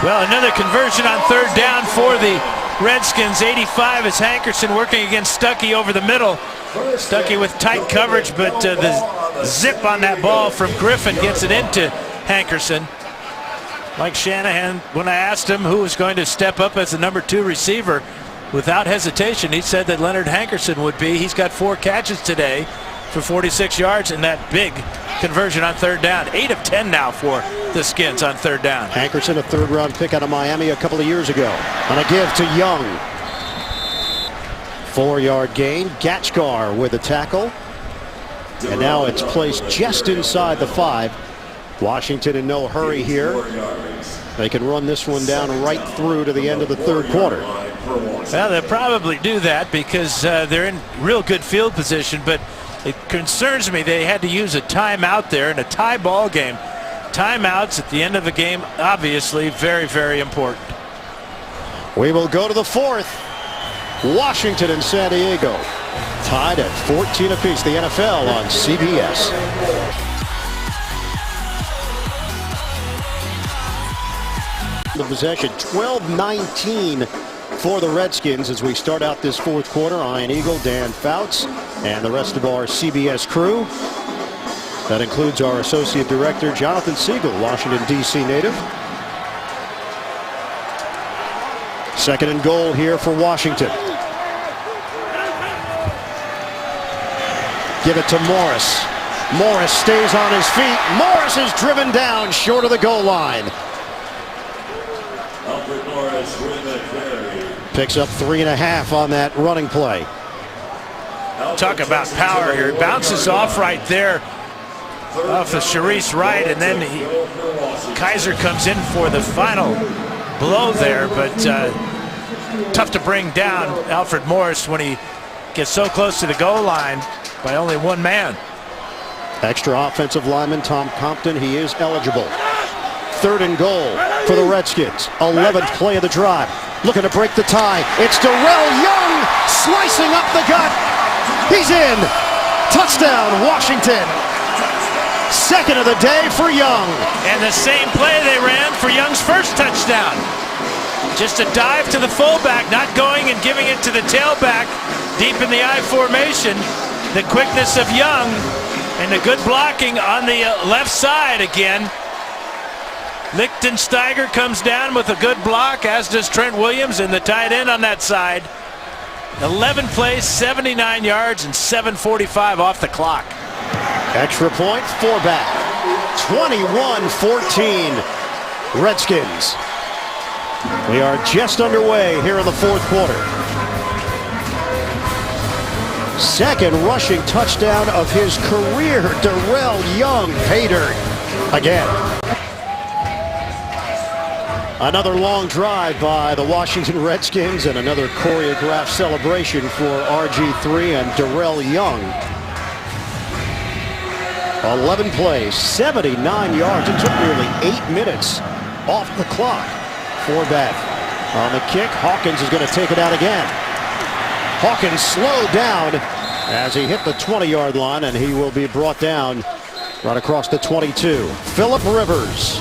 Well, another conversion on 3rd down for the Redskins. 85 is Hankerson working against Stuckey over the middle. Stuckey with tight coverage, but the zip on that ball from Griffin gets it into Hankerson. Mike Shanahan, when I asked him who was going to step up as the number 2 receiver, without hesitation, he said that Leonard Hankerson would be. He's got 4 catches today for 46 yards in that big conversion on 3rd down. 8 of 10 now for the Skins on 3rd down. Hankerson, a 3rd-round pick out of Miami a couple of years ago. On a give to Young. 4-yard gain. Gatchkar with a tackle. And now it's placed just inside the 5. Washington in no hurry here. They can run this one down right through to the end of the 3rd quarter. Well, they'll probably do that because they're in real good field position, but it concerns me they had to use a timeout there in a tie ball game. Timeouts at the end of the game, obviously very, very important. We will go to the 4th. Washington and San Diego tied at 14 apiece. The NFL on CBS. The possession, 12-19 for the Redskins as we start out this fourth quarter. Ian Eagle, Dan Fouts, and the rest of our CBS crew. That includes our Associate Director, Jonathan Siegel, Washington, D.C. native. Second and goal here for Washington. Give it to Morris. Morris stays on his feet. Morris is driven down short of the goal line. Alfred Morris with the carry. Picks up 3.5 on that running play. Talk about power here. Bounces off right there off of Sharice Wright, and then Kaiser comes in for the final blow there, but tough to bring down Alfred Morris when he gets so close to the goal line by only one man. Extra offensive lineman Tom Compton, he is eligible. Third and goal for the Redskins. 11th play of the drive. Looking to break the tie. It's Darrell Young slicing up the gut. He's in. Touchdown, Washington. Second of the day for Young. And the same play they ran for Young's first touchdown. Just a dive to the fullback, not going and giving it to the tailback deep in the I formation. The quickness of Young and the good blocking on the left side again. Lichtensteiger comes down with a good block, as does Trent Williams, and the tight end on that side. 11 plays, 79 yards, and 7:45 off the clock. Extra point, 4 back. 21-14 Redskins. We are just underway here in the fourth quarter. Second rushing touchdown of his career. Darrell Young, pay dirt again. Another long drive by the Washington Redskins and another choreographed celebration for RG3 and Darrell Young. 11 plays, 79 yards. It took nearly 8 minutes off the clock. 4 back on the kick. Hawkins is going to take it out again. Hawkins slowed down as he hit the 20-yard line, and he will be brought down right across the 22. Phillip Rivers.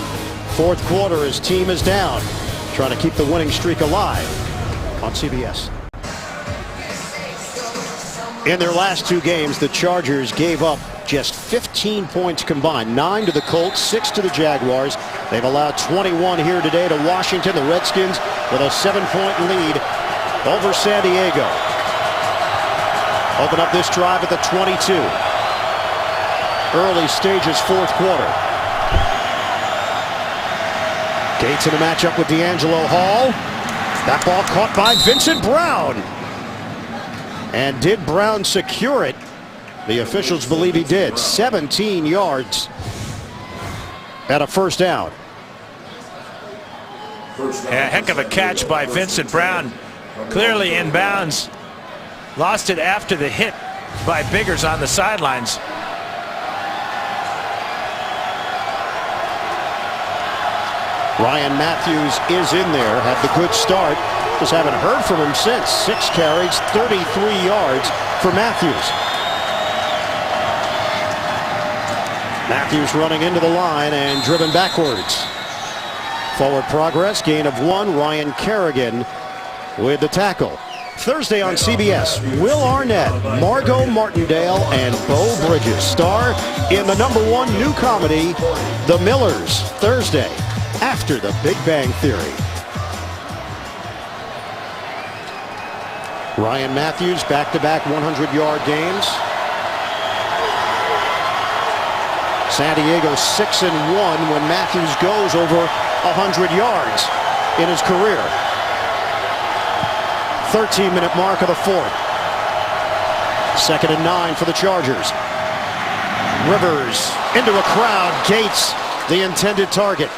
Fourth quarter, his team is down. Trying to keep the winning streak alive on CBS. In their last 2 games, the Chargers gave up just 15 points combined. 9 to the Colts, 6 to the Jaguars. They've allowed 21 here today to Washington. The Redskins with a 7-point lead over San Diego. Open up this drive at the 22. Early stages, fourth quarter. Gates in a matchup with D'Angelo Hall. That ball caught by Vincent Brown. And did Brown secure it? The officials believe he did. 17 yards at a first down. A heck of a catch by Vincent Brown. Clearly in bounds. Lost it after the hit by Biggers on the sidelines. Ryan Matthews is in there, had the good start. Just haven't heard from him since. 6 carries, 33 yards for Matthews. Matthews running into the line and driven backwards. Forward progress, gain of 1. Ryan Kerrigan with the tackle. Thursday on CBS, Will Arnett, Margot Martindale, and Beau Bridges star in the #1 new comedy, The Millers, Thursday after The Big Bang Theory. Ryan Matthews, back-to-back 100-yard games. San Diego 6-1 when Matthews goes over 100 yards in his career. 13-minute mark of the fourth. 2nd and 9 for the Chargers. Rivers into a crowd. Gates, the intended target.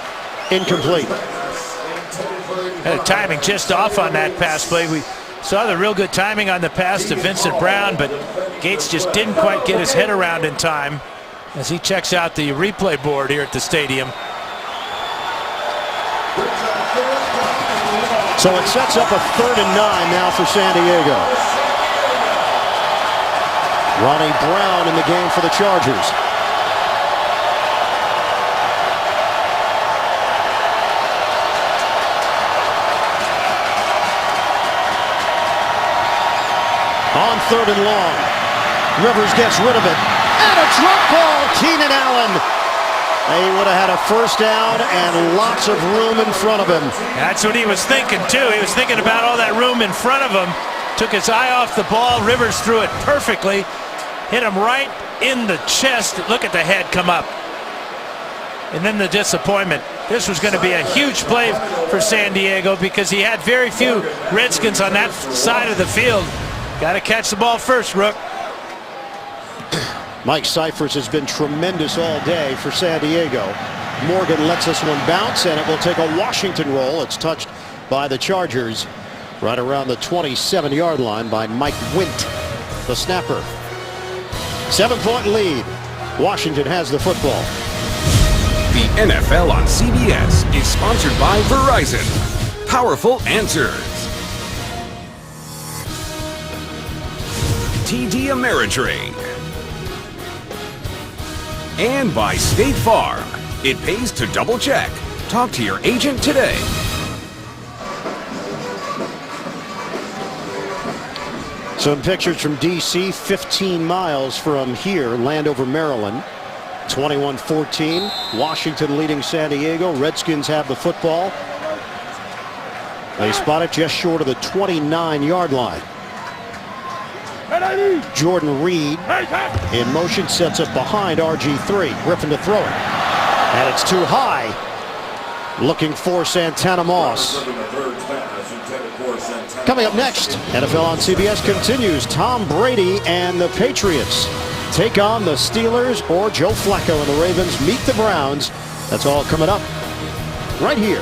Incomplete. The timing just off on that pass play. We saw the real good timing on the pass to Vincent Brown, but Gates just didn't quite get his head around in time as he checks out the replay board here at the stadium. So it sets up a 3rd and 9 now for San Diego. Ronnie Brown in the game for the Chargers. On 3rd and long. Rivers gets rid of it. And a drop ball, Keenan Allen. He would have had a first down and lots of room in front of him. That's what he was thinking, too. He was thinking about all that room in front of him. Took his eye off the ball. Rivers threw it perfectly. Hit him right in the chest. Look at the head come up. And then the disappointment. This was going to be a huge play for San Diego because he had very few Redskins on that side of the field. Got to catch the ball first, Rook. Mike Cyphers has been tremendous all day for San Diego. Morgan lets this one bounce, and it will take a Washington roll. It's touched by the Chargers right around the 27-yard line by Mike Wint, the snapper. 7-point lead. Washington has the football. The NFL on CBS is sponsored by Verizon. Powerful answers. TD Ameritrade. And by State Farm. It pays to double check. Talk to your agent today. Some pictures from D.C., 15 miles from here, Landover, Maryland. 21-14. Washington leading San Diego. Redskins have the football. They spot it just short of the 29-yard line. Jordan Reed in motion, sets up behind RG3. Griffin to throw it. And it's too high. Looking for Santana Moss. Coming up next, NFL on CBS continues. Tom Brady and the Patriots take on the Steelers, or Joe Flacco and the Ravens meet the Browns. That's all coming up right here.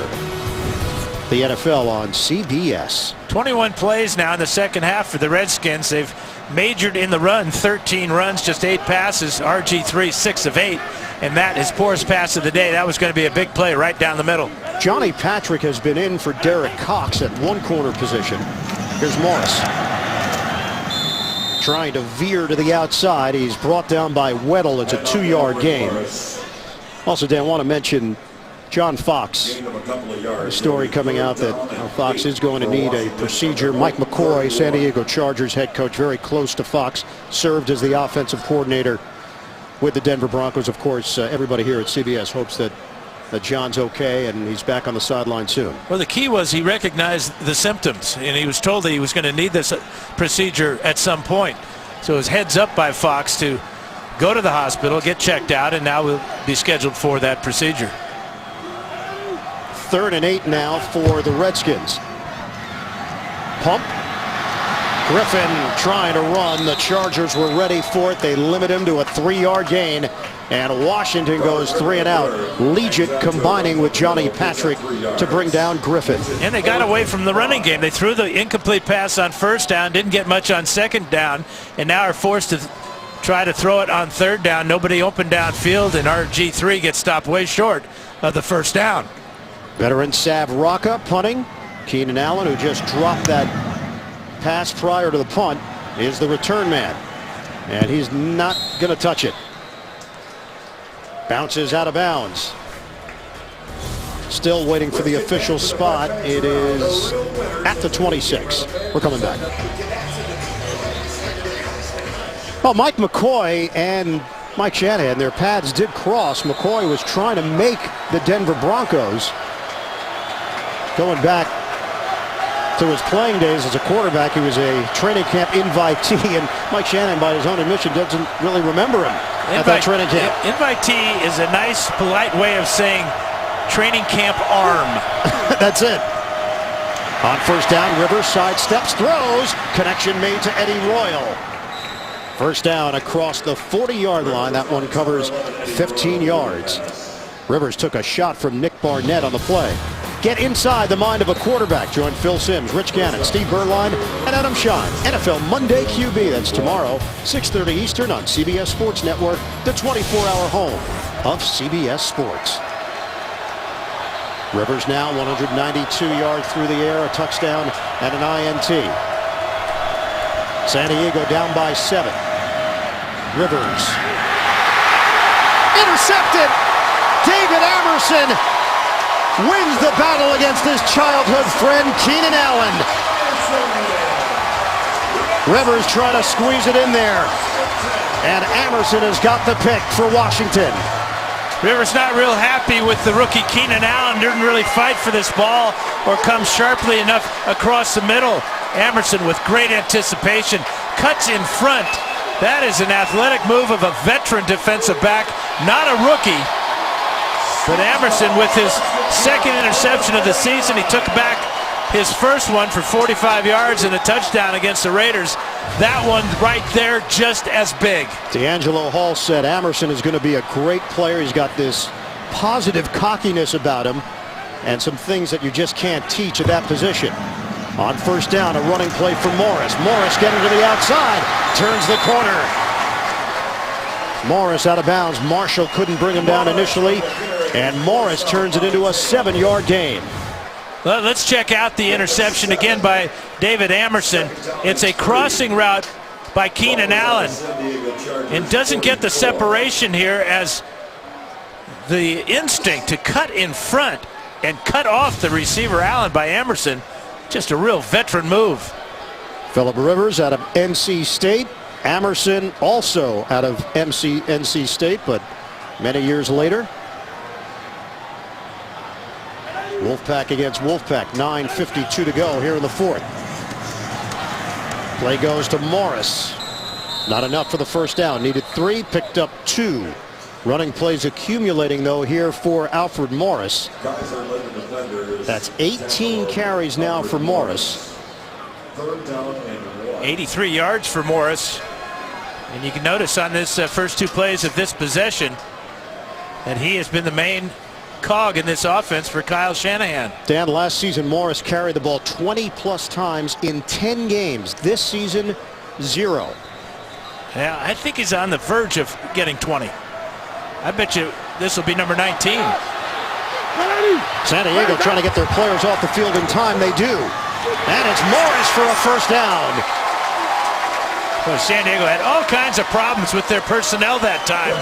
The NFL on CBS. 21 plays now in the second half for the Redskins. They've majored in the run, 13 runs, just 8 passes. RG3, 6 of 8. And that his poorest pass of the day. That was going to be a big play right down the middle. Johnny Patrick has been in for Derek Cox at one corner position. Here's Morris. Trying to veer to the outside. He's brought down by Weddle. It's a 2-yard gain. Also, Dan, I want to mention John Fox. A story coming out that Fox is going to need a procedure. Mike McCoy, San Diego Chargers head coach, very close to Fox, served as the offensive coordinator with the Denver Broncos. Of course, everybody here at CBS hopes that John's okay and he's back on the sideline soon. Well, the key was he recognized the symptoms, and he was told that he was going to need this procedure at some point. So it was heads up by Fox to go to the hospital, get checked out, and now we'll be scheduled for that procedure. 3rd and 8 now for the Redskins. Pump. Griffin trying to run. The Chargers were ready for it. They limit him to a 3-yard gain. And Washington goes 3 and out. Legion combining with Johnny Patrick to bring down Griffin. And they got away from the running game. They threw the incomplete pass on first down, didn't get much on second down, and now are forced to try to throw it on third down. Nobody open downfield, and RG3 gets stopped way short of the first down. Veteran Sav Rocca punting. Keenan Allen, who just dropped that pass prior to the punt, is the return man. And he's not going to touch it. Bounces out of bounds. Still waiting for the official spot. It is at the 26. We're coming back. Well, Mike McCoy and Mike Shanahan, their paths did cross. McCoy was trying to make the Denver Broncos. Going back to his playing days as a quarterback, he was a training camp invitee, and Mike Shanahan, by his own admission, doesn't really remember him at that training camp. Invitee is a nice, polite way of saying training camp arm. That's it. On first down, Rivers sidesteps, throws. Connection made to Eddie Royal. First down across the 40-yard line. That one covers 15 yards. Rivers took a shot from Nick Barnett on the play. Get inside the mind of a quarterback. Join Phil Simms, Rich Gannon, Steve Berline, and Adam Schein. NFL Monday QB. That's tomorrow, 6:30 Eastern on CBS Sports Network, the 24-hour home of CBS Sports. Rivers now 192 yards through the air, a touchdown and an INT. San Diego down by 7. Rivers. Intercepted. David Amerson wins the battle against his childhood friend Keenan Allen. Rivers trying to squeeze it in there. And Emerson has got the pick for Washington. Rivers not real happy with the rookie Keenan Allen. Didn't really fight for this ball or come sharply enough across the middle. Emerson with great anticipation. Cuts in front. That is an athletic move of a veteran defensive back, not a rookie. But Emerson with his second interception of the season. He took back his first one for 45 yards and a touchdown against the Raiders. That one right there just as big. D'Angelo Hall said Emerson is going to be a great player. He's got this positive cockiness about him and some things that you just can't teach at that position. On first down, a running play for Morris. Morris getting to the outside, turns the corner. Morris out of bounds. Marshall couldn't bring him down initially, and Morris turns it into a 7-yard gain. Well, let's check out the interception again by David Emerson. It's a crossing route by Keenan Allen and doesn't get the separation here as the instinct to cut in front and cut off the receiver Allen by Emerson. Just a real veteran move. Phillip Rivers out of NC State. Emerson also out of NC State, but many years later. Wolfpack against Wolfpack. 9:52 to go here in the fourth. Play goes to Morris. Not enough for the first down. Needed 3, picked up 2. Running plays accumulating though here for Alfred Morris. That's 18 carries now for Morris. 83 yards for Morris. And you can notice on this first 2 plays of this possession that he has been the main cog in this offense for Kyle Shanahan. Dan, last season Morris carried the ball 20+ times in 10 games. This season, 0. Yeah, I think he's on the verge of getting 20. I bet you this will be number 19. San Diego trying to get their players off the field in time. They do. And it's Morris for a first down. Well, San Diego had all kinds of problems with their personnel that time.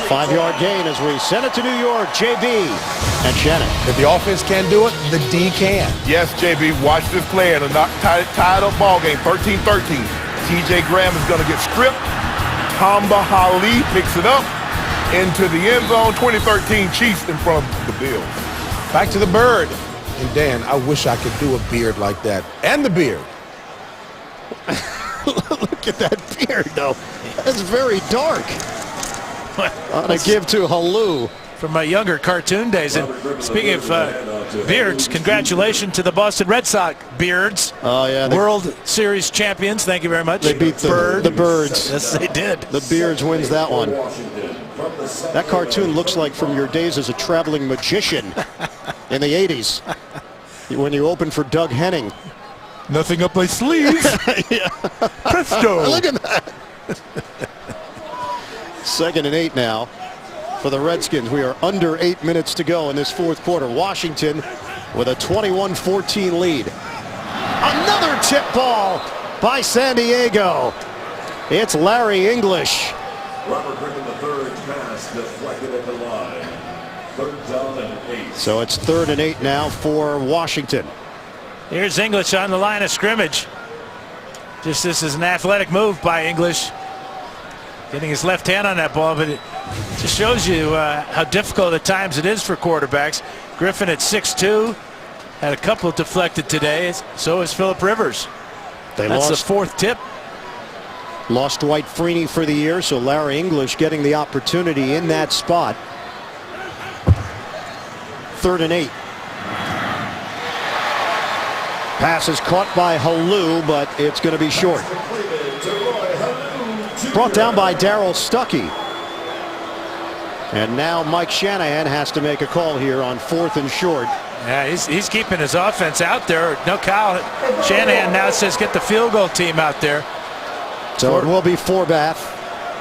5-yard gain as we send it to New York. JB and Shannon. If the offense can't do it, the D can. Yes, JB, watch this play in a tied up ball game, 13-13. TJ Graham is going to get stripped. Tamba Hali picks it up into the end zone. 2013 Chiefs in front of the Bills. Back to the bird. And Dan, I wish I could do a beard like that. And the beard. Look at that beard, though. That's very dark. On a give to Halu. From my younger cartoon days. And speaking of beards, congratulations to the Boston Red Sox Beards. Oh, yeah. World Series champions. Thank you very much. They beat the Birds. Yes, they did. The Beards wins that one. That cartoon looks like from your days as a traveling magician in the 80s. When you opened for Doug Henning. Nothing up my sleeve. Yeah. Presto. Look at that. 2nd and 8 now for the Redskins. We are under 8 minutes to go in this fourth quarter. Washington with a 21-14 lead. Another tip ball by San Diego. It's Larry English. Robert Griffin III pass deflected at the line. 3rd down and 8. So it's 3rd and 8 now for Washington. Here's English on the line of scrimmage. This is an athletic move by English. Getting his left hand on that ball, but it just shows you how difficult at times it is for quarterbacks. Griffin at 6'2", had a couple deflected today. So is Phillip Rivers. That's the 4th tip. Lost Dwight Freeney for the year, so Larry English getting the opportunity in that spot. 3rd and 8. Pass is caught by Halu, but it's going to be short. Brought down by Darryl Stuckey. And now Mike Shanahan has to make a call here on 4th and short. Yeah, he's keeping his offense out there. No, Kyle Shanahan now says get the field goal team out there. So it will be Forbath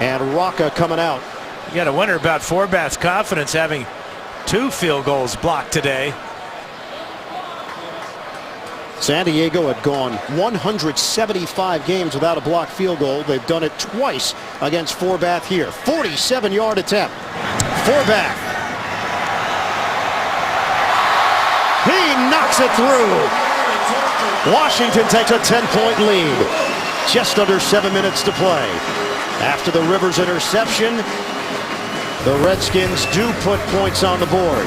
and Rocca coming out. You got to wonder about Forbath's confidence having 2 field goals blocked today. San Diego had gone 175 games without a blocked field goal. They've done it twice against Forbath here. 47-yard attempt. Forbath. He knocks it through. Washington takes a 10-point lead. Just under 7 minutes to play. After the Rivers interception, the Redskins do put points on the board.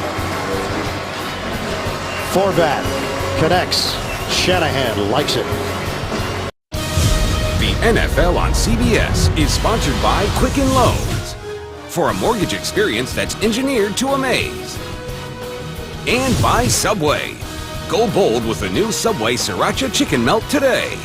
Forbat connects. Shanahan likes it. The NFL on CBS is sponsored by Quicken Loans. For a mortgage experience that's engineered to amaze. And by Subway. Go bold with the new Subway Sriracha Chicken Melt today.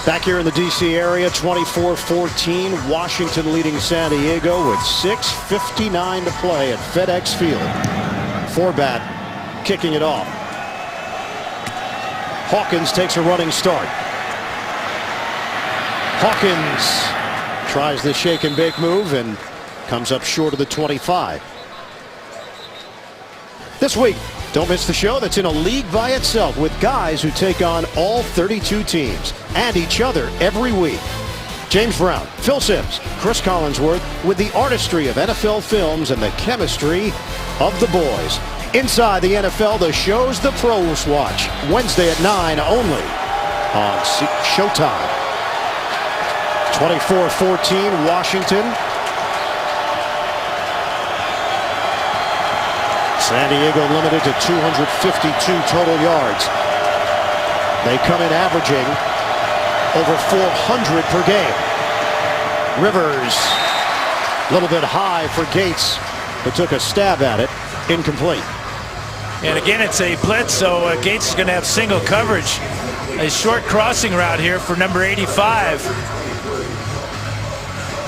Back here in the D.C. area, 24-14. Washington leading San Diego with 6:59 to play at FedEx Field. Forbat kicking it off. Hawkins takes a running start. Hawkins tries the shake and bake move and comes up short of the 25. This week, don't miss the show that's in a league by itself with guys who take on all 32 teams and each other every week. James Brown, Phil Simms, Chris Collinsworth with the artistry of NFL films and the chemistry of the boys. Inside the NFL, the shows the pros watch. Wednesday at 9 only on Showtime. 24-14 Washington. San Diego limited to 252 total yards. They come in averaging over 400 per game. Rivers, a little bit high for Gates, who took a stab at it. Incomplete. And again, it's a blitz, so Gates is going to have single coverage. A short crossing route here for number 85.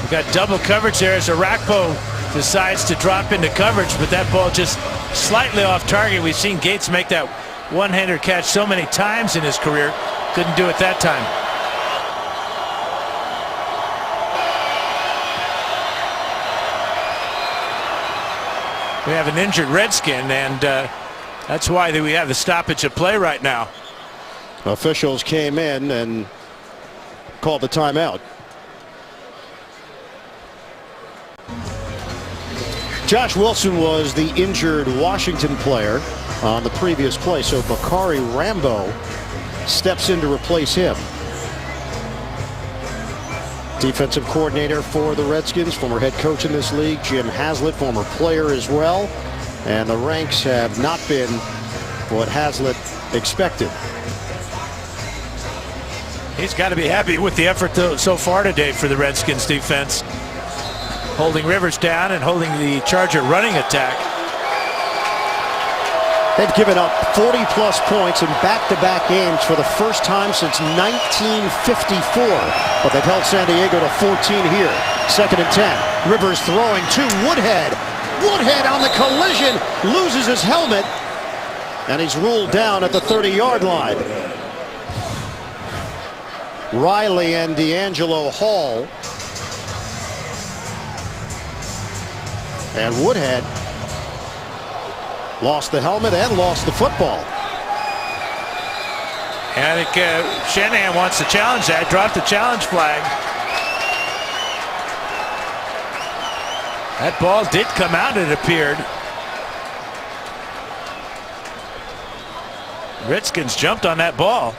We've got double coverage there as Arakpo decides to drop into coverage, but that ball just slightly off target. We've seen Gates make that one-hander catch so many times in his career. Couldn't do it that time. We have an injured Redskin, and that's why we have the stoppage of play right now. Officials came in and called the timeout. Josh Wilson was the injured Washington player on the previous play, so Bakari Rambo steps in to replace him. Defensive coordinator for the Redskins, former head coach in this league, Jim Haslett, former player as well. And the ranks have not been what Haslett expected. He's got to be happy with the effort so far today for the Redskins defense. Holding Rivers down and holding the Charger running attack. They've given up 40-plus points in back-to-back games for the first time since 1954. But they've held San Diego to 14 here. 2nd and 10. Rivers throwing to Woodhead. Woodhead on the collision loses his helmet. And he's ruled down at the 30-yard line. Riley and D'Angelo Hall. And Woodhead lost the helmet and lost the football. And I think Shanahan wants to challenge that. Dropped the challenge flag. That ball did come out, it appeared. Redskins jumped on that ball.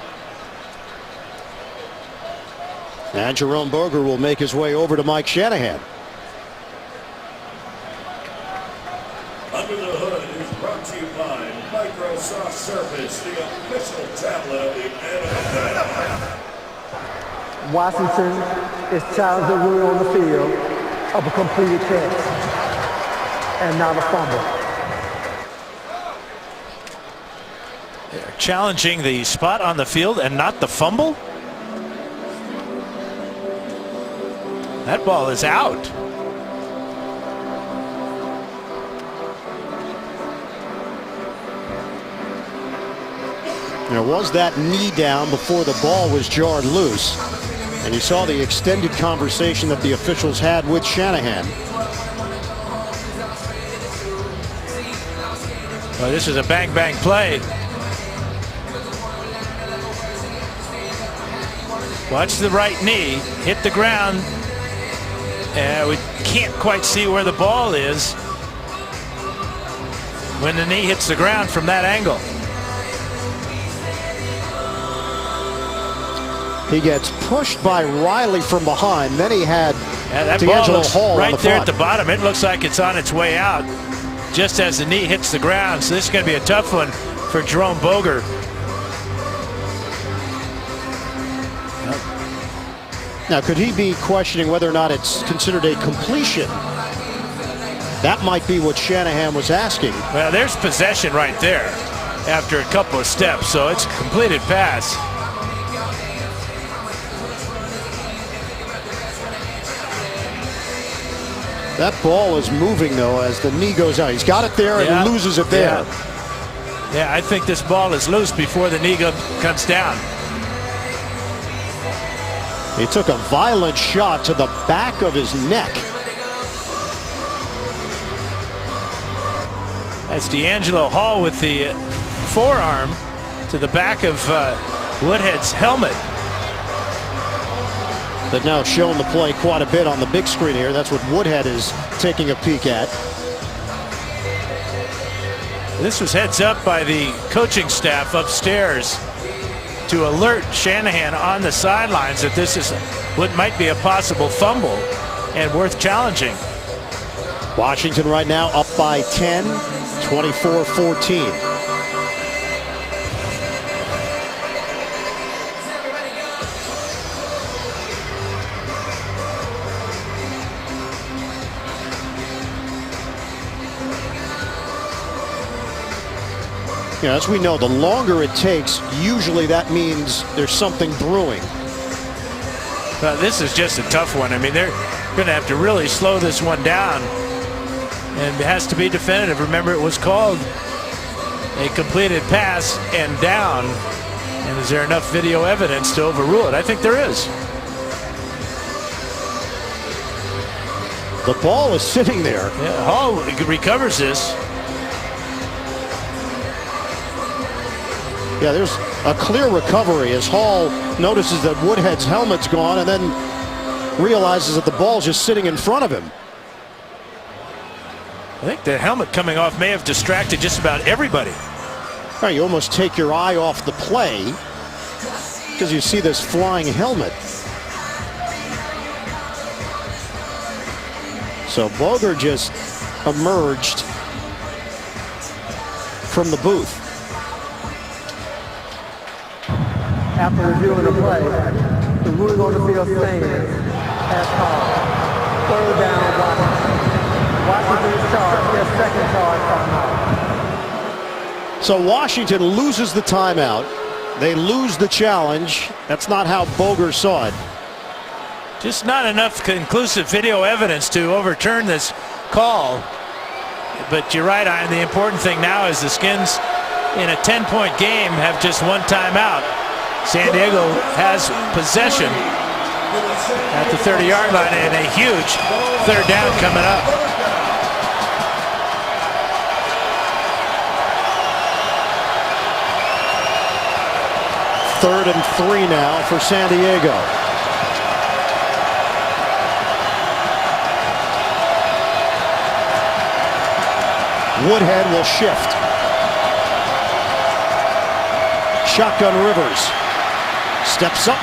And Jerome Boger will make his way over to Mike Shanahan. Under the Hood is brought to you by Microsoft Surface, the official tablet of the NFL. Washington is challenging the rule on the field of a completed catch and not a fumble. They're challenging the spot on the field and not the fumble. That ball is out. There was that knee down before the ball was jarred loose. And you saw the extended conversation that the officials had with Shanahan. Well, this is a bang-bang play. Watch the right knee hit the ground. We can't quite see where the ball is. when the knee hits the ground from that angle. He gets pushed by Riley from behind. Then he had That ball D'Angelo looks Hall right on the there front. at the bottom. It looks like it's on its way out just as the knee hits the ground. So this is going to be a tough one for Jerome Boger. Now, could he be questioning whether or not it's considered a completion? That might be what Shanahan was asking. Well, there's possession right there after a couple of steps, so it's a completed pass. That ball is moving, though, as the knee goes out. He's got it there and he loses it there. Yeah, I think this ball is loose before the knee comes down. He took a violent shot to the back of his neck. That's D'Angelo Hall with the forearm to the back of Woodhead's helmet. They've now shown the play quite a bit on the big screen here. That's what Woodhead is taking a peek at. This was heads up by the coaching staff upstairs to alert Shanahan on the sidelines that this is what might be a possible fumble and worth challenging. Washington right now up by 10, 24-14. You know, as we know, the longer it takes, usually that means there's something brewing. This is just a tough one. I mean, they're going to have to really slow this one down, and it has to be definitive. Remember, it was called a completed pass and down, and is there enough video evidence to overrule it? I think there is. The ball is sitting there. Yeah, Hall recovers this. Yeah, there's a clear recovery as Hall notices that Woodhead's helmet's gone and then realizes that the ball's just sitting in front of him. I think the helmet coming off may have distracted just about everybody. All right, you almost take your eye off the play because you see this flying helmet. So Boger just emerged from the booth. After reviewing the play, the ruling on the field stands as called. Third down, Washington. Washington's charge, their second charge, timeout. So Washington loses the timeout. They lose the challenge. That's not how Boger saw it. Just not enough conclusive video evidence to overturn this call. But you're right, Ian. The important thing now is the Skins in a 10-point game have just one timeout. San Diego has possession at the 30-yard line and a huge third down coming up. Third and 3 now for San Diego. Woodhead will shift. Shotgun Rivers. Steps up,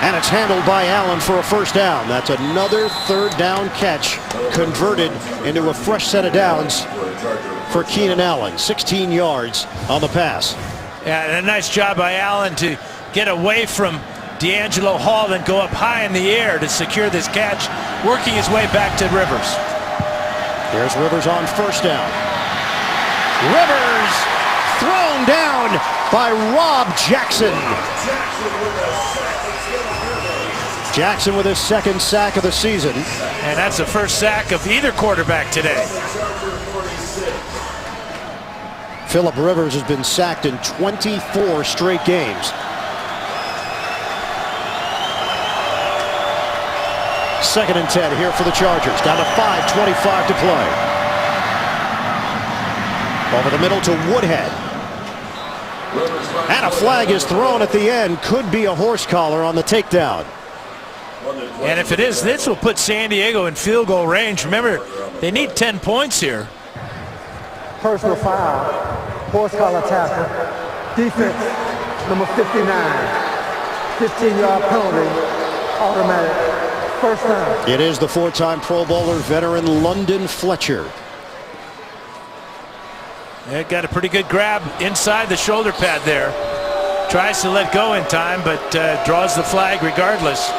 and it's handled by Allen for a first down. That's another third down catch converted into a fresh set of downs for Keenan Allen. 16 yards on the pass. Yeah, and a nice job by Allen to get away from D'Angelo Hall and go up high in the air to secure this catch, working his way back to Rivers. Here's Rivers on first down. Rivers thrown down by Rob Jackson. Jackson with his second sack of the season. And that's the first sack of either quarterback today. Phillip Rivers has been sacked in 24 straight games. Second and 10 here for the Chargers. Down to 5:25 to play. Over the middle to Woodhead. And a flag is thrown at the end. Could be a horse collar on the takedown. And if it is, this will put San Diego in field goal range. Remember, they need 10 points here. personal foul, horse collar tackle, defense, number 59, 15-yard penalty, automatic, first down. It is the four-time Pro Bowler veteran London Fletcher. It got a pretty good grab inside the shoulder pad there. Tries to let go in time, but draws the flag regardless.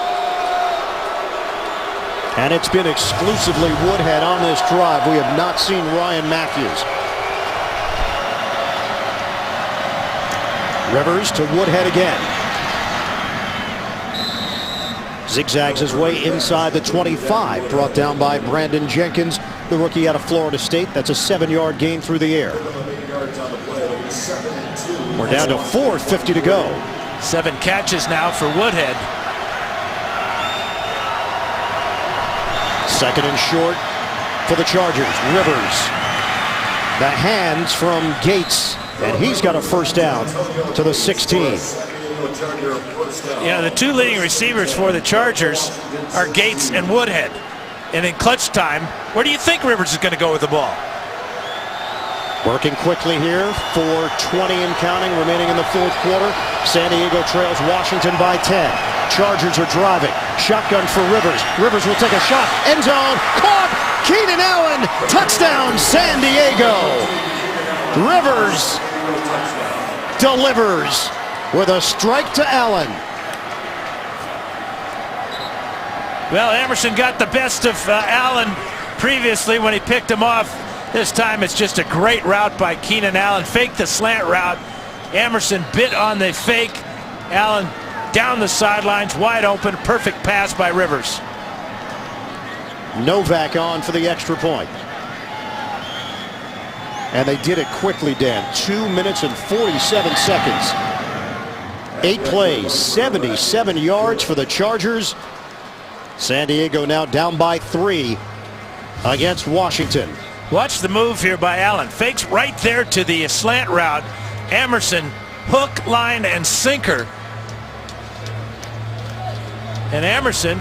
And it's been exclusively Woodhead on this drive. We have not seen Ryan Matthews. Rivers to Woodhead again. Zigzags his way inside the 25. Brought down by Brandon Jenkins, the rookie out of Florida State. That's a 7-yard gain through the air. We're down to 4:50 to go. 7 catches now for Woodhead. Second and short for the Chargers. Rivers. The hands from Gates, and he's got a first down to the 16. Yeah, the 2 leading receivers for the Chargers are Gates and Woodhead. And in clutch time, where do you think Rivers is going to go with the ball? Working quickly here, 4:20 and counting remaining in the fourth quarter. San Diego trails Washington by 10. Chargers are driving. Shotgun for Rivers. Rivers will take a shot. End zone. Caught. Keenan Allen. Touchdown, San Diego. Rivers delivers with a strike to Allen. Well, Emerson got the best of Allen previously when he picked him off. This time it's just a great route by Keenan Allen. Faked the slant route. Emerson bit on the fake. Allen down the sidelines, wide open. Perfect pass by Rivers. Novak on for the extra point. And they did it quickly, Dan. 2 minutes and 47 seconds. 8 plays, 77 yards for the Chargers. San Diego now down by 3 against Washington. Watch the move here by Allen. Fakes right there to the slant route. Emerson, hook, line, and sinker. And Emerson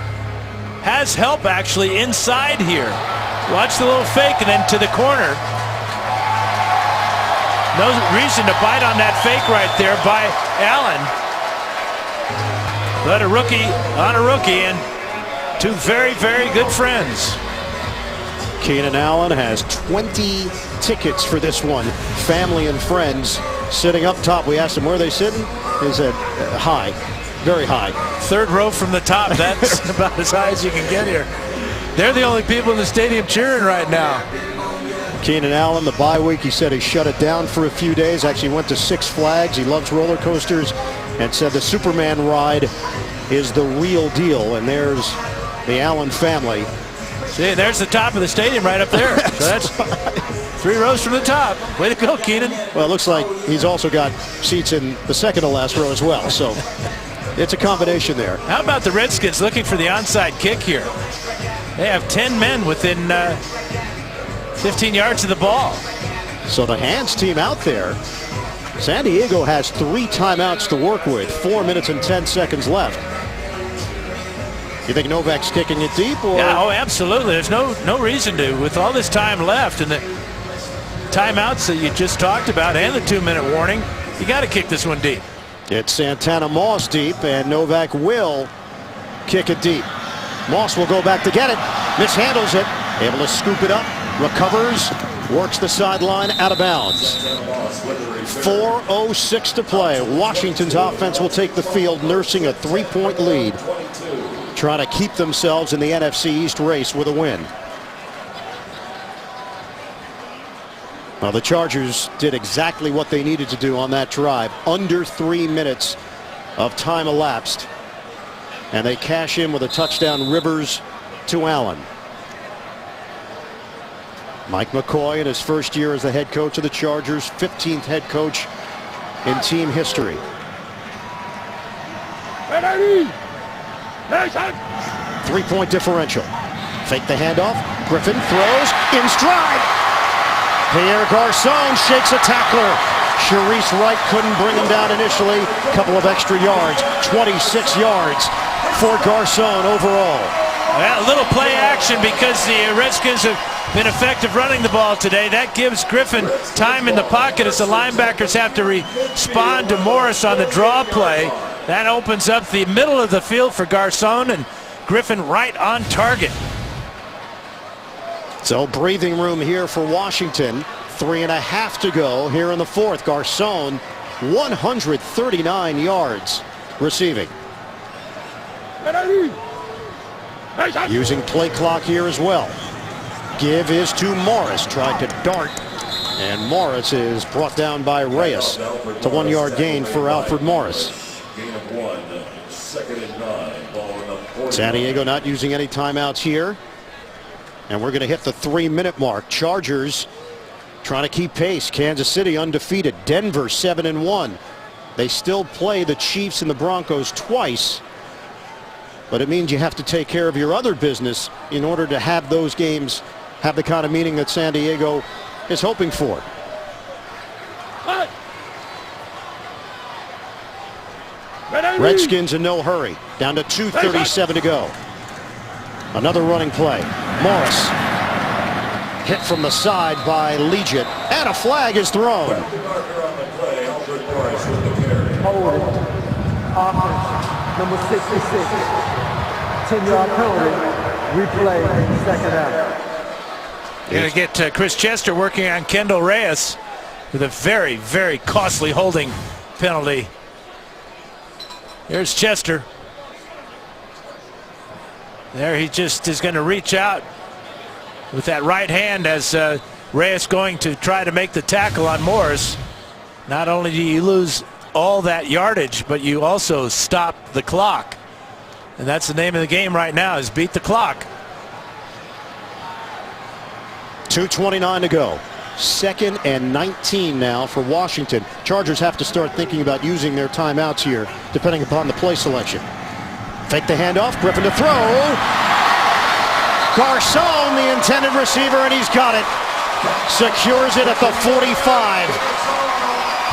has help actually inside here. Watch the little fake and then to the corner. No reason to bite on that fake right there by Allen. But a rookie on a rookie, and 2 very, very good friends. Keenan Allen has 20 tickets for this one. Family and friends sitting up top. We asked him where they sitting. He said high, very high. 3rd row from the top. That's about as high as you can get here. They're the only people in the stadium cheering right now. Keenan Allen, the bye week, he said he shut it down for a few days. Actually went to 6 Flags. He loves roller coasters and said the Superman ride is the real deal. And there's the Allen family. See, there's the top of the stadium right up there. So that's 3 rows from the top. Way to go, Keenan. Well, it looks like he's also got seats in the second to last row as well. So it's a combination there. How about the Redskins looking for the onside kick here? They have 10 men within 15 yards of the ball. So the hands team out there. San Diego has 3 timeouts to work with. 4 minutes and 10 seconds left. You think Novak's kicking it deep? Or? Yeah, oh, absolutely. There's no reason to. With all this time left and the timeouts that you just talked about and the 2-minute warning, you got to kick this one deep. It's Santana Moss deep, and Novak will kick it deep. Moss will go back to get it. Mishandles it. Able to scoop it up. Recovers. Works the sideline out of bounds. 4:06 to play. Washington's offense will take the field, nursing a 3-point lead. Trying to keep themselves in the NFC East race with a win. Well, the Chargers did exactly what they needed to do on that drive. Under 3 minutes of time elapsed. And they cash in with a touchdown. Rivers to Allen. Mike McCoy in his first year as the head coach of the Chargers. 15th head coach in team history. 3-point differential. Fake the handoff. Griffin throws in stride. Pierre Garçon shakes a tackler. Sharice Wright couldn't bring him down initially. Couple of extra yards. 26 yards for Garçon overall. Well, a little play action because the Redskins have been effective running the ball today. That gives Griffin time in the pocket as the linebackers have to respond to Morris on the draw play. That opens up the middle of the field for Garcon, and Griffin right on target. So breathing room here for Washington. 3.5 to go here in the fourth. Garcon, 139 yards receiving. Using play clock here as well. Give is to Morris. Tried to dart. And Morris is brought down by Reyes. It's a 1-yard gain for Alfred Morris. Gain of 1, 2nd and 9. Ball in the 40. San Diego not using any timeouts here. And we're going to hit the 3-minute mark. Chargers trying to keep pace. Kansas City undefeated. Denver 7-1. They still play the Chiefs and the Broncos twice. But it means you have to take care of your other business in order to have those games have the kind of meaning that San Diego is hoping for. Redskins in no hurry. Down to 2:37 to go. Another running play. Morris hit from the side by Legion, and a flag is thrown. Marker on the play, Alfred Morris with the carry. Holding. Offense. Number 66. 10-yard penalty. Replay. Second out. Going to get Chris Chester working on Kendall Reyes with a very, very costly holding penalty. Here's Chester. There he just is going to reach out with that right hand as Reyes going to try to make the tackle on Morris. Not only do you lose all that yardage, but you also stop the clock. And that's the name of the game right now, is beat the clock. 2:29 to go. 2nd and 19 now for Washington. Chargers have to start thinking about using their timeouts here, depending upon the play selection. Fake the handoff. Griffin to throw. Garcon, the intended receiver, and he's got it. Secures it at the 45.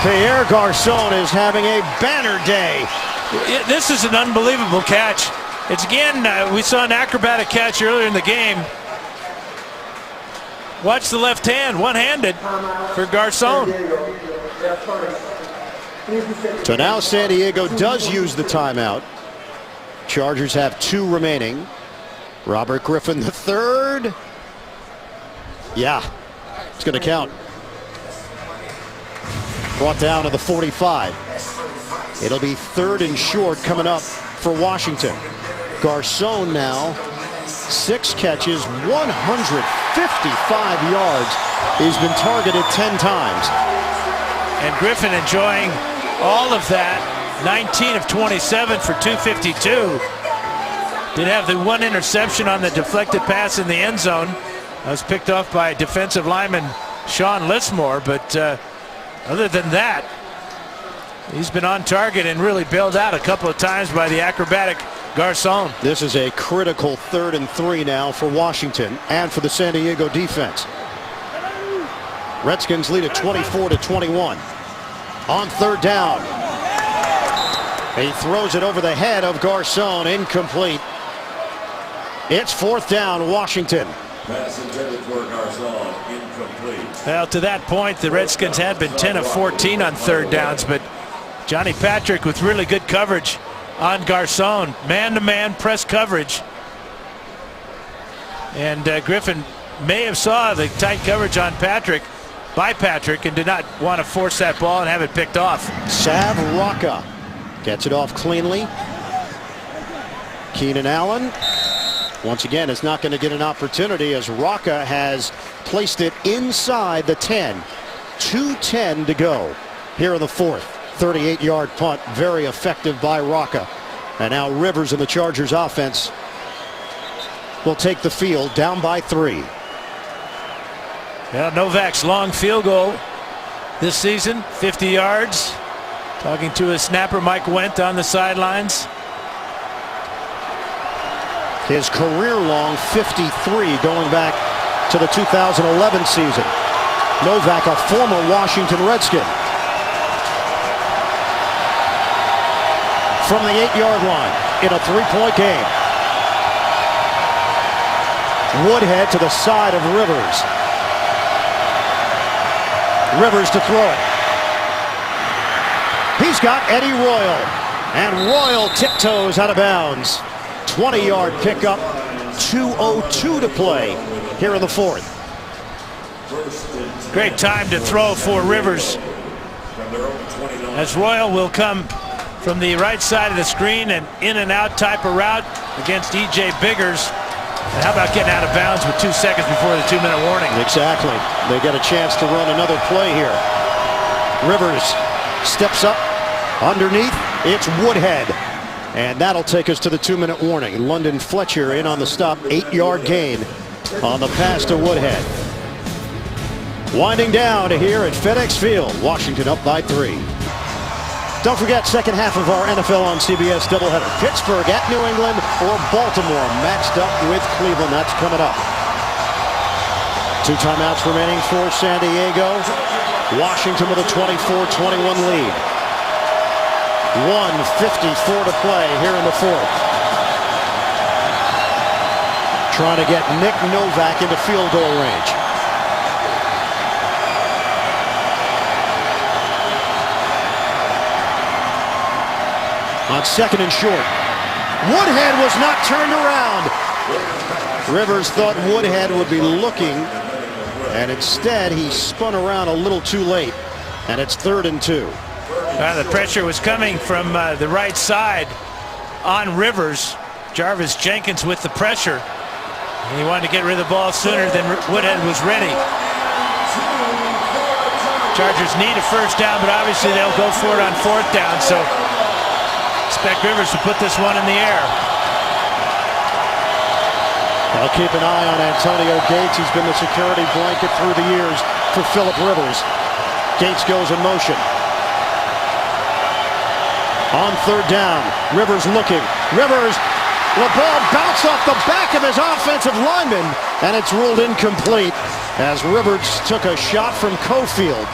Pierre Garcon is having a banner day. This is an unbelievable catch. It's again, we saw an acrobatic catch earlier in the game. Watch the left hand, one-handed for Garcon. So now San Diego does use the timeout. Chargers have 2 remaining. Robert Griffin III. Yeah, it's going to count. Brought down to the 45. It'll be 3rd and short coming up for Washington. Garcon now 6 catches, 155 yards. He's been targeted 10 times. And Griffin enjoying all of that. 19 of 27 for 252. Did have the 1 interception on the deflected pass in the end zone. That was picked off by defensive lineman Sean Lismore, but other than that, he's been on target and really bailed out a couple of times by the acrobatic Garcon. This is a critical 3rd and 3 now for Washington and for the San Diego defense. Redskins lead at 24-21. On 3rd down. He throws it over the head of Garcon, incomplete. It's 4th down, Washington. Pass intended for Garcon, incomplete. Well, to that point, the Redskins had been 10 of 14 on 3rd downs, but Johnny Patrick with really good coverage on Garcon. Man-to-man press coverage. And Griffin may have saw the tight coverage on Patrick and did not want to force that ball and have it picked off. Sav Rocca gets it off cleanly. Keenan Allen once again is not going to get an opportunity as Rocca has placed it inside the 10. 2:10 to go here in the 4th. 38-yard punt, very effective by Rocca. And now Rivers and the Chargers offense will take the field down by 3. Yeah, Novak's long field goal this season, 50 yards. Talking to his snapper Mike Wendt on the sidelines. His career-long 53 going back to the 2011 season. Novak, a former Washington Redskin. From the 8-yard line in a 3-point game. Woodhead to the side of Rivers. Rivers to throw it. He's got Eddie Royal. And Royal tiptoes out of bounds. 20-yard pickup. 2:02 to play here in the fourth. Great time to throw for Rivers, as Royal will come from the right side of the screen and in and out type of route against E.J. Biggers. And how about getting out of bounds with 2 seconds before the 2-minute warning? Exactly. They get a chance to run another play here. Rivers steps up underneath. It's Woodhead. And that'll take us to the 2-minute warning. London Fletcher in on the stop. 8-yard gain on the pass to Woodhead. Winding down here at FedEx Field. Washington up by 3. Don't forget, second half of our NFL on CBS doubleheader. Pittsburgh at New England or Baltimore matched up with Cleveland. That's coming up. 2 timeouts remaining for San Diego. Washington with a 24-21 lead. 1:54 to play here in the fourth. Trying to get Nick Novak into field goal range. On 2nd and short. Woodhead was not turned around. Rivers thought Woodhead would be looking, and instead he spun around a little too late. And it's 3rd and 2. The pressure was coming from the right side on Rivers. Jarvis Jenkins with the pressure. And he wanted to get rid of the ball sooner than Woodhead was ready. Chargers need a first down, but obviously they'll go for it on 4th down. So expect Rivers to put this one in the air. I'll keep an eye on Antonio Gates. He's been the security blanket through the years for Phillip Rivers. Gates goes in motion. On 3rd down, Rivers looking. Rivers, the ball bounced off the back of his offensive lineman, and it's ruled incomplete as Rivers took a shot from Cofield.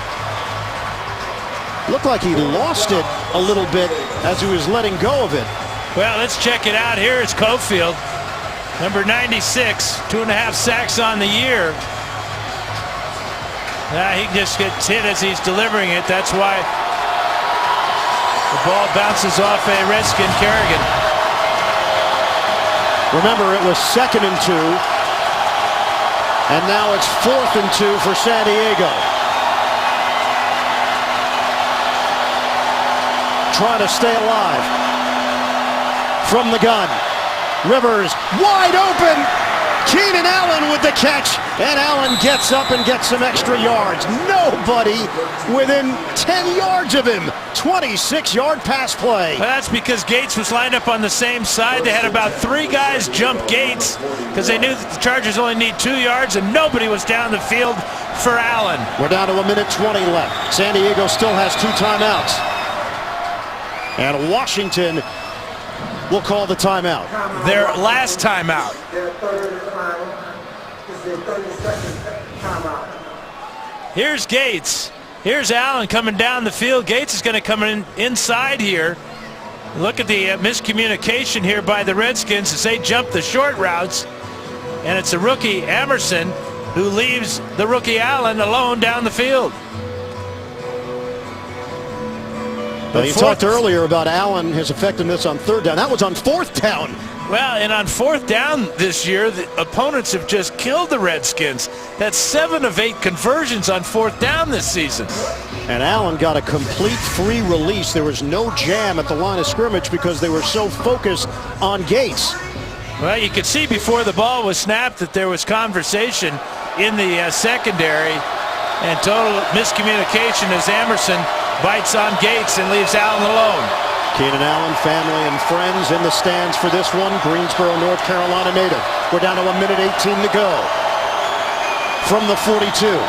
Looked like he lost it a little bit as he was letting go of it. Well, let's check it out. Here is Cofield, number 96, 2.5 sacks on the year. He just gets hit as he's delivering it. That's why the ball bounces off a Redskin, Kerrigan. Remember, it was 2nd and 2, and now it's 4th and 2 for San Diego. Trying to stay alive. From the gun. Rivers wide open. Keenan Allen with the catch, and Allen gets up and gets some extra yards. Nobody within 10 yards of him. 26-yard pass play. Well, that's because Gates was lined up on the same side. They had about 3 guys jump Gates because they knew that the Chargers only need 2 yards, and nobody was down the field for Allen. We're down to 1:20 left. San Diego still has 2 timeouts. And Washington will call the timeout. Their last timeout. Here's Gates. Here's Allen coming down the field. Gates is going to come in inside here. Look at the miscommunication here by the Redskins as they jump the short routes. And it's the rookie Emerson who leaves the rookie Allen alone down the field. Well, you talked earlier about Allen, his effectiveness on 3rd down. That was on 4th down. Well, and on 4th down this year, the opponents have just killed the Redskins. That's 7 of 8 conversions on 4th down this season. And Allen got a complete free release. There was no jam at the line of scrimmage because they were so focused on Gates. Well, you could see before the ball was snapped that there was conversation in the secondary, and total miscommunication as Emerson bites on Gates and leaves Allen alone. Keenan Allen, family and friends in the stands for this one. Greensboro, North Carolina native. We're down to 1:18 to go. From the 42.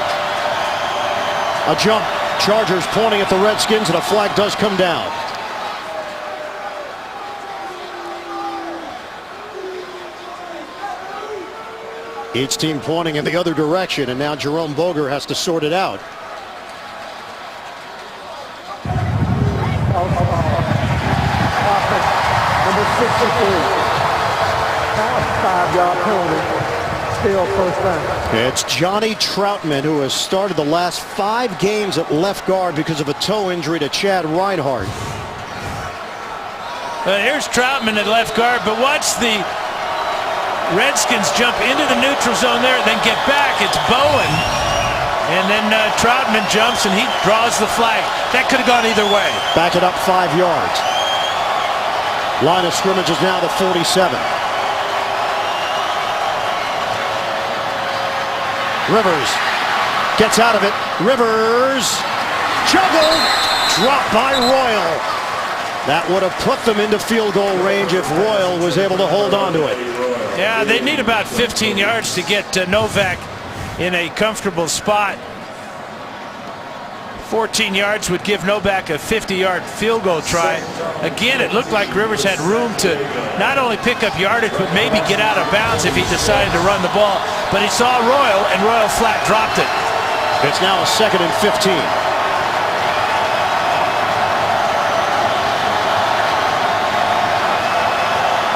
A jump. Chargers pointing at the Redskins, and a flag does come down. Each team pointing in the other direction, and now Jerome Boger has to sort it out. Number 63. 5-yard penalty. Still first down. It's Johnny Troutman, who has started the last 5 games at left guard because of a toe injury to Chad Reinhardt. Here's Troutman at left guard, but watch the Redskins jump into the neutral zone there, then get back. It's Bowen. And then Troutman jumps and he draws the flag. That could have gone either way. Back it up 5 yards. Line of scrimmage is now the 47. Rivers gets out of it. Rivers juggled, dropped by Royal. That would have put them into field goal range if Royal was able to hold on to it. Yeah, they need about 15 yards to get Novak in a comfortable spot. 14 yards would give Novak a 50-yard field goal try. Again, it looked like Rivers had room to not only pick up yardage, but maybe get out of bounds if he decided to run the ball. But he saw Royal, and Royal flat dropped it. It's now a 2nd and 15.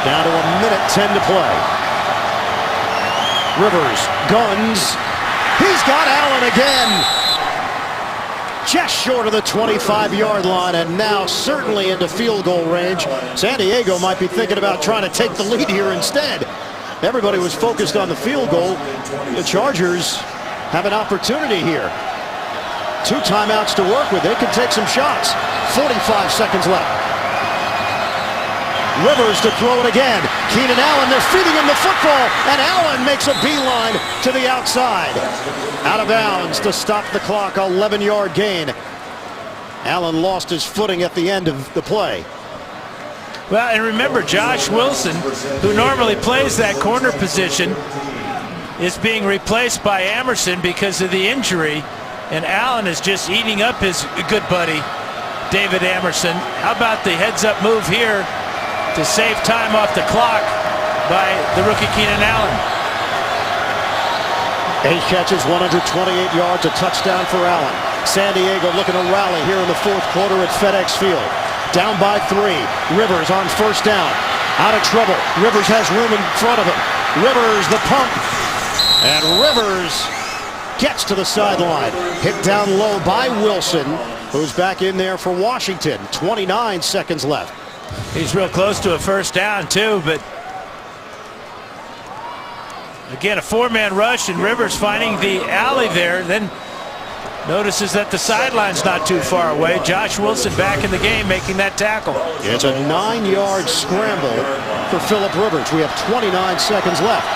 Down to 1:10 to play. Rivers guns. He's got Allen again. Just short of the 25-yard line, and now certainly into field goal range. San Diego might be thinking about trying to take the lead here instead. Everybody was focused on the field goal. The Chargers have an opportunity here. 2 timeouts to work with. They can take some shots. 45 seconds left. Rivers to throw it again. Keenan Allen, they're feeding him the football, and Allen makes a beeline to the outside. Out of bounds to stop the clock, 11-yard gain. Allen lost his footing at the end of the play. Well, and remember, Josh Wilson, who normally plays that corner position, is being replaced by Emerson because of the injury, and Allen is just eating up his good buddy, David Emerson. How about the heads-up move here to save time off the clock by the rookie Keenan Allen? 8 catches, 128 yards, a touchdown for Allen. San Diego looking to rally here in the 4th quarter at FedEx Field. Down by 3. Rivers on first down. Out of trouble. Rivers has room in front of him. Rivers the pump. And Rivers gets to the sideline. Hit down low by Wilson, who's back in there for Washington. 29 seconds left. He's real close to a first down, too, but again, a 4-man rush, and Rivers finding the alley there, then notices that the sideline's not too far away. Josh Wilson back in the game making that tackle. It's a 9-yard scramble for Phillip Rivers. We have 29 seconds left.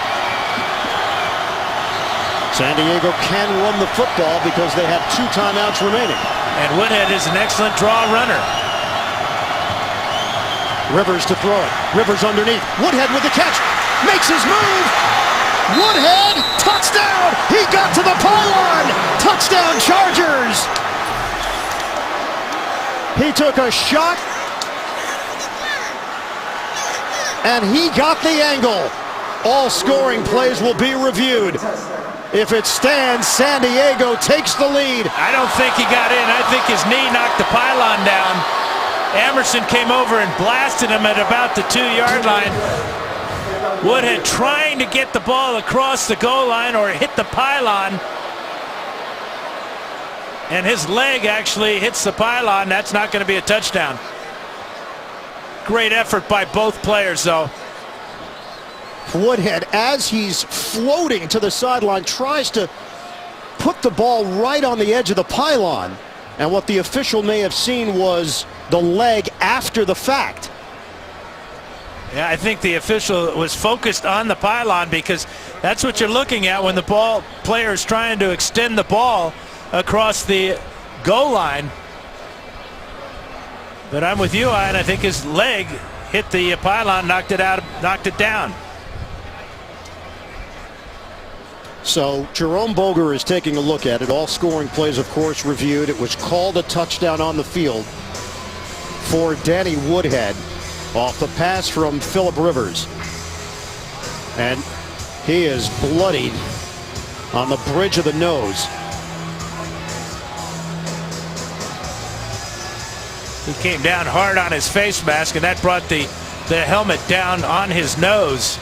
San Diego can run the football because they have 2 timeouts remaining. And Woodhead is an excellent draw runner. Rivers to throw it. Rivers underneath. Woodhead with the catch. Makes his move. Woodhead, touchdown! He got to the pylon! Touchdown Chargers! He took a shot, and he got the angle. All scoring plays will be reviewed. If it stands, San Diego takes the lead. I don't think he got in. I think his knee knocked the pylon down. Emerson came over and blasted him at about the 2-yard line. Woodhead trying to get the ball across the goal line or hit the pylon. And his leg actually hits the pylon. That's not going to be a touchdown. Great effort by both players, though. Woodhead, as he's floating to the sideline, tries to put the ball right on the edge of the pylon. And what the official may have seen was the leg after the fact. Yeah, I think the official was focused on the pylon because that's what you're looking at when the ball player is trying to extend the ball across the goal line. But I'm with you, Ian. I think his leg hit the pylon, knocked it down. So Jerome Boger is taking a look at it. All scoring plays, of course, reviewed. It was called a touchdown on the field for Danny Woodhead off the pass from Phillip Rivers. And he is bloodied on the bridge of the nose. He came down hard on his face mask, and that brought the helmet down on his nose.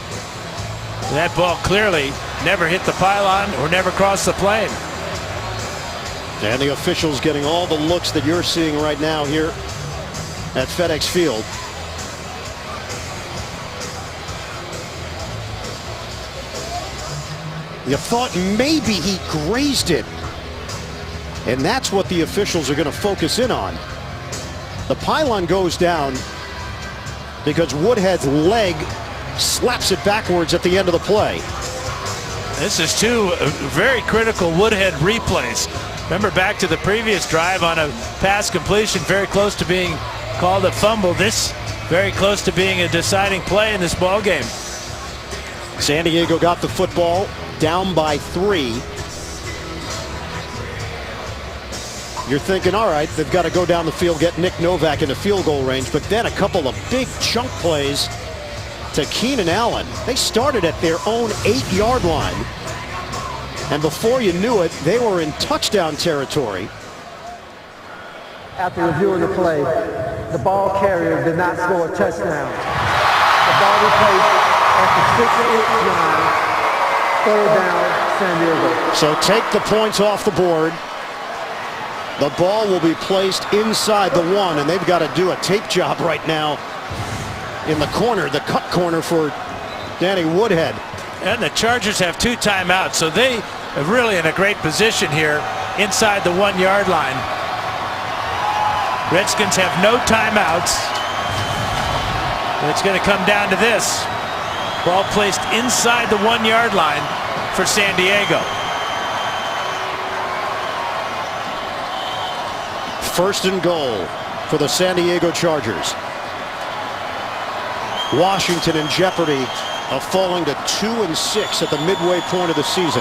That ball clearly never hit the pylon or never crossed the plane. And the officials getting all the looks that you're seeing right now here at FedEx Field. You thought maybe he grazed it. And that's what the officials are going to focus in on. The pylon goes down because Woodhead's leg slaps it backwards at the end of the play. This is two very critical Woodhead replays. Remember back to the previous drive on a pass completion, very close to being called a fumble. This very close to being a deciding play in this ball game. San Diego got the football down by 3. You're thinking, all right, they've got to go down the field, get Nick Novak into field goal range, but then a couple of big chunk plays to Keenan Allen. They started at their own 8-yard line, and before you knew it, they were in touchdown territory. After reviewing the play, the ball carrier did not score a touchdown. The ball replaced at the 6-8 line, 3rd down, San Diego. So take the points off the board. The ball will be placed inside the 1, and they've got to do a tape job right now in the corner, the cut corner for Danny Woodhead. And the Chargers have 2 timeouts, so they are really in a great position here inside the 1-yard line. Redskins have no timeouts. And it's going to come down to this. Ball placed inside the 1-yard line for San Diego. 1st and goal for the San Diego Chargers. Washington in jeopardy of falling to 2-6 at the midway point of the season.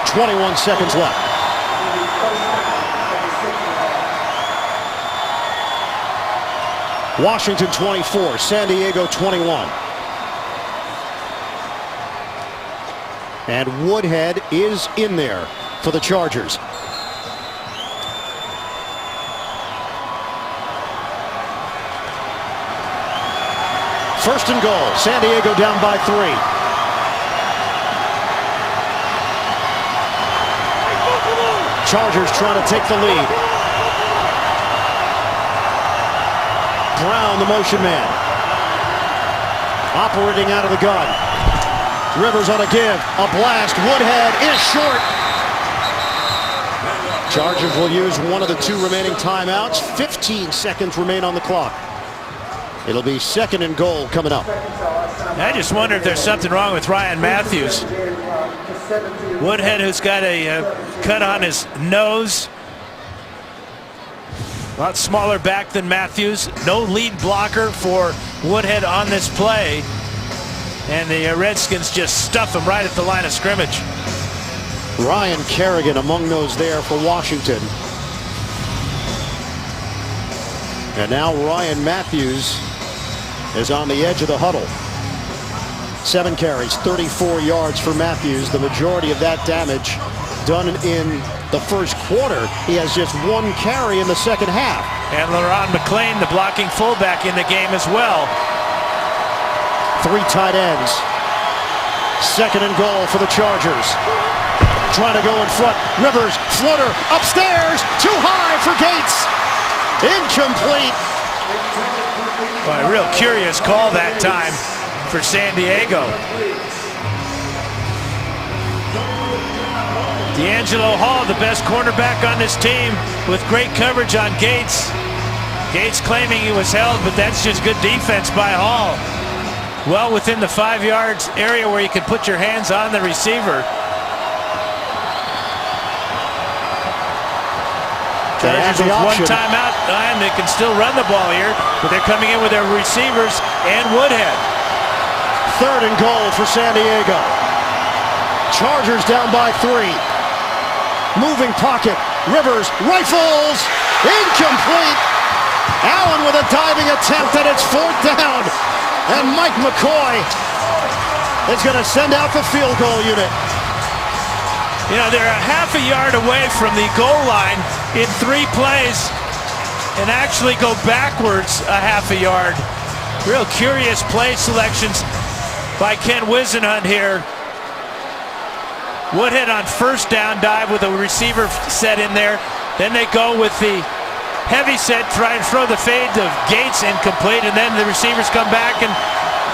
.21 seconds left. Washington 24, San Diego 21. And Woodhead is in there for the Chargers. First and goal. San Diego down by 3. Chargers trying to take the lead. Brown, the motion man. Operating out of the gun. Rivers on a give. A blast. Woodhead is short. Chargers will use one of the 2 remaining timeouts. 15 seconds remain on the clock. It'll be 2nd and goal coming up. I just wonder if there's something wrong with Ryan Matthews. Woodhead, who's got a cut on his nose. A lot smaller back than Matthews. No lead blocker for Woodhead on this play. And the Redskins just stuff him right at the line of scrimmage. Ryan Kerrigan among those there for Washington. And now Ryan Matthews is on the edge of the huddle. 7 carries, 34 yards for Matthews. The majority of that damage done in the first quarter. He has just 1 carry in the second half. And LaRon McClain, the blocking fullback, in the game as well. 3 tight ends. 2nd and goal for the Chargers. Trying to go in front. Rivers, floater, upstairs, too high for Gates. Incomplete. Well, a real curious call that time for San Diego. D'Angelo Hall, the best cornerback on this team, with great coverage on Gates. Gates claiming he was held, but that's just good defense by Hall. Well within the 5 yards area where you can put your hands on the receiver. Chargers with 1 timeout, and they can still run the ball here, but they're coming in with their receivers and Woodhead. 3rd and goal for San Diego. Chargers down by 3. Moving pocket. Rivers rifles. Incomplete. Allen with a diving attempt, and it's 4th down. And Mike McCoy is going to send out the field goal unit. You know, they're a half a yard away from the goal line in 3 plays. and actually go backwards a half a yard. Real curious play selections by Ken Wisenhunt here. Woodhead on first down dive with a receiver set in there. Then they go with the heavy set, try and throw the fade to Gates, incomplete, and then the receivers come back and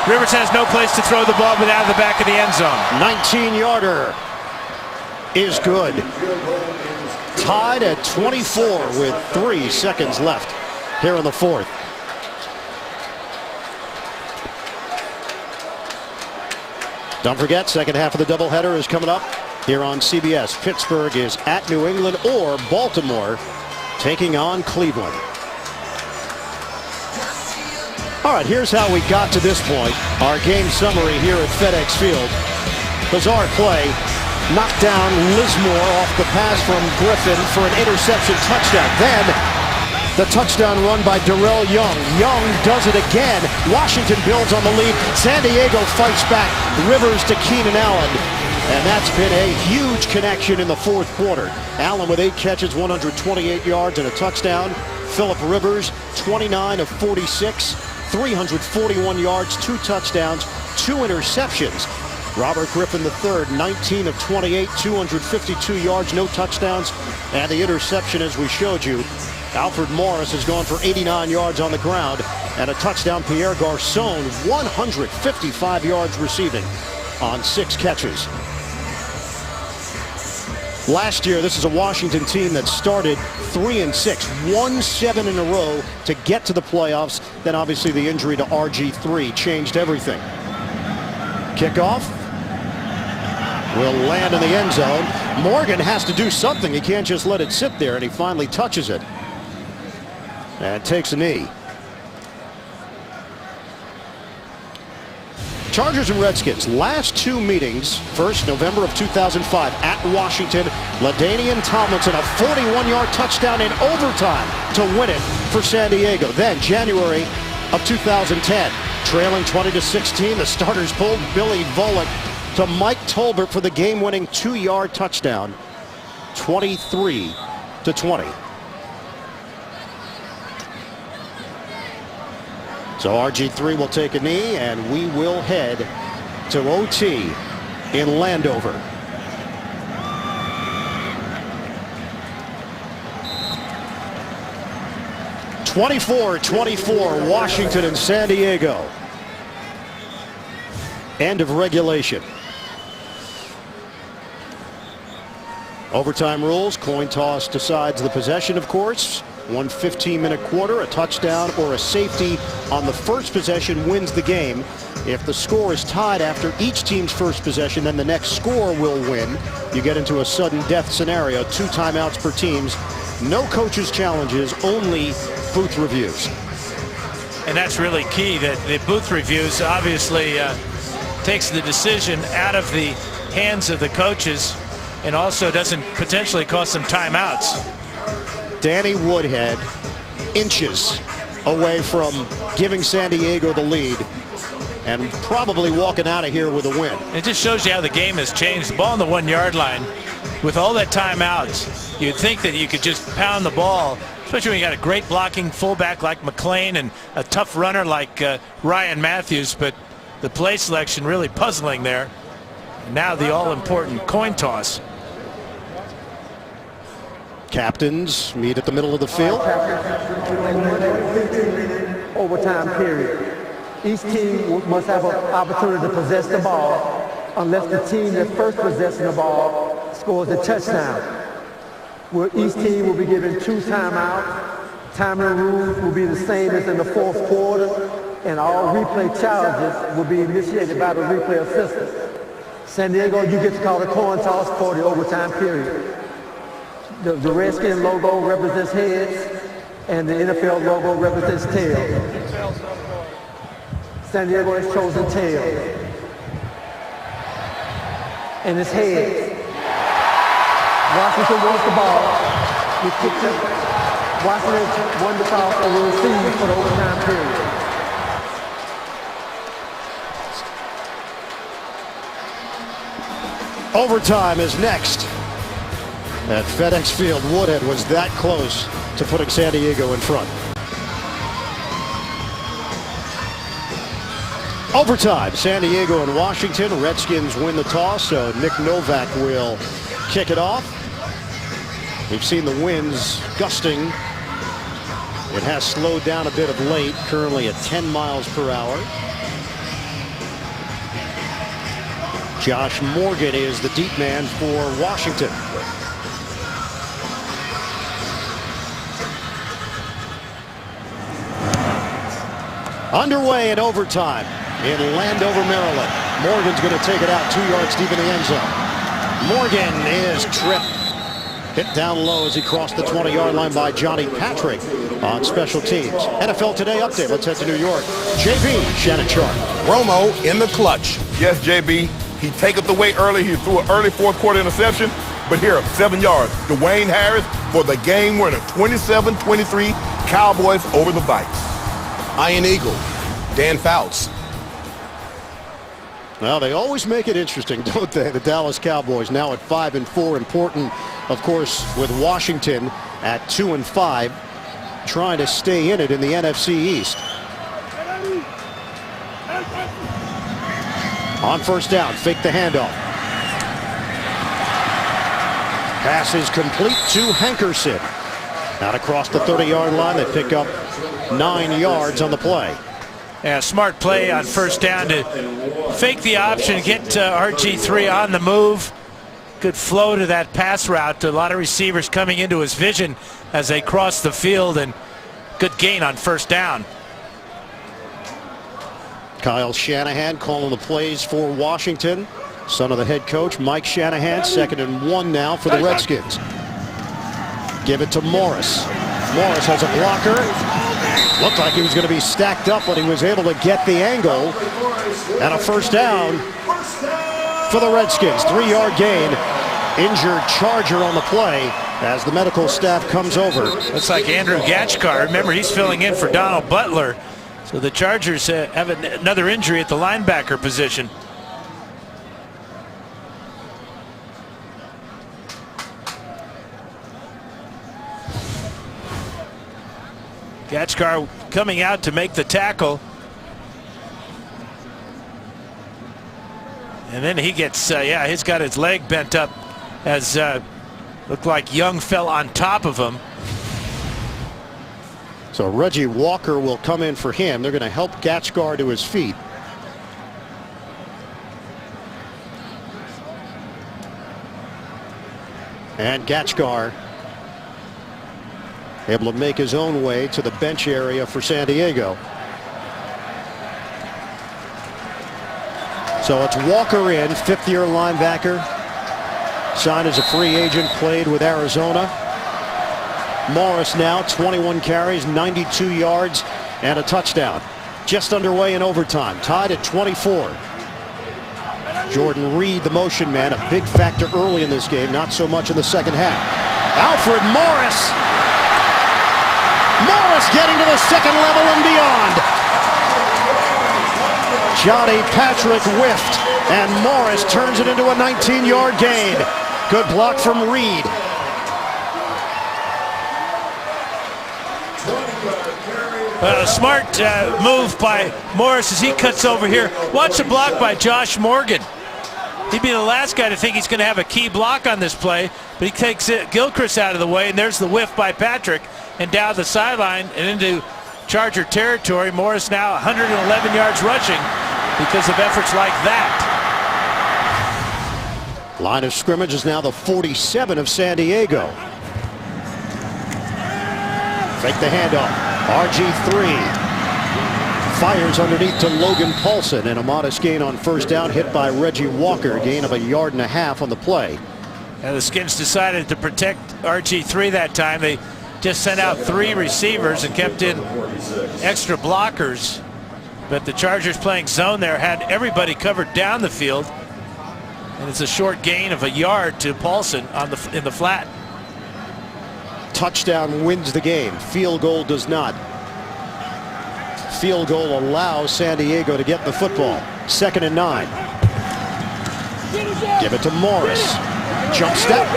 Rivers has no place to throw the ball but out of the back of the end zone. 19-yarder is good. Tied at 24 with 3 seconds left here in the fourth. Don't forget, second half of the doubleheader is coming up here on CBS. Pittsburgh is at New England, or Baltimore taking on Cleveland. All right, here's how we got to this point. Our game summary here at FedEx Field. Bizarre play. Knocked down Lismore off the pass from Griffin for an interception touchdown. Then the touchdown run by Darrell Young. Young does it again. Washington builds on the lead. San Diego fights back. Rivers to Keenan Allen. And that's been a huge connection in the fourth quarter. Allen with 8 catches, 128 yards and a touchdown. Phillip Rivers, 29 of 46, 341 yards, 2 touchdowns, 2 interceptions. Robert Griffin III, 19 of 28, 252 yards, no touchdowns, and the interception, as we showed you. Alfred Morris has gone for 89 yards on the ground and a touchdown. Pierre Garçon, 155 yards receiving on 6 catches. Last year, this is a Washington team that started 3-6, won 7 in a row to get to the playoffs. Then obviously the injury to RG3 changed everything. Kickoff will land in the end zone. Morgan has to do something. He can't just let it sit there, and he finally touches it and takes a knee. Chargers and Redskins, last 2 meetings. First, November of 2005 at Washington. LaDainian Tomlinson, a 41-yard touchdown in overtime to win it for San Diego. Then, January of 2010, trailing 20-16, the starters pulled Billy Volek to Mike Tolbert for the game-winning 2-yard touchdown, 23-20. So RG3 will take a knee, and we will head to OT in Landover. (24-24) Washington and San Diego. End of regulation. Overtime rules. Coin toss decides the possession, of course. 1 15-minute quarter, a touchdown or a safety on the first possession wins the game. If the score is tied after each team's first possession, then the next score will win. You get into a sudden death scenario. 2 timeouts per teams. No coaches' challenges, only booth reviews. And that's really key, that the booth reviews obviously takes the decision out of the hands of the coaches and also doesn't potentially cost them timeouts. Danny Woodhead inches away from giving San Diego the lead and probably walking out of here with a win. It just shows you how the game has changed. The ball on the 1-yard line, with all that timeouts, you'd think that you could just pound the ball, especially when you got a great blocking fullback like McLean and a tough runner like Ryan Matthews, but the play selection really puzzling there. And now the all-important coin toss. Captains meet at the middle of the field. Overtime period. Each team must have an opportunity to possess the ball unless the team that's first possessing the ball scores a touchdown. Each team will be given 2 timeouts. Timing rules will be the same as in the fourth quarter, and all replay challenges will be initiated by the replay assistant. San Diego, you get to call the coin toss for the overtime period. The Redskins logo represents heads, and the NFL logo represents tails. San Diego has chosen tails. And it's heads. Washington wants the ball. We kicked it. Washington won the toss and will receive for the overtime period. Overtime is next. At FedEx Field, Woodhead was that close to putting San Diego in front. Overtime, San Diego and Washington. Redskins win the toss, so Nick Novak will kick it off. We've seen the winds gusting. It has slowed down a bit of late, currently at 10 miles per hour. Josh Morgan is the deep man for Washington. Underway in overtime in Landover, Maryland. Morgan's going to take it out 2 yards deep in the end zone. Morgan is tripped. Hit down low as he crossed the 20-yard line by Johnny Patrick on special teams. NFL Today update. Let's head to New York. JB, Shannon Sharp. Romo in the clutch. Yes, JB. He take it away early. He threw an early fourth quarter interception. But here, 7 yards. Dwayne Harris for the game winner. 27-23 Cowboys over the Vikes. Iron Eagle, Dan Fouts. Well, they always make it interesting, don't they? The Dallas Cowboys now at 5-4. Important, of course, with Washington at 2-5, trying to stay in it in the NFC East. On first down, fake the handoff. Pass is complete to Hankerson. Out across the 30-yard line, they pick up 9 yards on the play. Yeah, smart play on first down to fake the option, get RG3 on the move. Good flow to that pass route. A lot of receivers coming into his vision as they cross the field, and good gain on first down. Kyle Shanahan calling the plays for Washington. Son of the head coach, Mike Shanahan. 2nd and 1 now for the Redskins. Give it to Morris. Morris has a blocker. Looked like he was going to be stacked up, but he was able to get the angle. And a first down for the Redskins. 3-yard gain. Injured Charger on the play as the medical staff comes over. Looks like Andrew Gatchkar. Remember, he's filling in for Donald Butler. So the Chargers have another injury at the linebacker position. Gatchkar coming out to make the tackle. And then he gets, yeah, he's got his leg bent up as looked like Young fell on top of him. So Reggie Walker will come in for him. They're going to help Gatchkar to his feet. And Gatchkar able to make his own way to the bench area for San Diego. So it's Walker in, 5th-year linebacker. Signed as a free agent, played with Arizona. Morris now 21 carries, 92 yards, and a touchdown. Just underway in overtime, tied at 24. Jordan Reed, the motion man, a big factor early in this game, not so much in the second half. Alfred Morris. Morris getting to the second level and beyond. Johnny Patrick whiffed, and Morris turns it into a 19-yard gain. Good block from Reed. Smart move by Morris as he cuts over here. Watch the block by Josh Morgan. He'd be the last guy to think he's going to have a key block on this play, but he takes Gilchrist out of the way, and there's the whiff by Patrick, and down the sideline and into Charger territory. Morris now 111 yards rushing because of efforts like that. Line of scrimmage is now the 47 of San Diego. Fake the handoff. RG3 fires underneath to Logan Paulson, and a modest gain on first down, hit by Reggie Walker. Gain of 1.5 yards on the play. And the Skins decided to protect RG3 that time. They just sent out 3 receivers and kept in extra blockers. But the Chargers playing zone there had everybody covered down the field. And it's a short gain of 1 yard to Paulson on in the flat. Touchdown wins the game. Field goal does not. Field goal allows San Diego to get the football. 2nd and 9. Give it to Morris. Jump step.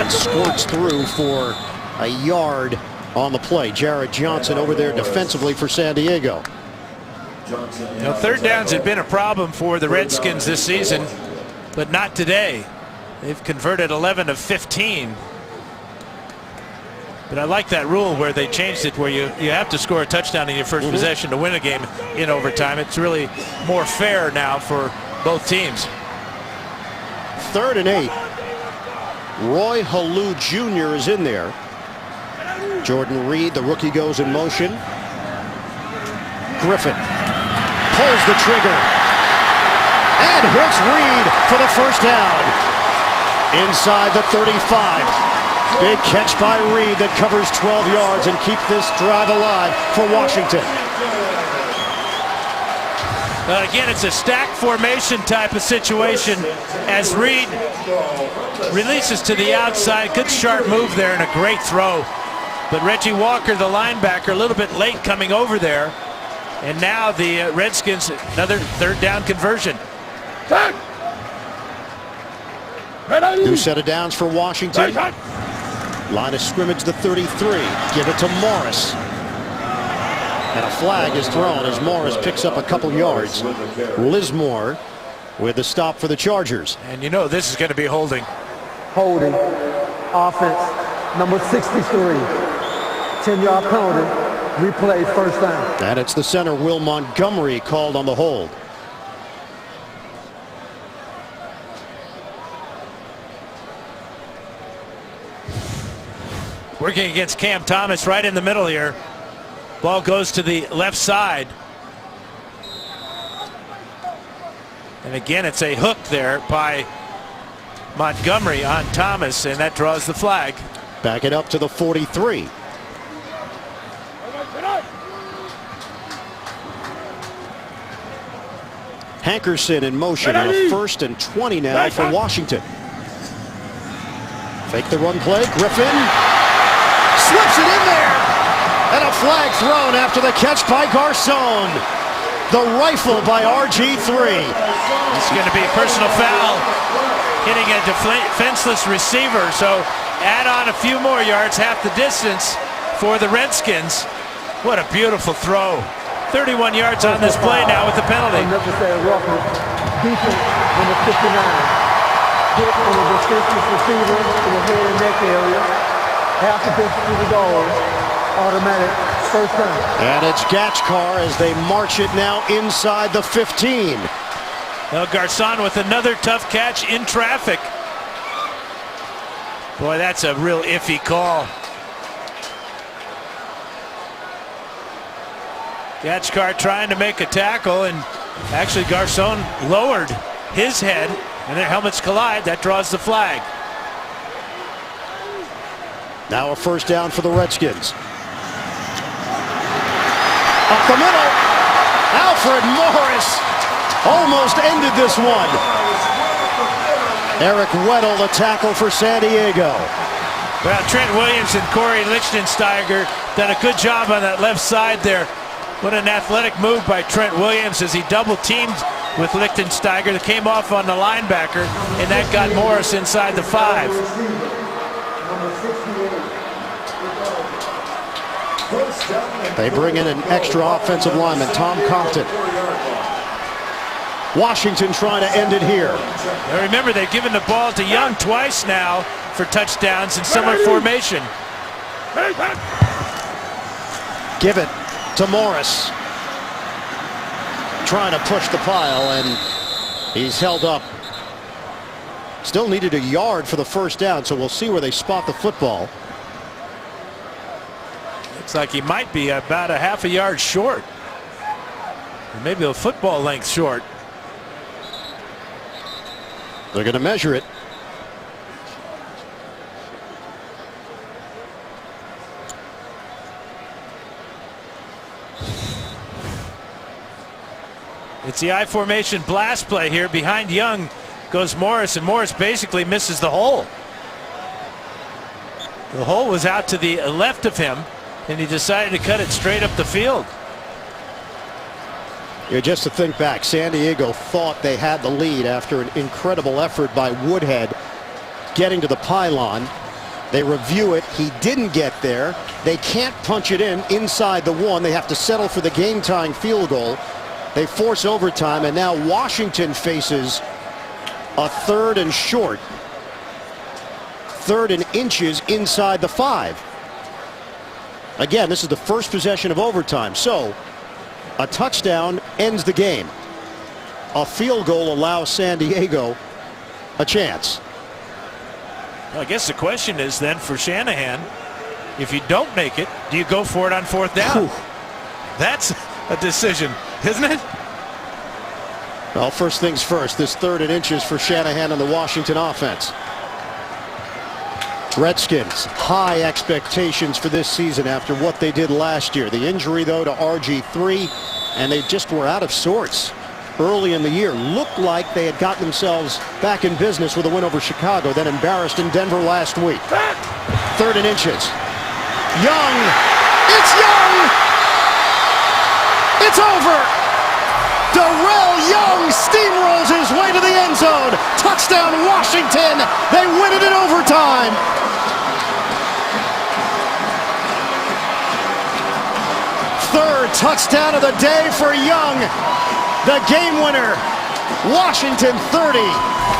and squirts through for a yard on the play. Jared Johnson over there defensively for San Diego. You know, third downs had been a problem for the Redskins this season, but not today. They've converted 11 of 15. But I like that rule where they changed it, where you have to score a touchdown in your first possession to win a game in overtime. It's really more fair now for both teams. 3rd and 8. Roy Halou Jr. is in there. Jordan Reed, the rookie, goes in motion. Griffin pulls the trigger and hits Reed for the first down. Inside the 35. Big catch by Reed that covers 12 yards and keeps this drive alive for Washington. Again, it's a stack formation type of situation as Reed releases to the outside. Good sharp move there and a great throw. But Reggie Walker, the linebacker, a little bit late coming over there. And now the Redskins, another third down conversion. New set of downs for Washington. Line of scrimmage, the 33. Give it to Morris. And a flag is thrown as Morris picks up a couple yards. Lismore with the stop for the Chargers. And you know this is going to be holding. Holding. Offense. Number 63. 10-yard penalty. Replay, first down. And it's the center, Will Montgomery, called on the hold. Working against Cam Thomas right in the middle here. Ball goes to the left side. And again, it's a hook there by Montgomery on Thomas, and that draws the flag. Back it up to the 43. Hankerson in motion on a 1st and 20 now for Washington. Fake the run play. Griffin slips it in there. And a flag thrown after the catch by Garcon. The rifle by RG3. It's going to be a personal foul hitting a defenseless receiver. So add on a few more yards, half the distance for the Redskins. What a beautiful throw. 31 yards on this play now with the penalty. Unnecessary roughness. Defense, number 59. Hit on the defenseless receiver in the head and neck area. Half the distance to the goal. Automatic first down. And it's Gatchkar as they march it now inside the 15. Now Garcon with another tough catch in traffic. Boy, that's a real iffy call. Gatchkar trying to make a tackle, and actually Garcon lowered his head, and their helmets collide. That draws the flag. Now a first down for the Redskins. Up the middle. Alfred Morris almost ended this one. Eric Weddle, the tackle for San Diego. Well, Trent Williams and Corey Lichtensteiger done a good job on that left side there. What an athletic move by Trent Williams as he double teamed with Lichtensteiger that came off on the linebacker, and that got Morris inside the 5. They bring in an extra offensive lineman, Tom Compton. Washington trying to end it here. Now remember, they've given the ball to Young twice now for touchdowns in similar formation. Give it to Morris. Trying to push the pile, and he's held up. Still needed a yard for the first down, so we'll see where they spot the football. Looks like he might be about a half a yard short. Or maybe a football length short. They're going to measure it. It's the I formation blast play here. Behind Young goes Morris, and Morris basically misses the hole. The hole was out to the left of him, and he decided to cut it straight up the field. Yeah, just to think back, San Diego thought they had the lead after an incredible effort by Woodhead getting to the pylon. They review it. He didn't get there. They can't punch it in inside the 1. They have to settle for the game-tying field goal. They force overtime, and now Washington faces a 3rd and short. 3rd and inches inside the 5. Again, this is the first possession of overtime. So a touchdown ends the game. A field goal allows San Diego a chance. Well, I guess the question is then for Shanahan, if you don't make it, do you go for it on 4th down? Whew. That's a decision, isn't it? Well, first things first, this 3rd and inches for Shanahan and the Washington offense. Redskins, high expectations for this season after what they did last year. The injury, though, to RG3, and they just were out of sorts early in the year. Looked like they had gotten themselves back in business with a win over Chicago, then embarrassed in Denver last week. 3rd and inches. Young. It's Young. It's over. Darrell Young steamrolls his way to the end zone. Touchdown Washington. They win it in overtime. Third touchdown of the day for Young. The game winner. Washington 30,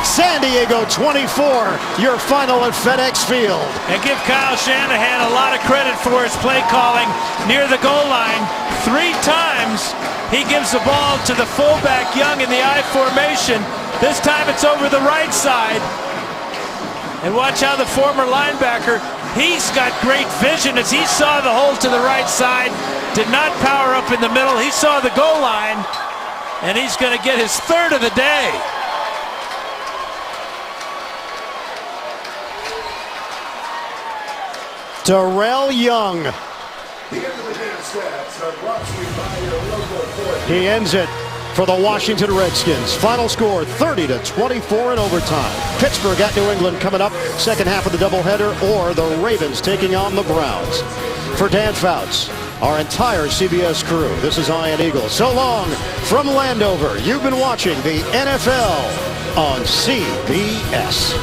San Diego 24. Your final at FedEx Field. And give Kyle Shanahan a lot of credit for his play calling near the goal line. 3 times he gives the ball to the fullback Young in the I formation. This time it's over the right side. And watch how the former linebacker, he's got great vision as he saw the hole to the right side. Did not power up in the middle. He saw the goal line. And he's going to get his 3rd of the day. Darrell Young. The end of the game stats are brought to you by your local Ford. He ends it for the Washington Redskins. Final score 30-24 in overtime. Pittsburgh at New England coming up. Second half of the doubleheader, or the Ravens taking on the Browns. For Dan Fouts, our entire CBS crew, this is Ian Eagle. So long from Landover. You've been watching the NFL on CBS.